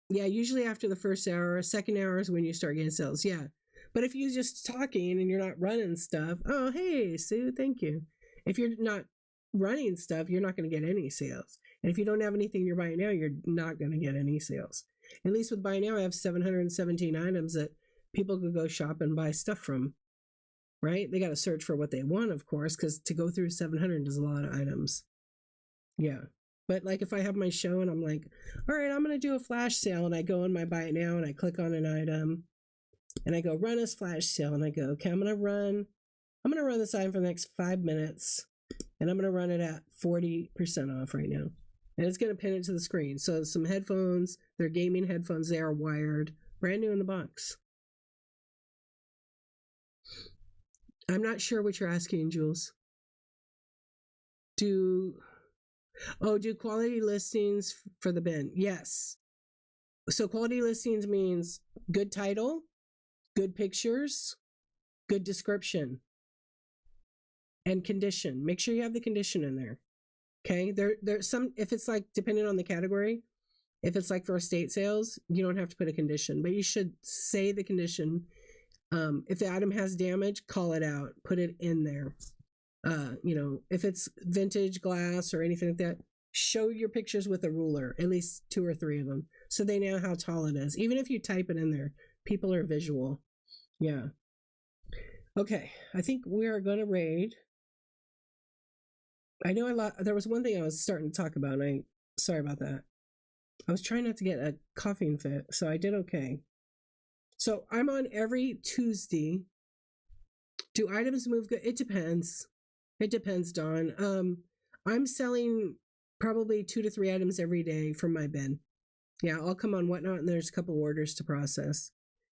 Yeah, usually after the first hour. Second hour is when you start getting sales. Yeah. But if you're just talking and you're not running stuff, oh, hey, Sue, thank you. If you're not running stuff, you're not going to get any sales. And if you don't have anything you're buying now, you're not going to get any sales. At least with Buy Now, I have 717 items that people could go shop and buy stuff from, right? They got to search for what they want, of course, because to go through 700 is a lot of items. Yeah. But like if I have my show and I'm like, all right, I'm going to do a flash sale, and I go in my Buy It Now and I click on an item and I go run a flash sale, and I go, okay, I'm going to run this item for the next 5 minutes, and I'm going to run it at 40% off right now. And it's going to pin it to the screen. So some headphones, they're gaming headphones. They are wired, brand new in the box. I'm not sure what you're asking, Jules. Do quality listings for the bin? Yes. So quality listings means good title, good pictures, good description, and condition. Make sure you have the condition in there. Okay. There's some, if it's like depending on the category, if it's like for estate sales, you don't have to put a condition, but you should say the condition. If the item has damage, call it out, put it in there. If it's vintage glass or anything like that, show your pictures with a ruler, at least 2 or 3 of them, so they know how tall it is. Even if you type it in there, people are visual. Yeah. Okay, I think we are going to raid. I know there was one thing I was starting to talk about, and sorry about that. I was trying not to get a coughing fit, so I did okay. So I'm on every Tuesday. Do items move good? It depends. It depends, Dawn. I'm selling probably 2 to 3 items every day from my bin. Yeah, I'll come on Whatnot, and there's a couple orders to process.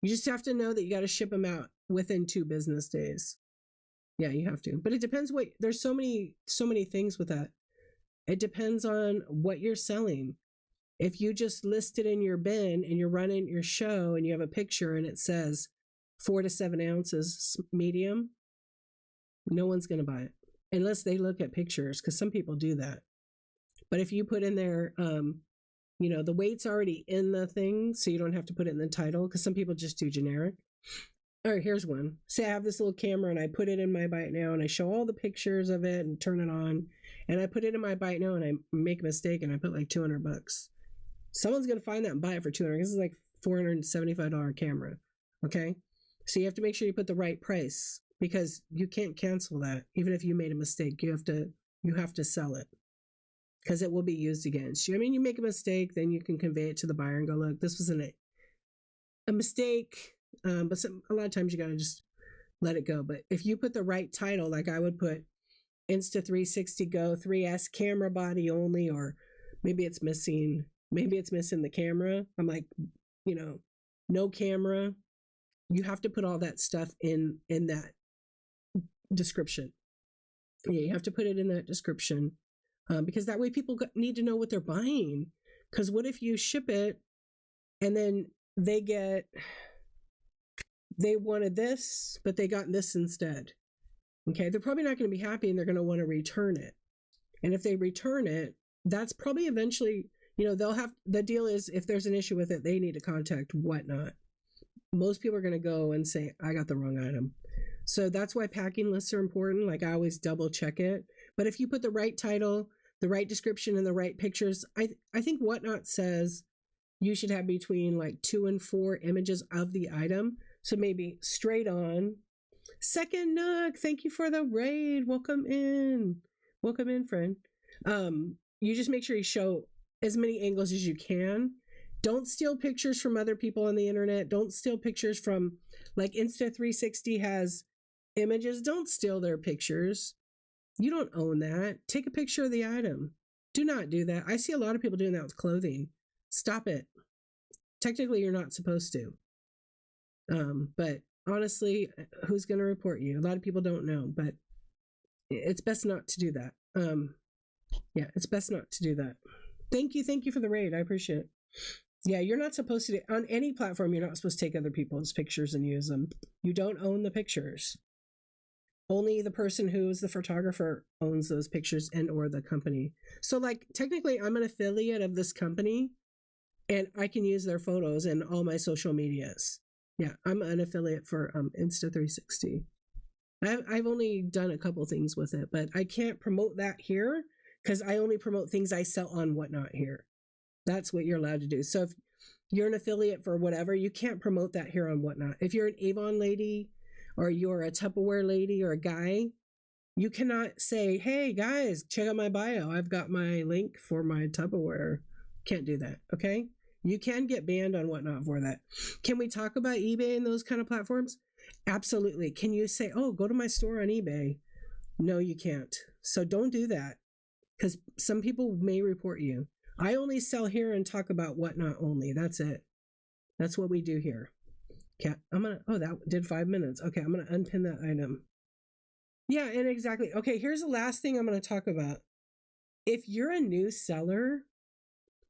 You just have to know that you got to ship them out within 2 business days. Yeah, you have to. But it depends there's so many things with that. It depends on what you're selling. If you just list it in your bin and you're running your show and you have a picture and it says 4 to 7 ounces medium, no one's going to buy it unless they look at pictures, because some people do that. But if you put in there, the weight's already in the thing, so you don't have to put it in the title, because some people just do generic. All right, here's one. Say I have this little camera and I put it in my Bite Now and I show all the pictures of it and turn it on, and I put it in my Bite Now and I make a mistake and I put like $200. Someone's going to find that and buy it for $200. This is like $475 camera. Okay. So you have to make sure you put the right price, because you can't cancel that. Even if you made a mistake, you have to sell it, because it will be used against you. I mean, you make a mistake, then you can convey it to the buyer and go, look, this was a mistake. But a lot of times you got to just let it go. But if you put the right title, like I would put Insta360 Go 3S camera body only, or maybe it's missing the camera. I'm like, no camera. You have to put all that stuff in that description. Yeah, you have to put it in that description, because that way people need to know what they're buying. Because what if you ship it and then they wanted this, but they got this instead? Okay, they're probably not going to be happy, and they're going to want to return it. And if they return it, that's probably eventually, they'll have, the deal is, if there's an issue with it, they need to contact Whatnot. Most people are going to go and say, I got the wrong item. So that's why packing lists are important. Like, I always double check it. But if you put the right title, the right description, and the right pictures, I think Whatnot says you should have between like 2 and 4 images of the item. So maybe straight on. Second Nook, thank you for the raid. Welcome in, friend. You just make sure you show as many angles as you can. Don't steal pictures from other people on the internet. Don't steal pictures from, like, Insta360 has images. Don't steal their pictures. You don't own that. Take a picture of the item. Do not do that. I see a lot of people doing that with clothing. Stop it. Technically, you're not supposed to. But honestly, who's going to report you? A lot of people don't know, but it's best not to do that. Yeah, it's best not to do that. Thank you for the raid. I appreciate it. Yeah, you're not supposed to, on any platform, you're not supposed to take other people's pictures and use them. You don't own the pictures. Only the person who is the photographer owns those pictures, and or the company. So, like, technically, I'm an affiliate of this company, and I can use their photos in all my social medias. Yeah, I'm an affiliate for Insta360. I've only done a couple things with it, but I can't promote that here, because I only promote things I sell on Whatnot here. That's what you're allowed to do. So if you're an affiliate for whatever, you can't promote that here on Whatnot. If you're an Avon lady, or you're a Tupperware lady, or a guy, you cannot say, hey guys, check out my bio. I've got my link for my Tupperware. Can't do that. Okay. You can get banned on Whatnot for that. Can we talk about eBay and those kind of platforms? Absolutely. Can you say, oh, go to my store on eBay? No, you can't. So don't do that, because some people may report you. I only sell here and talk about Whatnot only. That's it. That's what we do here. Okay, that did 5 minutes. Okay, I'm going to unpin that item. Yeah, and exactly. Okay, here's the last thing I'm going to talk about. If you're a new seller,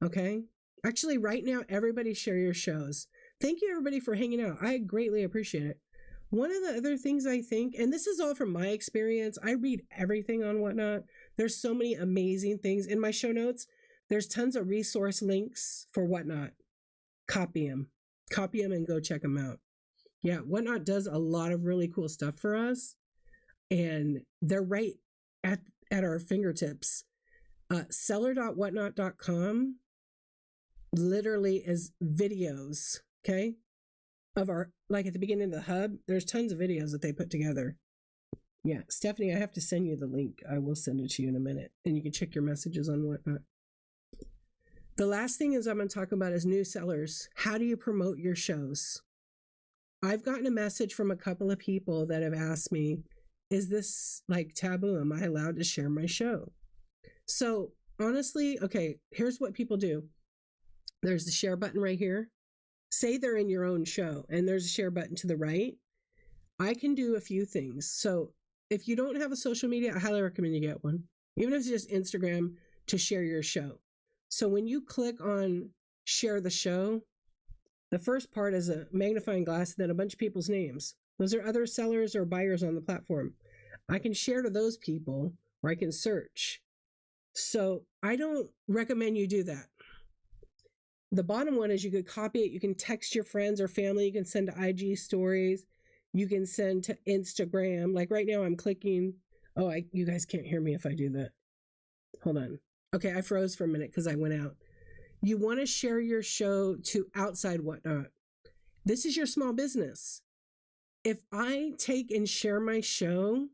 okay, Actually, right now, everybody share your shows. Thank you, everybody, for hanging out. I greatly appreciate it. One of the other things I think, and this is all from my experience, I read everything on Whatnot. There's so many amazing things in my show notes. There's tons of resource links for Whatnot. Copy them and go check them out. Yeah, Whatnot does a lot of really cool stuff for us, and they're right at our fingertips. Seller.whatnot.com literally is videos, okay, of our, like at the beginning of the hub, there's tons of videos that they put together. Yeah, Stephanie, I have to send you the link. I will send it to you in a minute, and you can check your messages on Whatnot. The last thing is I'm going to talk about is new sellers. How do you promote your shows? I've gotten a message from a couple of people that have asked me, is this like taboo? Am I allowed to share my show? So honestly, okay, here's what people do. There's the share button right here. Say they're in your own show and there's a share button to the right. I can do a few things. So if you don't have a social media, I highly recommend you get one, even if it's just Instagram, to share your show. So when you click on share the show, the first part is a magnifying glass, and then a bunch of people's names. Those are other sellers or buyers on the platform. I can share to those people, or I can search. So I don't recommend you do that. The bottom one is you could copy it. You can text your friends or family. You can send to IG stories. You can send to Instagram. Like right now I'm clicking. Oh, you guys can't hear me if I do that. Hold on. Okay, I froze for a minute because I went out. You want to share your show to outside Whatnot. This is your small business. If I take and share my show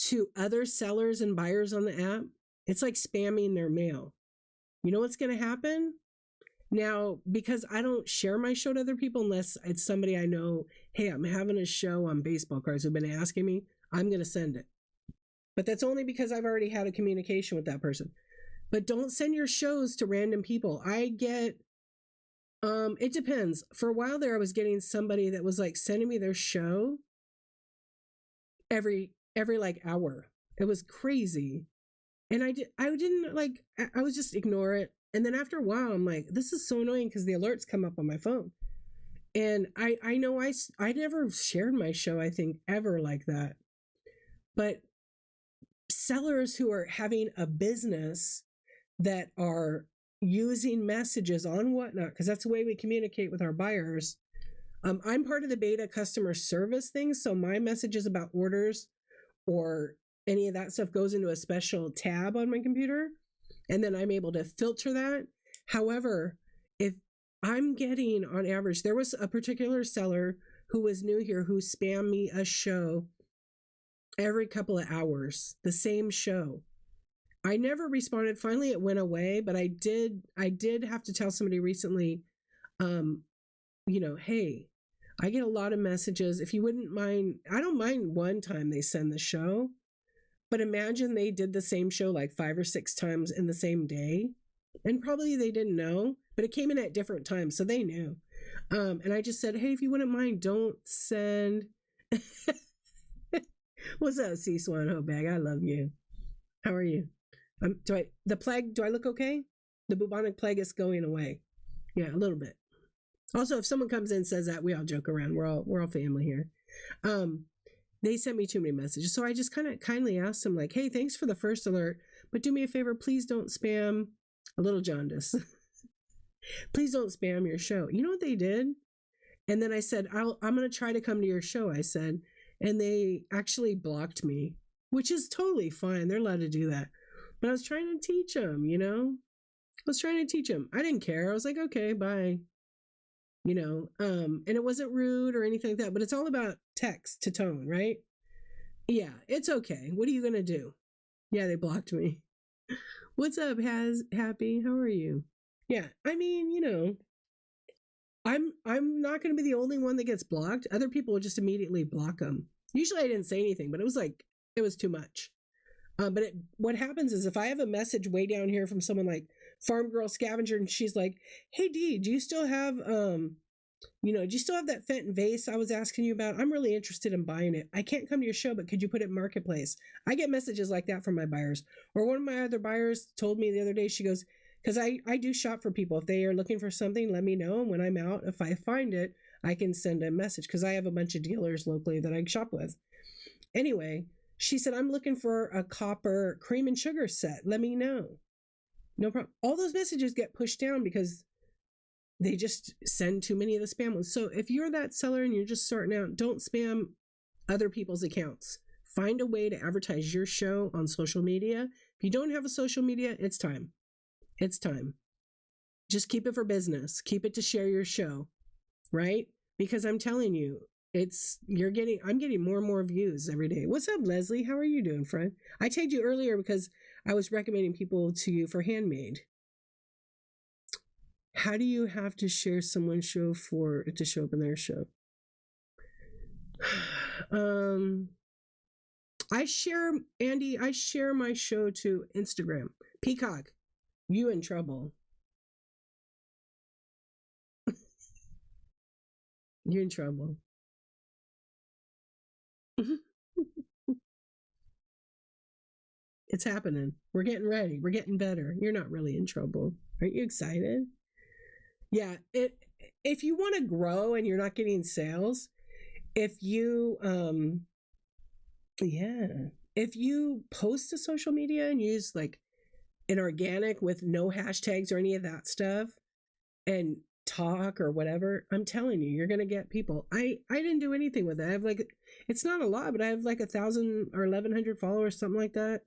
to other sellers and buyers on the app, it's like spamming their mail. You know what's going to happen? Now, because I don't share my show to other people unless it's somebody I know, hey, I'm having a show on baseball cards who've been asking me, I'm going to send it. But that's only because I've already had a communication with that person. But don't send your shows to random people. I get, it depends. For a while there, I was getting somebody that was like sending me their show every like hour. It was crazy. And I didn't like, I was just ignore it. And then after a while, I'm like, this is so annoying because the alerts come up on my phone. And I know I never shared my show, I think, ever like that. But sellers who are having a business that are using messages on Whatnot, because that's the way we communicate with our buyers. I'm part of the beta customer service thing. So my messages about orders or any of that stuff goes into a special tab on my computer. And then I'm able to filter that. However, if I'm getting on average, there was a particular seller who was new here who spammed me a show every couple of hours, the same show. I never responded. Finally, it went away, but I did have to tell somebody recently, hey, I get a lot of messages. If you wouldn't mind, I don't mind one time they send the show, but imagine they did the same show like 5 or 6 times in the same day. And probably they didn't know, but it came in at different times, so they knew. And I just said, hey, if you wouldn't mind, don't send. What's up, Sea Swan Hobag? I love you. How are you? Do I look okay? The bubonic plague is going away. Yeah, a little bit. Also, if someone comes in and says that, we all joke around. We're all family here. They sent me too many messages. So I just kind of kindly asked them like, hey, thanks for the first alert, but do me a favor, please don't spam a little jaundice. Please don't spam your show. You know what they did? And then I said, I'm going to try to come to your show, I said. And they actually blocked me, which is totally fine. They're allowed to do that. But I was trying to teach them, I didn't care. I was like, okay, bye. And it wasn't rude or anything like that, but it's all about text to tone, right? Yeah, it's okay. What are you going to do? Yeah, they blocked me. What's up, Happy? How are you? Yeah, I mean, I'm not going to be the only one that gets blocked. Other people will just immediately block them. Usually I didn't say anything, but it was too much. But what happens is if I have a message way down here from someone like Farm Girl Scavenger, and she's like, hey, Dee, do you still have, do you still have that Fenton vase I was asking you about? I'm really interested in buying it. I can't come to your show, but could you put it in Marketplace? I get messages like that from my buyers. Or one of my other buyers told me the other day, she goes, because I do shop for people. If they are looking for something, let me know. And when I'm out, if I find it, I can send a message because I have a bunch of dealers locally that I shop with. Anyway, she said, I'm looking for a copper cream and sugar set. Let me know. No problem. All those messages get pushed down because they just send too many of the spam ones. So if you're that seller and you're just starting out, don't spam other people's accounts. Find a way to advertise your show on social media. If you don't have a social media, it's time. It's time. Just keep it for business. Keep it to share your show, right? Because I'm telling you, I'm getting more and more views every day. What's up, Leslie? How are you doing, friend? I tagged you earlier because I was recommending people to you for handmade. How do you have to share someone's show for it to show up in their show? I share my show to Instagram. Peacock, you in trouble. You're in trouble. It's happening. We're getting ready. We're getting better. You're not really in trouble. Aren't you excited? Yeah. If you want to grow and you're not getting sales, if you post to social media and use like an organic with no hashtags or any of that stuff and talk or whatever, I'm telling you, you're gonna get people. I didn't do anything with it. I have like, it's not a lot, but I have like 1,000 or 1,100 followers, something like that.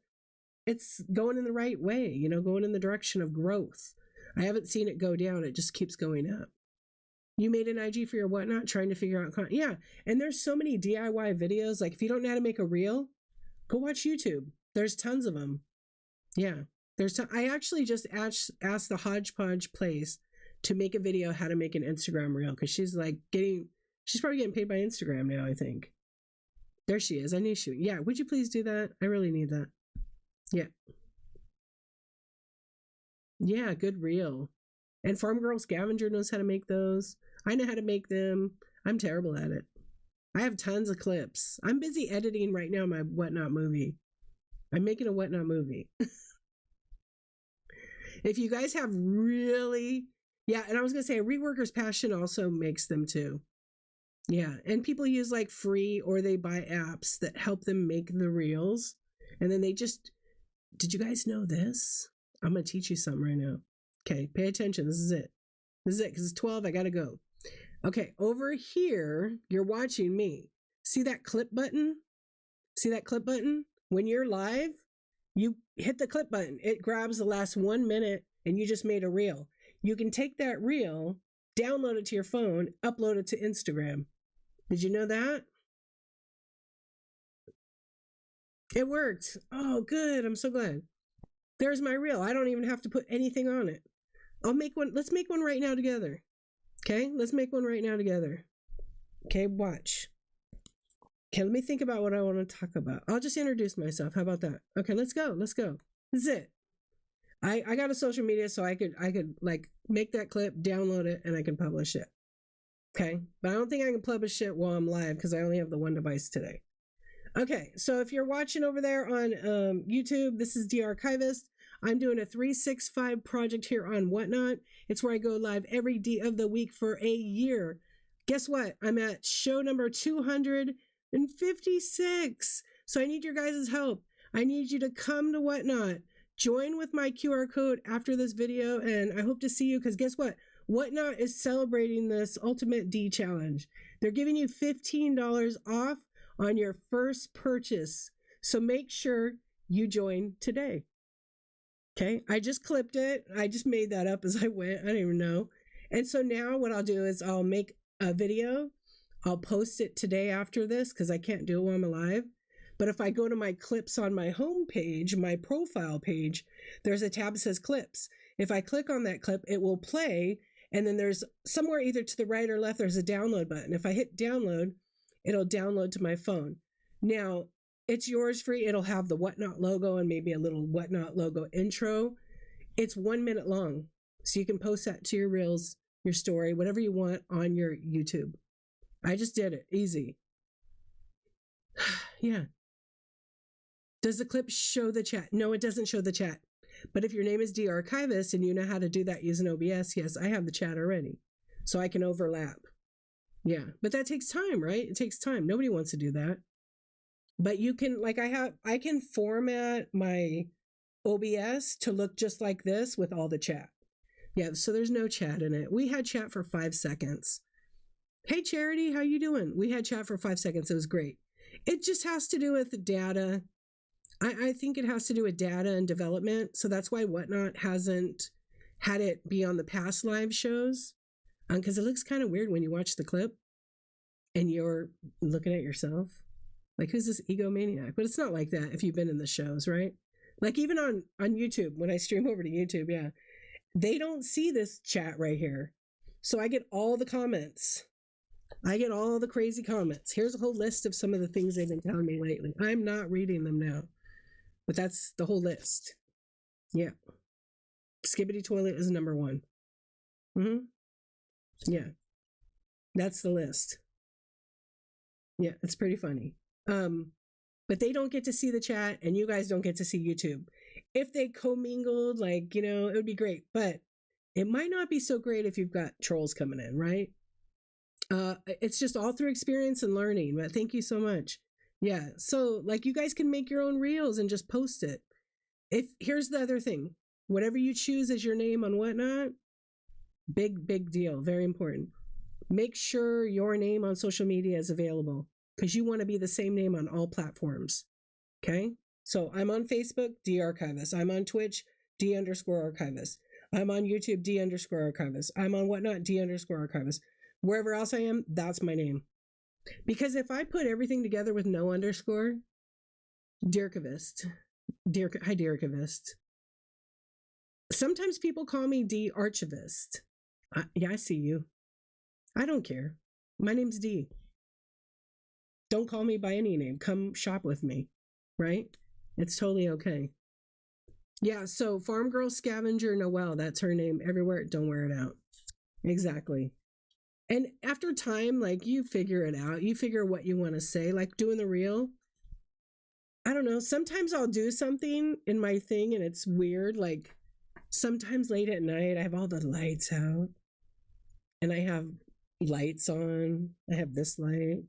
It's going in the right way, going in the direction of growth. I haven't seen it go down. It just keeps going up. You made an IG for your whatnot, trying to figure out content. Yeah, and there's so many DIY videos. Like if you don't know how to make a reel, go watch YouTube. There's tons of them. Yeah, I actually just asked the Hodgepodge place to make a video how to make an Instagram reel because she's probably getting paid by Instagram now, I think. There she is. I knew she. Yeah, would you please do that? I really need that. Yeah. Yeah, good reel. And Farm Girl Scavenger knows how to make those. I know how to make them. I'm terrible at it. I have tons of clips. I'm busy editing right now my Whatnot movie. I'm making a Whatnot movie. If you guys have really... Yeah, and I was going to say, Reworker's Passion also makes them too. Yeah, and people use like free or they buy apps that help them make the reels. And then they just... Did you guys know this? I'm going to teach you something right now. Okay, pay attention. This is it. Because it's 12. I got to go. Okay, over here, you're watching me. See that clip button? See that clip button? When you're live, you hit the clip button. It grabs the last 1 minute and you just made a reel. You can take that reel, download it to your phone, upload it to Instagram. Did you know that? It worked. Oh, good. I'm so glad. There's my reel. I don't even have to put anything on it. I'll make one. Let's make one right now together. Okay, let's make one right now together. Okay, watch. Okay, let me think about what I want to talk about. I'll just introduce myself. How about that? Okay, let's go. This is it. I got a social media so I could like make that clip, download it, and I can publish it. Okay, but I don't think I can publish it while I'm live because I only have the one device today. Okay, so if you're watching over there on YouTube, this is The Archivist. I'm doing a 365 project here on Whatnot. It's where I go live every day of the week for a year. Guess what? I'm at show number 256. So I need your guys' help. I need you to come to Whatnot. Join with my QR code after this video, and I hope to see you because guess what? Whatnot is celebrating this Ultimate D Challenge. They're giving you $15 off on your first purchase. So make sure you join today. Okay, I just clipped it. I just made that up as I went. I don't even know. And so now what I'll do is I'll make a video. I'll post it today after this because I can't do it while I'm alive. But if I go to my clips on my home page, my profile page, there's a tab that says clips. If I click on that clip, it will play. And then there's somewhere either to the right or left, there's a download button. If I hit download, it'll download to my phone. Now, it's yours free. It'll have the Whatnot logo and maybe a little Whatnot logo intro. It's 1 minute long. So you can post that to your reels, your story, whatever you want on your YouTube. I just did it. Easy. Yeah. Does the clip show the chat? No, it doesn't show the chat. But if your name is Archivist and you know how to do that using OBS, yes, I have the chat already. So I can overlap. Yeah. But that takes time, right? It takes time. Nobody wants to do that. But you can, like, I can format my OBS to look just like this with all the chat. Yeah, so there's no chat in it. We had chat for 5 seconds. Hey, Charity, how you doing? We had chat for 5 seconds. It was great. It just has to do with data. I think it has to do with data and development. So that's why Whatnot hasn't had it be on the past live shows. Because it looks kind of weird when you watch the clip and you're looking at yourself. Like, who's this egomaniac? But it's not like that if you've been in the shows, right? Like, even on YouTube, when I stream over to YouTube, yeah, they don't see this chat right here. So I get all the comments. I get all the crazy comments. Here's a whole list of some of the things they've been telling me lately. I'm not reading them now, but that's the whole list. Yeah. Skibbity Toilet is number 1. Yeah. That's the list. Yeah, it's pretty funny. But they don't get to see the chat and you guys don't get to see YouTube. If they commingled, like, you know, it would be great, but it might not be so great if you've got trolls coming in, right? It's just all through experience and learning, but thank you so much. Yeah. So like you guys can make your own reels and just post it. Here's the other thing, whatever you choose as your name on Whatnot, big deal. Very important. Make sure your name on social media is available because you want to be the same name on all platforms. Okay. So I'm on Facebook, D_Archivist. I'm on Twitch, D_Archivist. I'm on YouTube, D_Archivist. I'm on Whatnot, D_Archivist. Wherever else I am, that's my name. Because if I put everything together with no underscore, Dirkavist. Hi, Dirkavist. Sometimes people call me D_Archivist. Yeah, I see you. I don't care. My name's D. Don't call me by any name. Come shop with me, right? It's totally okay. Yeah, so Farm Girl Scavenger Noelle, that's her name everywhere. Don't wear it out. Exactly. And after time, like, you figure it out. You figure what you want to say, like doing the reel. I don't know. Sometimes I'll do something in my thing and it's weird. Like sometimes late at night, I have all the lights out and I have lights on. I have this light.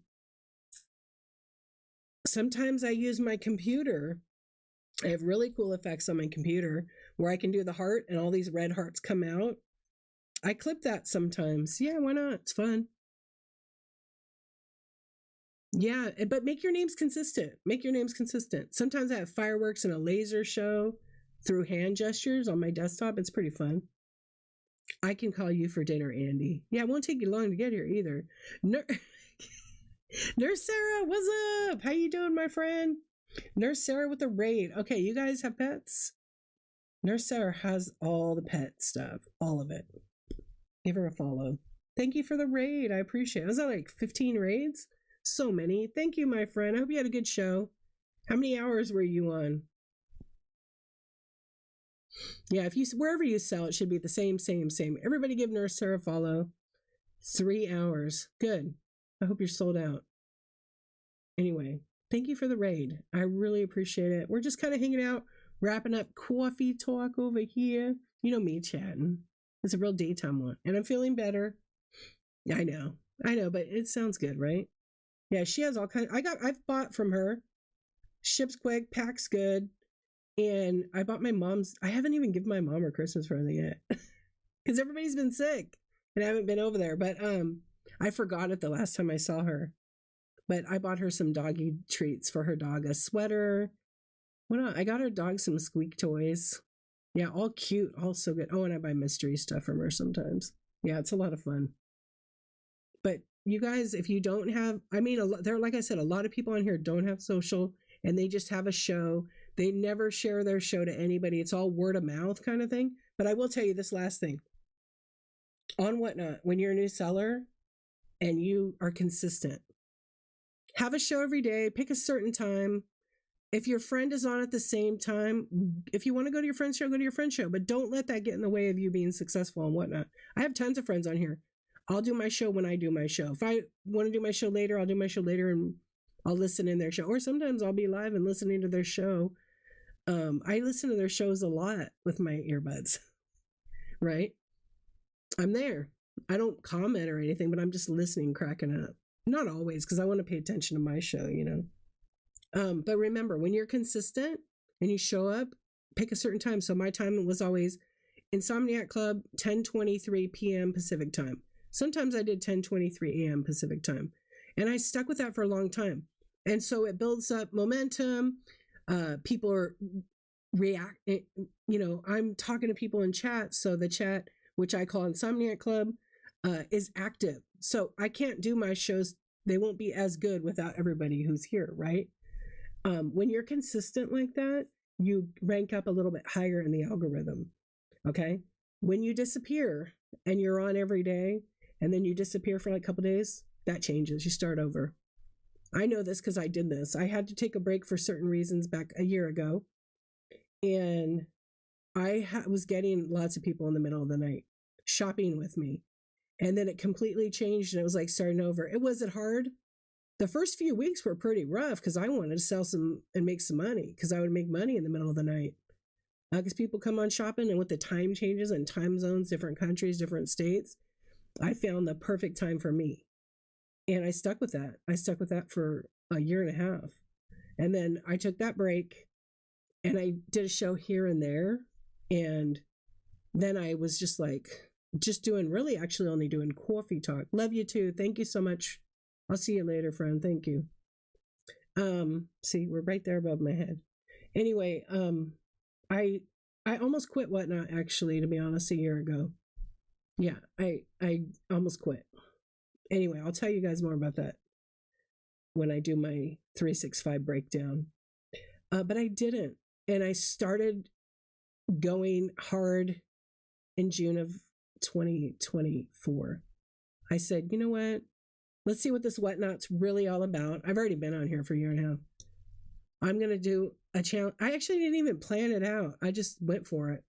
Sometimes I use my computer. I have really cool effects on my computer where I can do the heart and all these red hearts come out. I clip that sometimes. Yeah, why not? It's fun. Yeah, but make your names consistent. Make your names consistent. Sometimes I have fireworks and a laser show through hand gestures on my desktop. It's pretty fun. I can call you for dinner, Andy. Yeah, it won't take you long to get here either. Nurse Sarah, what's up? How you doing, my friend? Nurse Sarah with the raid. Okay, you guys have pets? Nurse Sarah has all the pet stuff. All of it. Give her a follow. Thank you for the raid. I appreciate it. Was that like 15 raids? So many. Thank you, my friend. I hope you had a good show. How many hours were you on? Yeah, wherever you sell, it should be the same. Everybody give Nurse Sarah a follow. 3 hours. Good. I hope you're sold out. Anyway, thank you for the raid. I really appreciate it. We're just kind of hanging out, wrapping up coffee talk over here. You know me chatting. It's a real daytime one. And I'm feeling better. I know, but it sounds good, right? Yeah, she has all kinds. I've bought from her. Ships quick, packs good. And I bought my mom's. I haven't even given my mom her Christmas present yet. Because everybody's been sick. And I haven't been over there. But I forgot it the last time I saw her. But I bought her some doggy treats for her dog. A sweater. What else? I got her dog some squeak toys. Yeah, all cute, all so good. Oh, and I buy mystery stuff from her sometimes. Yeah, it's a lot of fun. But you guys, if you don't have, I mean, like I said, a lot of people on here don't have social and they just have a show. They never share their show to anybody. It's all word of mouth kind of thing. But I will tell you this last thing. On Whatnot, when you're a new seller and you are consistent, have a show every day, pick a certain time. If your friend is on at the same time, if you want to go to your friend's show, go to your friend's show. But don't let that get in the way of you being successful and Whatnot. I have tons of friends on here. I'll do my show when I do my show. If I want to do my show later, I'll do my show later and I'll listen in their show. Or sometimes I'll be live and listening to their show. I listen to their shows a lot with my earbuds, right? I'm there. I don't comment or anything, but I'm just listening, cracking up. Not always, because I want to pay attention to my show, you know. But remember, when you're consistent and you show up, pick a certain time. So my time was always Insomniac Club, 10:23 p.m. Pacific time. Sometimes I did 10:23 a.m. Pacific time. And I stuck with that for a long time. And so it builds up momentum. People are I'm talking to people in chat. So the chat, which I call Insomniac Club, is active. So I can't do my shows. They won't be as good without everybody who's here, right? When you're consistent like that, you rank up a little bit higher in the algorithm. Okay. When you disappear and you're on every day and then you disappear for like a couple days, that changes. You start over. I know this because I did this. I had to take a break for certain reasons back a year ago. And I was getting lots of people in the middle of the night shopping with me. And then it completely changed and it was like starting over. It wasn't hard. The first few weeks were pretty rough because I wanted to sell some and make some money because I would make money in the middle of the night. Because people come on shopping, and with the time changes and time zones, different countries, different states, I found the perfect time for me. And I stuck with that. I stuck with that for a year and a half. And then I took that break and I did a show here and there. And then I was just actually only doing coffee talk. Love you too. Thank you so much. I'll see you later, friend. Thank you. See, we're right there above my head. Anyway, I almost quit Whatnot, actually, to be honest, a year ago. Yeah, I almost quit. Anyway, I'll tell you guys more about that when I do my 365 breakdown. But I didn't. And I started going hard in June of 2024. I said, you know what? Let's see what this Whatnot's really all about. I've already been on here for a year and a half. I'm going to do a challenge. I actually didn't even plan it out. I just went for it.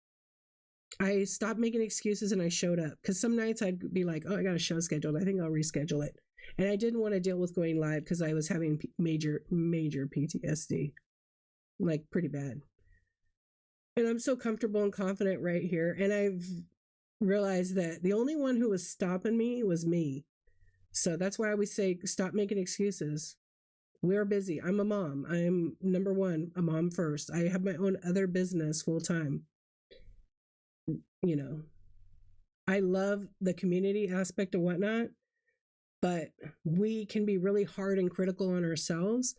I stopped making excuses and I showed up because some nights I'd be like, oh, I got a show scheduled. I think I'll reschedule it. And I didn't want to deal with going live because I was having major PTSD, like pretty bad. And I'm so comfortable and confident right here. And I've realized that the only one who was stopping me was me. So that's why I always say, stop making excuses. We're busy. I'm a mom. I'm number one, a mom first. I have my own other business full time. You know, I love the community aspect of Whatnot, but we can be really hard and critical on ourselves,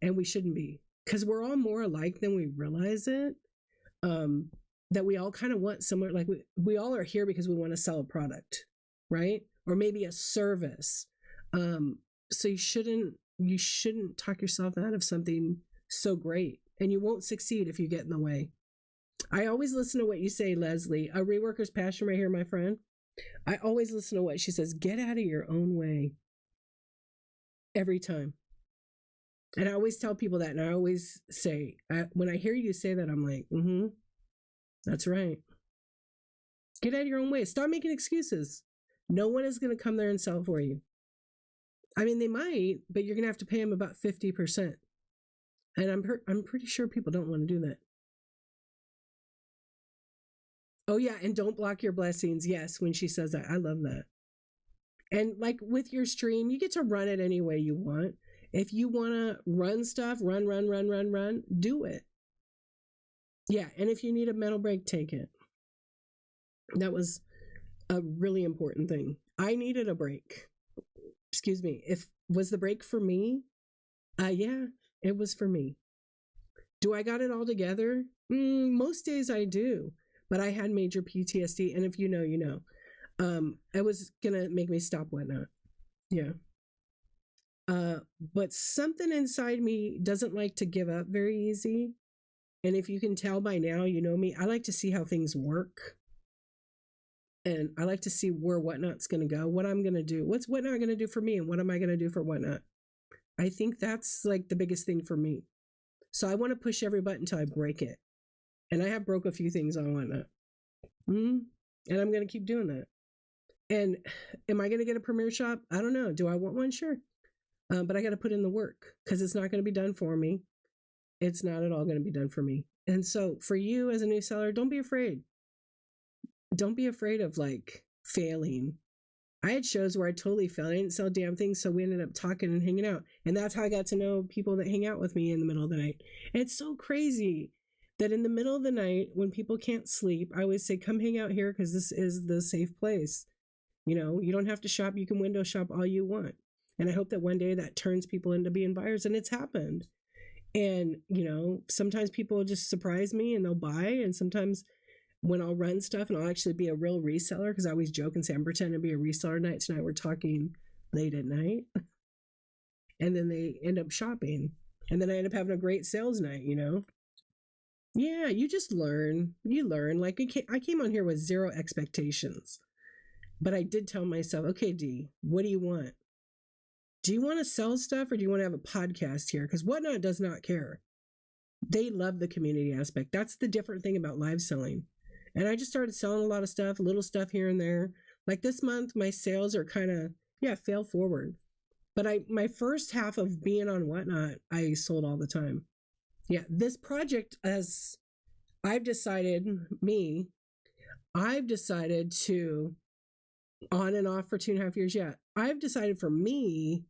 and we shouldn't be because we're all more alike than we realize it. That we all kind of want somewhere, like we all are here because we want to sell a product, right? Or maybe a service. So you shouldn't talk yourself out of something so great, and you won't succeed if you get in the way. I always listen to what you say, Leslie. A reworker's passion right here, my friend. I always listen to what she says. Get out of your own way. Every time. And I always tell people that, and I always say, when I hear you say that, I'm like, that's right. Get out of your own way. Stop making excuses. No one is going to come there and sell for you. I mean, they might, but you're going to have to pay them about 50%. And I'm pretty sure people don't want to do that. Oh, yeah, and don't block your blessings. Yes, when she says that. I love that. And like with your stream, you get to run it any way you want. If you want to run stuff, run, do it. Yeah, and if you need a mental break, take it. That was a really important thing. I needed a break. Excuse me. Was the break for me? Yeah, it was for me. Do I got it all together? Most days I do. But I had major PTSD, and if you know, you know. It was gonna make me stop Whatnot. Yeah. But something inside me doesn't like to give up very easy. And if you can tell by now, you know me, I like to see how things work. And I like to see where Whatnot's going to go, what I'm going to do. What's Whatnot going to do for me, and what am I going to do for Whatnot? I think that's like the biggest thing for me. So I want to push every button until I break it. And I have broke a few things on Whatnot. And I'm going to keep doing that. And am I going to get a premiere shop? I don't know. Do I want one? Sure. But I got to put in the work because it's not going to be done for me. It's not at all going to be done for me. And so for you as a new seller, don't be afraid. Don't be afraid of like failing. I had shows where I totally failed. I didn't sell damn things, so we ended up talking and hanging out. And that's how I got to know people that hang out with me in the middle of the night. And it's so crazy that in the middle of the night, when people can't sleep, I always say, come hang out here because this is the safe place. You know, you don't have to shop. You can window shop all you want. And I hope that one day that turns people into being buyers, and it's happened. And, you know, sometimes people just surprise me and they'll buy. And sometimes when I'll run stuff and I'll actually be a real reseller, because I always joke and say, I'm pretending to be a reseller night. Tonight we're talking late at night. And then they end up shopping. And then I end up having a great sales night, you know? Yeah, you just learn. You learn. Like I came on here with zero expectations. But I did tell myself, okay, D, what do you want? Do you want to sell stuff or do you want to have a podcast here? Because Whatnot does not care. They love the community aspect. That's the different thing about live selling. And I just started selling a lot of stuff, little stuff here and there. Like this month, my sales are kind of, fail forward. But my first half of being on Whatnot, I sold all the time. Yeah, this project, as I've decided to, on and off for 2.5 years, I've decided for me,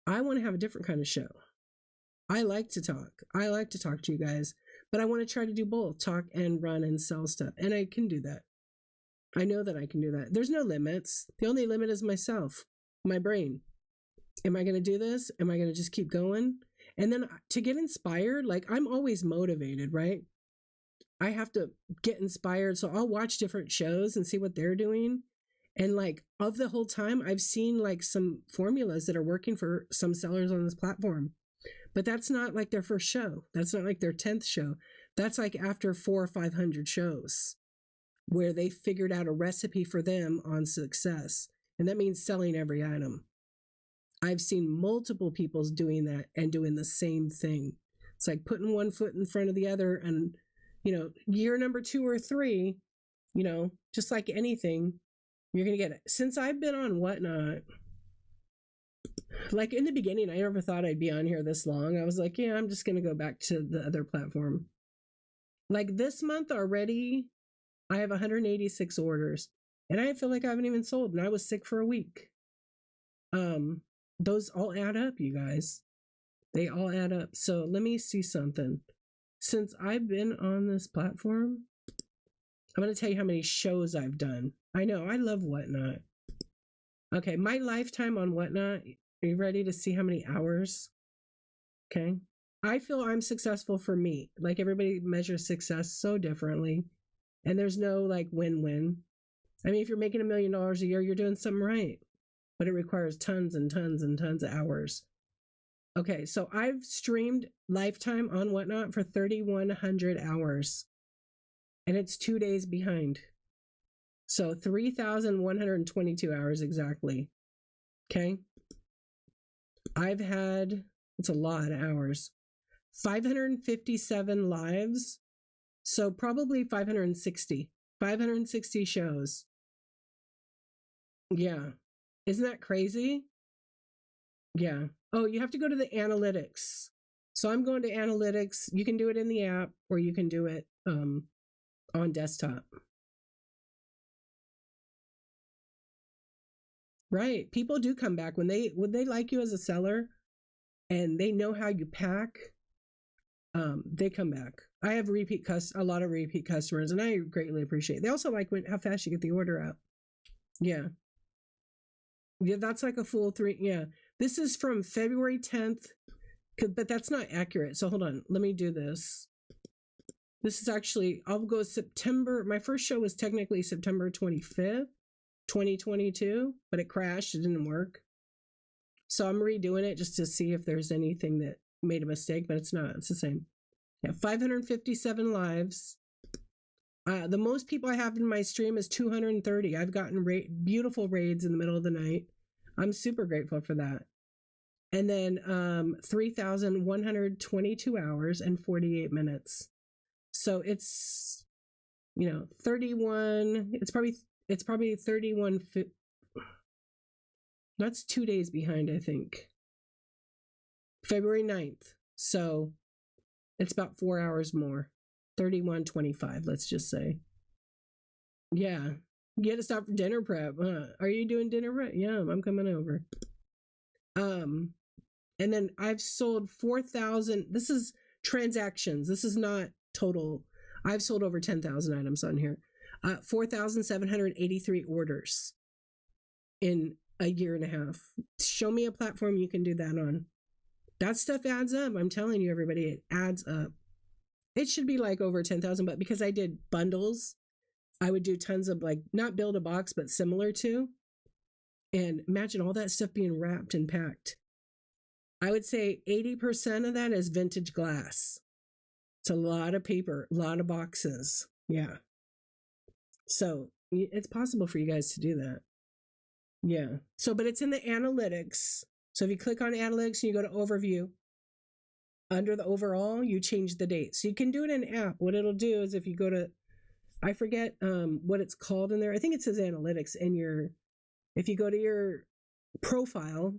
I want to have a different kind of show. I like to talk. I like to talk to you guys, but I want to try to do both, talk and run and sell stuff. And I can do that. I know that I can do that. There's no limits. The only limit is myself, my brain. Am I going to do this? Am I going to just keep going? And then to get inspired, like I'm always motivated, right? I have to get inspired. So I'll watch different shows and see what they're doing. And like of the whole time, I've seen like some formulas that are working for some sellers on this platform. But that's not like their first show. That's not like their 10th show. That's like after 400 or 500 shows where they figured out a recipe for them on success. And that means selling every item. I've seen multiple people doing that and doing the same thing. It's like putting one foot in front of the other. And, you know, year number 2 or 3, you know, just like anything, you're going to get it. Since I've been on Whatnot, like in the beginning, I never thought I'd be on here this long. I was like, yeah, I'm just going to go back to the other platform. Like this month already, I have 186 orders and I feel like I haven't even sold and I was sick for a week. Those all add up, you guys. They all add up. So let me see something. Since I've been on this platform, I'm going to tell you how many shows I've done. I know, I love Whatnot. Okay, my lifetime on Whatnot. Are you ready to see how many hours? Okay. I feel I'm successful for me. Like everybody measures success so differently. And there's no like win-win. I mean, if you're making $1 million a year, you're doing something right. But it requires tons and tons and tons of hours. Okay, so I've streamed lifetime on Whatnot for 3,100 hours. And it's 2 days behind. So 3,122 hours exactly. Okay. I've had, it's a lot of hours, 557 lives. So probably 560 shows. Yeah. Isn't that crazy? Yeah. Oh, you have to go to the analytics. So I'm going to analytics. You can do it in the app or you can do it on desktop. Right. People do come back when they like you as a seller and they know how you pack. They come back. I have a lot of repeat customers and I greatly appreciate it. They also like how fast you get the order out. Yeah. Yeah, that's like a full 3. Yeah. This is from February 10th, but that's not accurate. So hold on. Let me do this. This is actually, I'll go September. My first show was technically September 25th, 2022, but it crashed. It didn't work. So I'm redoing it just to see if there's anything that made a mistake, but it's not. It's the same. Yeah, 557 lives. The most people I have in my stream is 230. I've gotten beautiful raids in the middle of the night. I'm super grateful for that. And then 3,122 hours and 48 minutes. So it's, 31. It's probably 31. That's 2 days behind, I think. February 9th. So It's about 4 hours more. 31.25, let's just say. Yeah. You had to stop for dinner prep. Are you doing dinner prep? Yeah, I'm coming over. And then I've sold 4,000. This is transactions. This is not total. I've sold over 10,000 items on here. 4,783 orders in a year and a half. Show me a platform you can do that on. That stuff adds up. I'm telling you, everybody, it adds up. It should be like over 10,000, but because I did bundles, I would do tons of like, not build a box, but similar to. And imagine all that stuff being wrapped and packed. I would say 80% of that is vintage glass. It's a lot of paper, a lot of boxes. Yeah. So it's possible for you guys to do that. Yeah. So, but it's in the analytics. So if you click on analytics and you go to overview, under the overall, you change the date. So you can do it in app. What it'll do is if you go to, I forget what it's called in there. I think it says analytics in your, if you go to your profile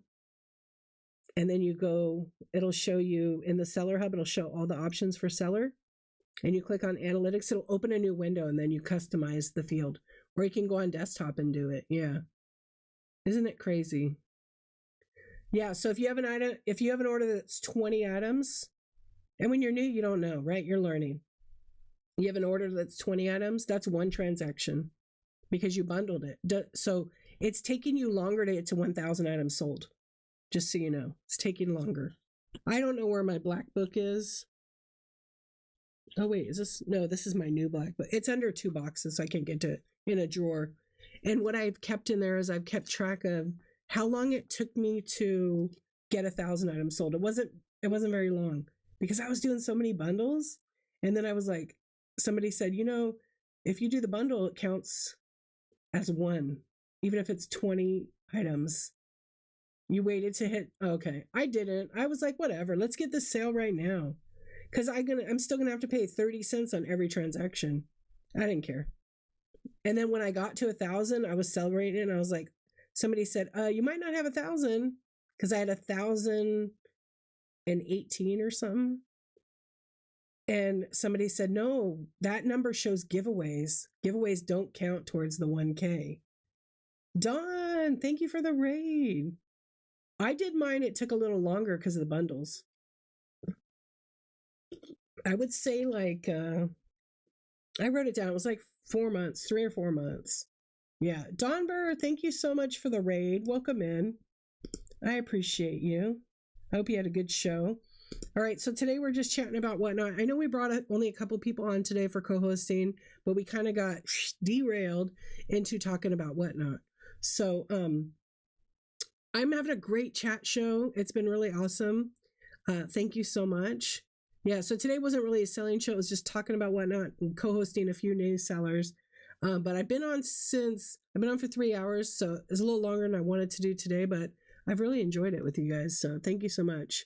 and then you go, it'll show you in the seller hub, it'll show all the options for seller. And you click on analytics, it'll open a new window and then you customize the field. Or you can go on desktop and do it. Yeah. Isn't it crazy? Yeah, so if you have an item, if you have an order that's 20 items, and when you're new, you don't know, right? You're learning. You have an order that's 20 items, that's one transaction because you bundled it. So it's taking you longer to get to 1,000 items sold, just so you know. It's taking longer. I don't know where my black book is. Oh, wait, is this? No, this is my new black book. It's under 2 boxes, so I can get to it in a drawer. And what I've kept in there is I've kept track of how long it took me to get 1,000 items sold. It wasn't very long because I was doing so many bundles. And then I was like, somebody said, you know, if you do the bundle, it counts as one, even if it's 20 items. You waited to hit. Okay. I didn't. I was like, whatever, let's get this sale right now. Cause I'm still going to have to pay 30 cents on every transaction. I didn't care. And then when I got to 1,000, I was celebrating and I was like, somebody said, you might not have 1,000 because I had 1,018 or something. And somebody said, no, that number shows giveaways. Giveaways don't count towards the 1K. Dawn, thank you for the raid. I did mine. It took a little longer because of the bundles. I would say like, I wrote it down. It was like 4 months, 3 or 4 months. Yeah. Don Burr, thank you so much for the raid. Welcome in. I appreciate you. I hope you had a good show. All right. So today we're just chatting about Whatnot. I know we brought only a couple people on today for co-hosting, but we kind of got derailed into talking about Whatnot. So, I'm having a great chat show. It's been really awesome. Thank you so much. Yeah. So today wasn't really a selling show. It was just talking about Whatnot and co-hosting a few new sellers. But I've been on for 3 hours, so it's a little longer than I wanted to do today, but I've really enjoyed it with you guys. So thank you so much.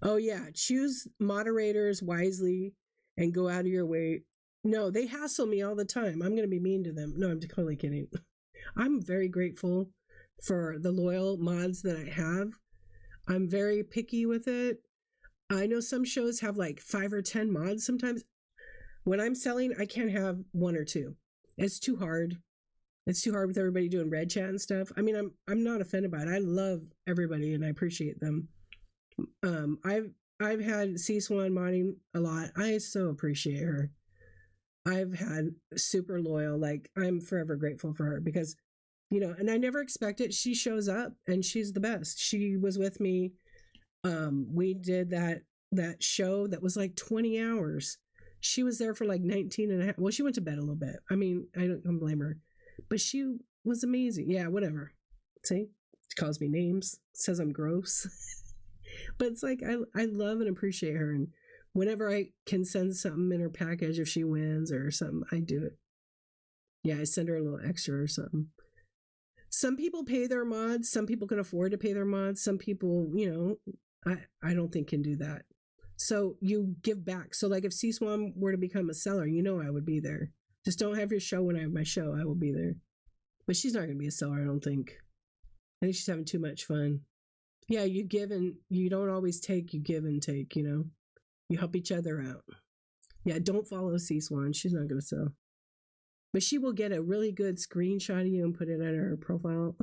Oh yeah. Choose moderators wisely and go out of your way. No, they hassle me all the time. I'm going to be mean to them. No, I'm totally kidding. I'm very grateful for the loyal mods that I have. I'm very picky with it. I know some shows have like 5 or 10 mods sometimes. When I'm selling, I can't have 1 or 2. It's too hard. It's too hard with everybody doing red chat and stuff. I mean, I'm not offended by it. I love everybody and I appreciate them. I've had C-Swan modding a lot. I so appreciate her. I've had super loyal. Like, I'm forever grateful for her because, you know, and I never expect it. She shows up and she's the best. She was with me. We did that show that was like 20 hours. She was there for like 19 and a half. Well, she went to bed a little bit. I mean, I don't blame her, but she was amazing. Yeah, whatever. See, she calls me names, says I'm gross, but it's like, I love and appreciate her. And whenever I can send something in her package, if she wins or something, I do it. Yeah, I send her a little extra or something. Some people pay their mods. Some people can afford to pay their mods. Some people, you know, I don't think can do that. So you give back. So like if C-Swam were to become a seller, you know I would be there. Just don't have your show when I have my show. I will be there. But she's not going to be a seller, I don't think. I think she's having too much fun. Yeah, you give and you don't always take, you give and take, you know. You help each other out. Yeah, don't follow C Swan. She's not going to sell. But she will get a really good screenshot of you and put it on her profile.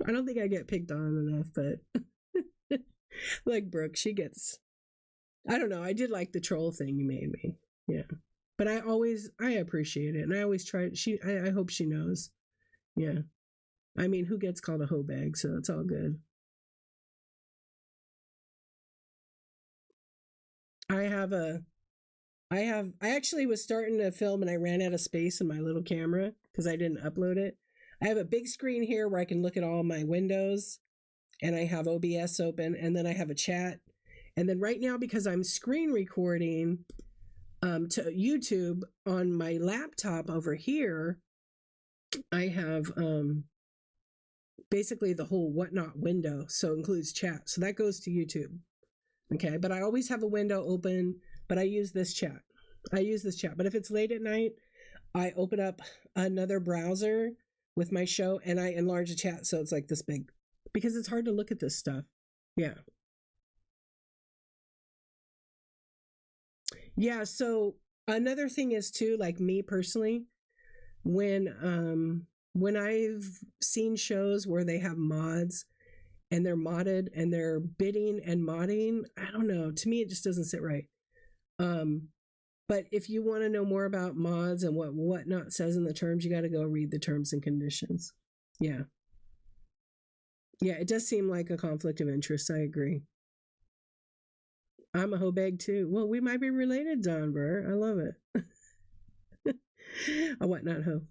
I don't think I get picked on enough, but like Brooke, she gets. I don't know. I did like the troll thing you made me. Yeah. But I appreciate it. And I always try. I hope she knows. Yeah. I mean, who gets called a hoe bag? So it's all good. I actually was starting to film and I ran out of space in my little camera because I didn't upload it. I have a big screen here where I can look at all my windows and I have OBS open and then I have a chat. And then right now, because I'm screen recording to YouTube on my laptop over here, I have basically the whole whatnot window. So it includes chat. So that goes to YouTube. Okay. But I always have a window open, but I use this chat. But if it's late at night, I open up another browser with my show and I enlarge the chat so it's like this big because it's hard to look at this stuff. Yeah. Yeah, so another thing is too, like me personally, when I've seen shows where they have mods and they're modded and they're bidding and modding, I don't know. To me it just doesn't sit right. But if you want to know more about mods and what whatnot says in the terms, you got to go read the terms and conditions. Yeah. Yeah, it does seem like a conflict of interest. I agree. I'm a hoe bag too. Well, we might be related, Don Burr. I love it. A whatnot hoe.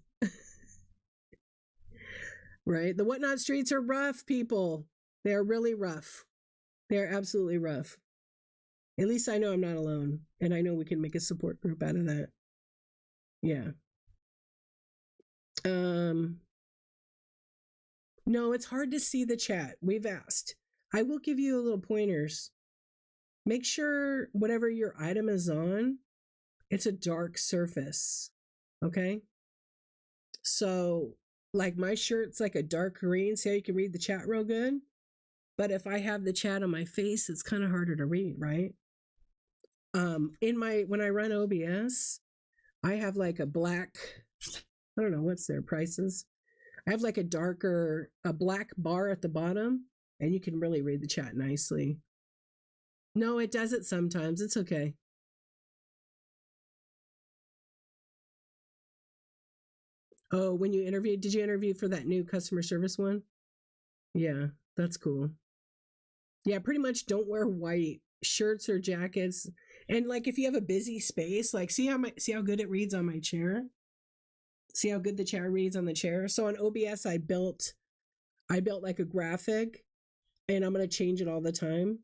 Right? The whatnot streets are rough, people. They are really rough. They are absolutely rough. At least I know I'm not alone. And I know we can make a support group out of that. Yeah. No, it's hard to see the chat. We've asked. I will give you a little pointers. Make sure whatever your item is on, it's a dark surface. Okay? So, like my shirt's like a dark green, so you can read the chat real good. But if I have the chat on my face, it's kind of harder to read, right? When I run OBS, I have like a black, I don't know what's their prices. I have like a black bar at the bottom, and you can really read the chat nicely. No, it does it sometimes. It's okay. Oh, when you interviewed, did you interview for that new customer service one? Yeah, that's cool. Yeah, pretty much don't wear white shirts or jackets. And like if you have a busy space, like see how good it reads on my chair? See how good the chair reads on the chair? So on OBS I built like a graphic and I'm going to change it all the time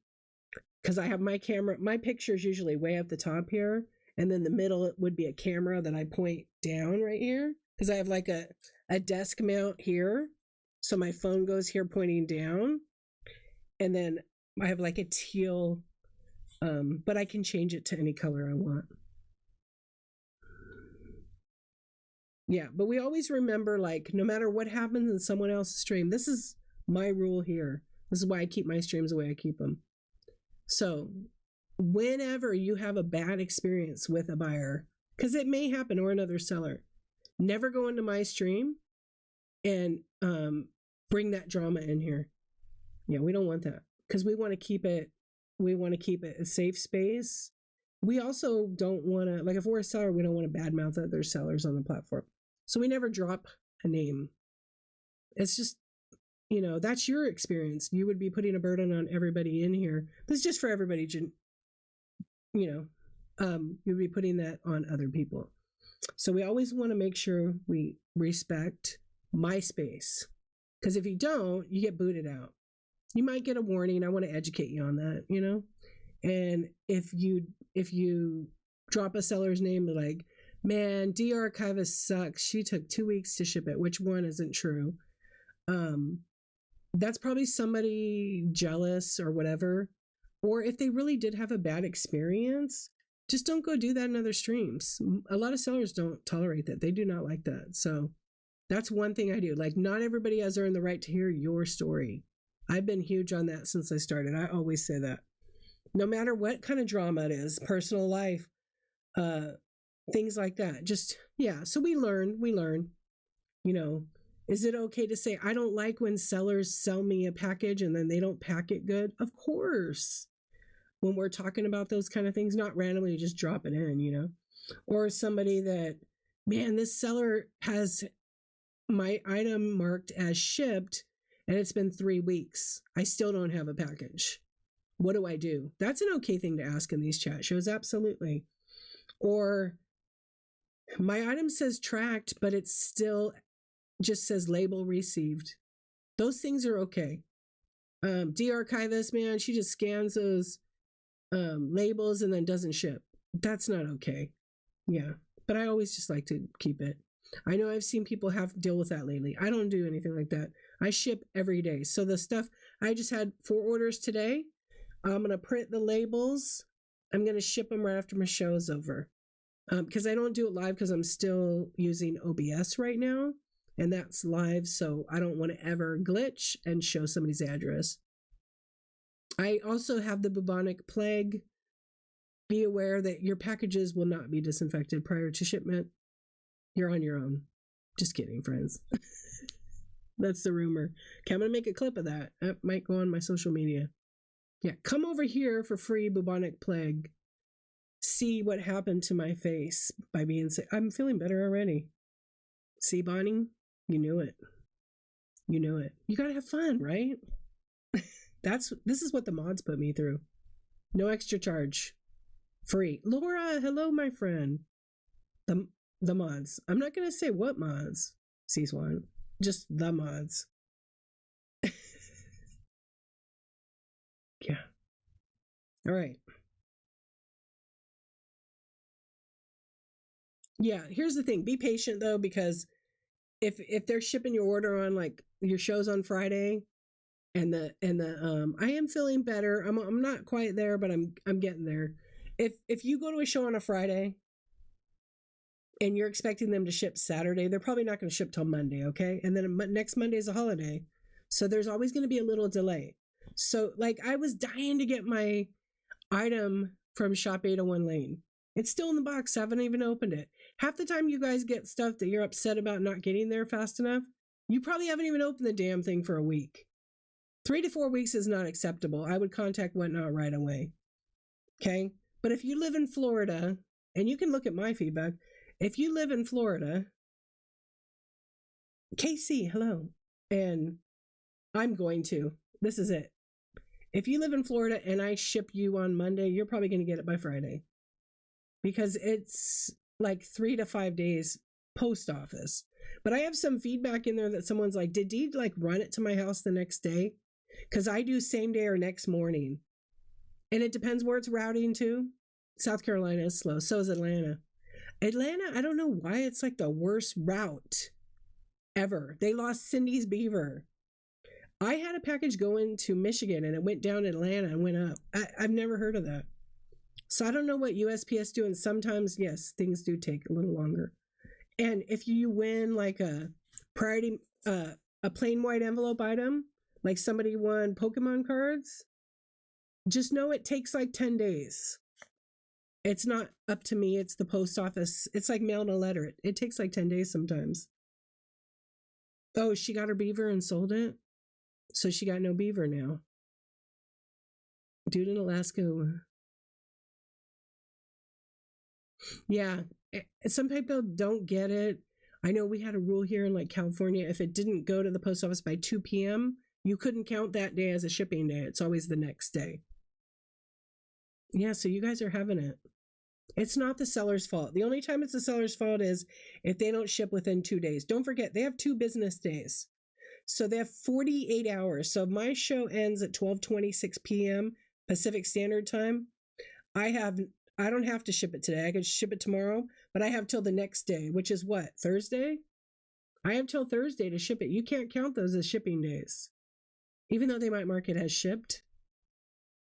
cuz I have my picture is usually way up the top here and then the middle would be a camera that I point down right here cuz I have like a desk mount here. So my phone goes here pointing down and then I have like a teal, but I can change it to any color I want. Yeah, but we always remember like no matter what happens in someone else's stream, this is my rule here. This is why I keep my streams the way I keep them. So, whenever you have a bad experience with a buyer, because it may happen or another seller, never go into my stream and bring that drama in here. Yeah, we don't want that because we want to keep it. We want to keep it a safe space. We also don't want to like if we're a seller, we don't want to badmouth other sellers on the platform. So we never drop a name. It's just that's your experience. You would be putting a burden on everybody in here. But it's just for everybody to you'd be putting that on other people. So we always want to make sure we respect my space. Because if you don't, you get booted out. You might get a warning. I want to educate you on that, And if you drop a seller's name like, man, de-archivist sucks. She took 2 weeks to ship it, which one isn't true. That's probably somebody jealous or whatever. Or if they really did have a bad experience, just don't go do that in other streams. A lot of sellers don't tolerate that. They do not like that. So That's one thing I do. Like, not everybody has earned the right to hear your story. I've been huge on that since I started. I always say that. No matter what kind of drama it is, personal life, things like that. Just, yeah. So we learn, you know, is it okay to say, I don't like when sellers sell me a package and then they don't pack it good? Of course. When we're talking about those kind of things, not randomly just drop it in, you know, or somebody that, man, this seller has my item marked as shipped and it's been 3 weeks. I still don't have a package. What do I do? That's an okay thing to ask in these chat shows. Absolutely. Or my item says tracked, but it still just says label received. Those things are okay. De-archivist, man, she just scans those labels and then doesn't ship. That's not okay. Yeah. But I always just like to keep it. I know I've seen people have to deal with that lately. I don't do anything like that. I ship every day. So the stuff, I just had 4 orders today. I'm going to print the labels. I'm going to ship them right after my show is over. Because I don't do it live because I'm still using OBS right now. And that's live. So I don't want to ever glitch and show somebody's address. I also have the bubonic plague. Be aware that your packages will not be disinfected prior to shipment. You're on your own. Just kidding, friends. That's the rumor. Okay, I'm going to make a clip of that. That might go on my social media. Yeah, come over here for free bubonic plague. See what happened to my face by being sick. I'm feeling better already. See, Bonnie? You knew it. You knew it. You got to have fun, right? This is what the mods put me through. No extra charge. Free. Laura, hello, my friend. The mods. I'm not going to say what mods. C-Swan. Just the mods. Yeah. All right. Yeah, here's the thing. Be patient though, because if they're shipping your order on like your show's on Friday and the I am feeling better. I'm not quite there, but I'm getting there. If you go to a show on a Friday and you're expecting them to ship Saturday, they're probably not going to ship till Monday, okay? And then next Monday is a holiday. So there's always going to be a little delay. So like I was dying to get my item from Shop 801 Lane. It's still in the box. I haven't even opened it. Half the time you guys get stuff that you're upset about not getting there fast enough. You probably haven't even opened the damn thing for a week. 3 to 4 weeks is not acceptable. I would contact Whatnot right away. Okay? But if you live in Florida, and you can look at my feedback, if you live in Florida, KC, hello. And I'm going to. This is it. If you live in Florida and I ship you on Monday, you're probably going to get it by Friday. Because it's like 3 to 5 days post office. But I have some feedback in there that someone's like, did Dee like run it to my house the next day? Because I do same day or next morning. And it depends where it's routing to. South Carolina is slow. So is Atlanta. Atlanta, I don't know why it's like the worst route ever. They lost Cindy's Beaver. I had a package going to Michigan and it went down to Atlanta and went up. I've never heard of that. So I don't know what USPS do. And sometimes, yes, things do take a little longer. And if you win like a priority, a plain white envelope item, like somebody won Pokemon cards, just know it takes like 10 days. It's not up to me. It's the post office. It's like mailing a letter. It takes like 10 days sometimes. Oh, she got her beaver and sold it? So she got no beaver now. Dude in Alaska. Yeah. Some people don't get it. I know we had a rule here in like California. If it didn't go to the post office by 2 p.m., you couldn't count that day as a shipping day. It's always the next day. Yeah, so you guys are having it. It's not the seller's fault. The only time it's the seller's fault is if they don't ship within 2 days. Don't forget, they have 2 business days. So they have 48 hours. So if my show ends at 12:26 p.m. Pacific Standard Time, I don't have to ship it today. I could ship it tomorrow, but I have till the next day, which is what? Thursday? I have till Thursday to ship it. You can't count those as shipping days. Even though they might mark it as shipped,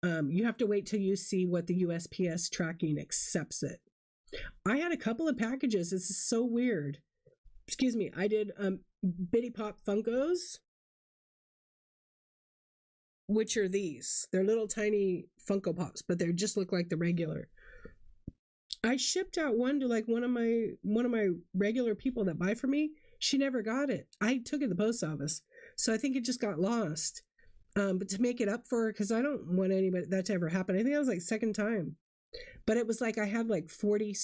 you have to wait till you see what the USPS tracking accepts it. I had a couple of packages. This is so weird. excuse me, I did Bitty Pop Funkos, which are these. They're little tiny Funko Pops, but they just look like the regular. I shipped out one to like one of my regular people that buy for me. She never got it. I took it to the post office, so I think it just got lost. But to make it up for her, because I don't want anybody that to ever happen. I think that was like second time, but it was like I had like 40.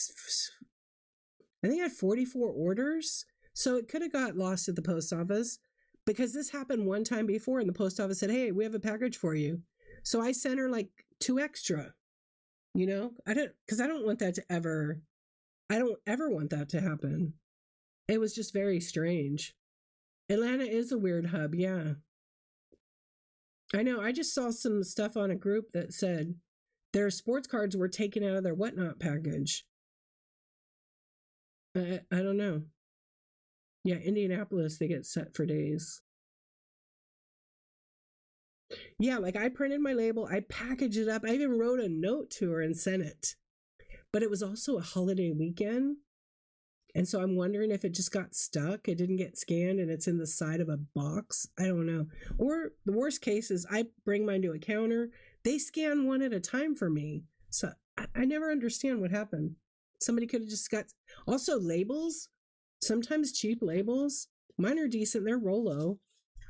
I think I had 44 orders, so it could have got lost at the post office. Because this happened one time before, and the post office said, "Hey, we have a package for you." So I sent her like 2 extra. You know, I don't want that to ever. I don't ever want that to happen. It was just very strange. Atlanta is a weird hub, yeah. I know. I just saw some stuff on a group that said their sports cards were taken out of their whatnot package. I don't know. Yeah, Indianapolis, they get set for days. Yeah, like I printed my label, I packaged it up, I even wrote a note to her and sent it. But it was also a holiday weekend. And so I'm wondering if it just got stuck, it didn't get scanned, and it's in the side of a box. I don't know. Or the worst case is I bring mine to a counter, they scan one at a time for me. So I never understand what happened. Somebody could have just got. Also, labels, sometimes cheap labels, mine are decent, they're Rolo.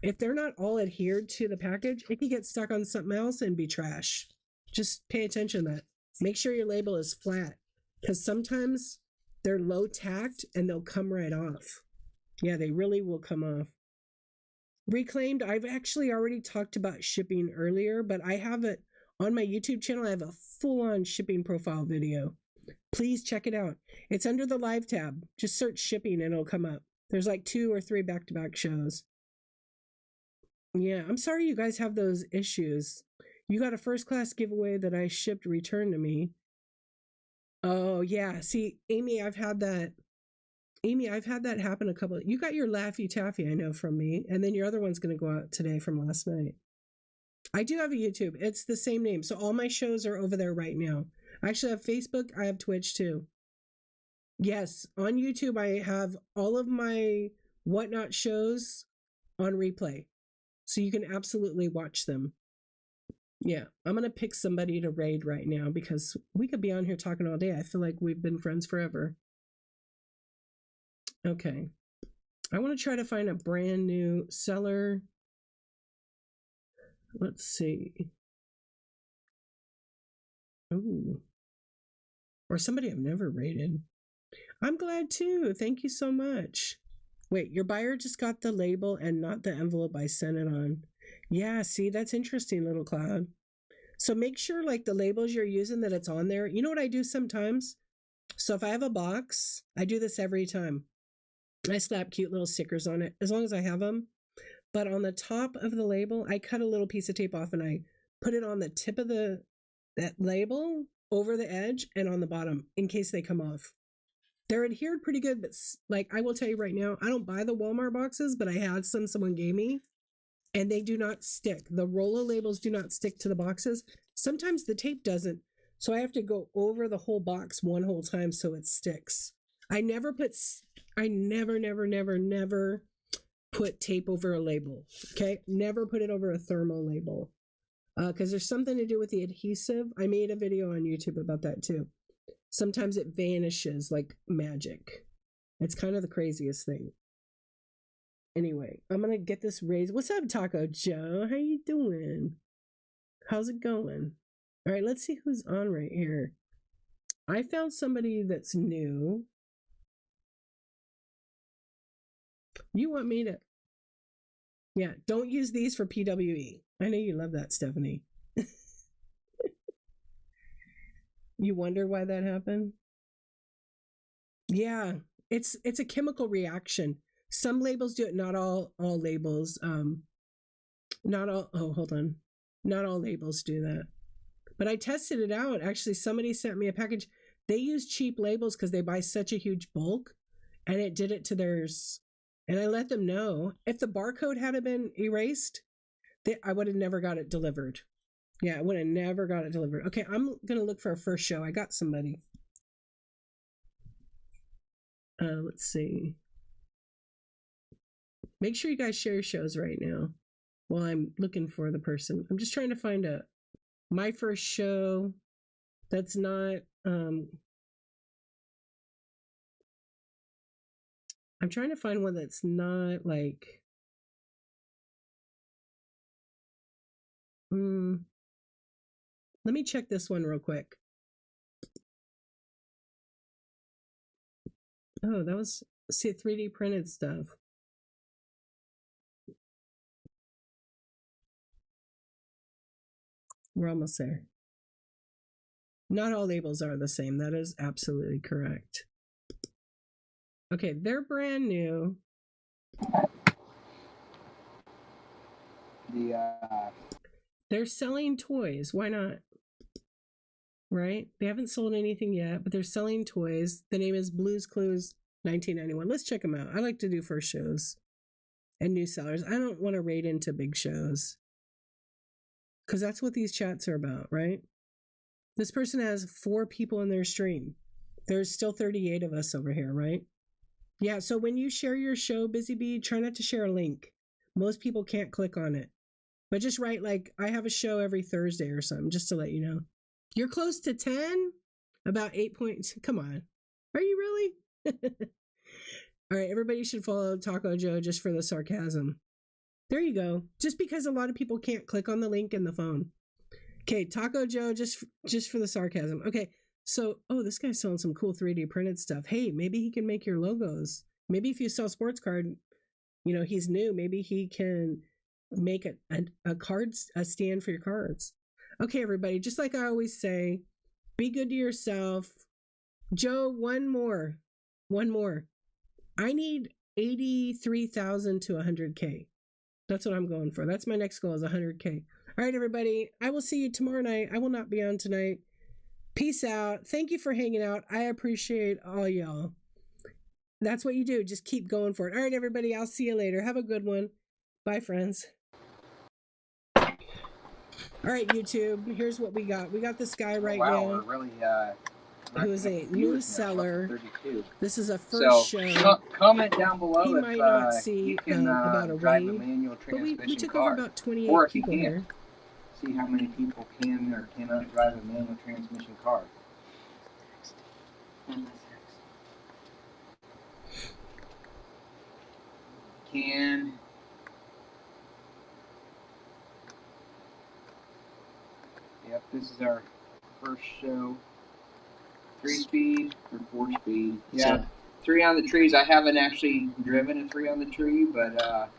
If they're not all adhered to the package, it can get stuck on something else and be trash. Just pay attention to that. Make sure your label is flat, because sometimes they're low tacked and they'll come right off. Yeah, they really will come off. Reclaimed, I've actually already talked about shipping earlier, but I have it on my YouTube channel. I have a full-on shipping profile video. Please check it out. It's under the live tab. Just search shipping and it'll come up. There's like 2 or 3 back-to-back shows. Yeah, I'm sorry you guys have those issues. You got a first class giveaway that I shipped returned to me. Oh, yeah. See, Amy, I've had that. Amy, I've had that happen a couple. You got your Laffy Taffy, I know, from me, and then your other one's going to go out today from last night. I do have a YouTube. It's the same name. So all my shows are over there right now. I actually have Facebook. I have Twitch too. Yes, on YouTube, I have all of my Whatnot shows on replay. So you can absolutely watch them. Yeah, I'm going to pick somebody to raid right now because we could be on here talking all day. I feel like we've been friends forever. Okay. I want to try to find a brand new seller. Let's see. Ooh. Or somebody I've never rated. I'm glad too. Thank you so much. Wait, your buyer just got the label and not the envelope I sent it on. Yeah, see, that's interesting, Little Cloud. So make sure, like, the labels you're using, that it's on there. You know what I do sometimes? So if I have a box, I do this every time. I slap cute little stickers on it, as long as I have them. But on the top of the label, I cut a little piece of tape off and I put it on the tip of that label, over the edge, and on the bottom, in case they come off. They're adhered pretty good, but like I will tell you right now, I don't buy the Walmart boxes, but I had some someone gave me, and they do not stick. The Rolo labels do not stick to the boxes. Sometimes the tape doesn't, so I have to go over the whole box one whole time so it sticks. I never put tape over a label. Okay, never put it over a thermal label, because there's something to do with the adhesive. I made a video on YouTube about that too. Sometimes it vanishes like magic. It's kind of the craziest thing. Anyway, I'm gonna get this raised. What's up, Taco Joe? How you doing? How's it going? All right, let's see who's on right here. I found somebody that's new. You want me to? Yeah, don't use these for PWE. I know you love that, Stephanie. You wonder why that happened? Yeah, it's a chemical reaction. Some labels do it, not all labels. Not all. Oh, hold on. Not all labels do that. But I tested it out. Actually, somebody sent me a package. They use cheap labels because they buy such a huge bulk, and it did it to theirs. And I let them know if the barcode had been erased, I would have never got it delivered. Yeah, I would have never got it delivered. Okay, I'm gonna look for a first show. I got somebody. Let's see. Make sure you guys share shows right now while I'm looking for the person. I'm just trying to find my first show that's not I'm trying to find one that's not like let me check this one real quick. Oh, that was 3D printed stuff. We're almost there. Not all labels are the same. That is absolutely correct. Okay, they're brand new. They're selling toys. Why not? Right? They haven't sold anything yet, but they're selling toys. The name is Blue's Clues 1991. Let's check them out. I like to do first shows and new sellers. I don't want to raid into big shows because that's what these chats are about, right? This person has 4 people in their stream. There's still 38 of us over here, right? Yeah, so when you share your show, Busy Bee, try not to share a link. Most people can't click on it. But just write, like, I have a show every Thursday or something, just to let you know. You're close to 10? About 8 points. Come on. Are you really? All right, everybody should follow Taco Joe just for the sarcasm. There you go. Just because a lot of people can't click on the link in the phone. Okay, Taco Joe, just for the sarcasm. Okay, so, oh, this guy's selling some cool 3D printed stuff. Hey, maybe he can make your logos. Maybe if you sell sports card, you know, he's new. Maybe he can make a stand for your cards. Okay, everybody, just like I always say, be good to yourself. Joe, one more. I need 83,000 to 100K. That's what I'm going for. That's my next goal is 100K. All right, everybody, I will see you tomorrow night. I will not be on tonight. Peace out. Thank you for hanging out. I appreciate all y'all. That's what you do. Just keep going for it. All right, everybody, I'll see you later. Have a good one. Bye, friends. All right, YouTube, here's what we got. We got this guy right now. We're really, who is a new seller. 32. This is a first show. Comment down below he if might not see you can about a drive raid, a manual but we transmission took car. over about 28 or if people you can't, here. see how many people can or cannot drive a manual transmission car. Can. Yep, this is our first show. 3-speed or 4-speed. Yeah, so, 3 on the trees. I haven't actually driven a 3 on the tree, but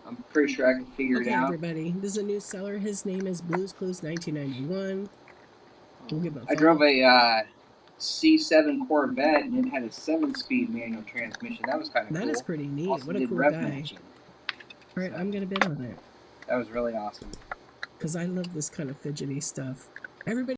I'm pretty sure I can figure it out. Okay, everybody. This is a new seller. His name is Blues Clues 1991. We'll give him a I drove a C7 Corvette, and it had a 7-speed manual transmission. That was kind of cool. That is pretty neat. Also what a cool guy. Matching. All right, so, I'm going to bid on it. That was really awesome. Because I love this kind of fidgety stuff. Everybody.